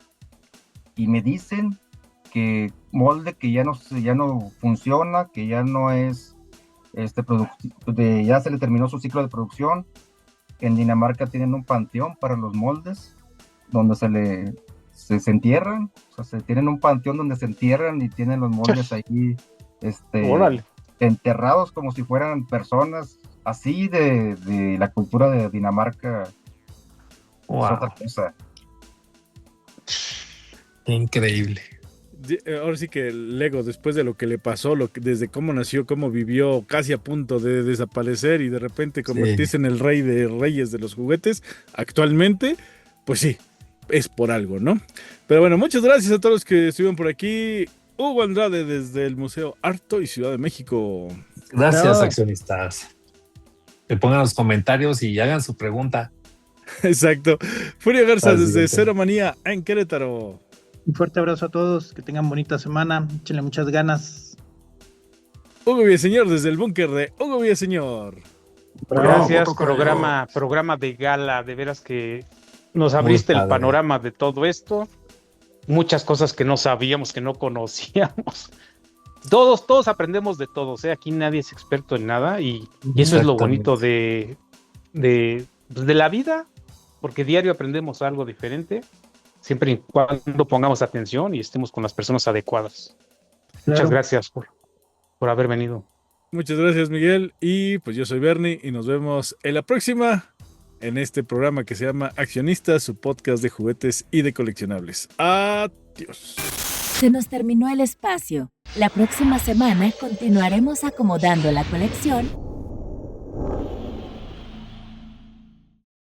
Y me dicen que molde que ya no funciona, que ya no es ya se le terminó su ciclo de producción. En Dinamarca tienen un panteón para los moldes, donde se entierran, o sea, tienen un panteón donde se entierran y tienen los moldes ahí, Órale. enterrados como si fueran personas, así de la cultura de Dinamarca. Wow. Es otra cosa. Increíble. Ahora sí que el Lego, después de lo que le pasó, desde cómo nació, cómo vivió, casi a punto de desaparecer y de repente convertirse en el rey de reyes de los juguetes, actualmente, pues sí, es por algo, ¿no? Pero bueno, muchas gracias a todos los que estuvieron por aquí. Hugo Andrade desde el Museo Arto y Ciudad de México. Gracias, accionistas. Que pongan los comentarios y hagan su pregunta. Exacto. Furia Garza desde Cero Manía en Querétaro. Un fuerte abrazo a todos, que tengan bonita semana, échenle muchas ganas. Hugo Villaseñor desde el búnker de Hugo Villaseñor. Gracias, programa de gala, de veras que nos abriste el panorama de todo esto. Muchas cosas que no sabíamos, que no conocíamos. Todos aprendemos de todos, ¿eh? Aquí nadie es experto en nada y eso es lo bonito de la vida, porque diario aprendemos algo diferente, siempre y cuando pongamos atención y estemos con las personas adecuadas. Claro. Muchas gracias por haber venido. Muchas gracias, Miguel. Y pues yo soy Bernie y nos vemos en la próxima en este programa que se llama Accionistas, su podcast de juguetes y de coleccionables. Adiós. Se nos terminó el espacio. La próxima semana continuaremos acomodando la colección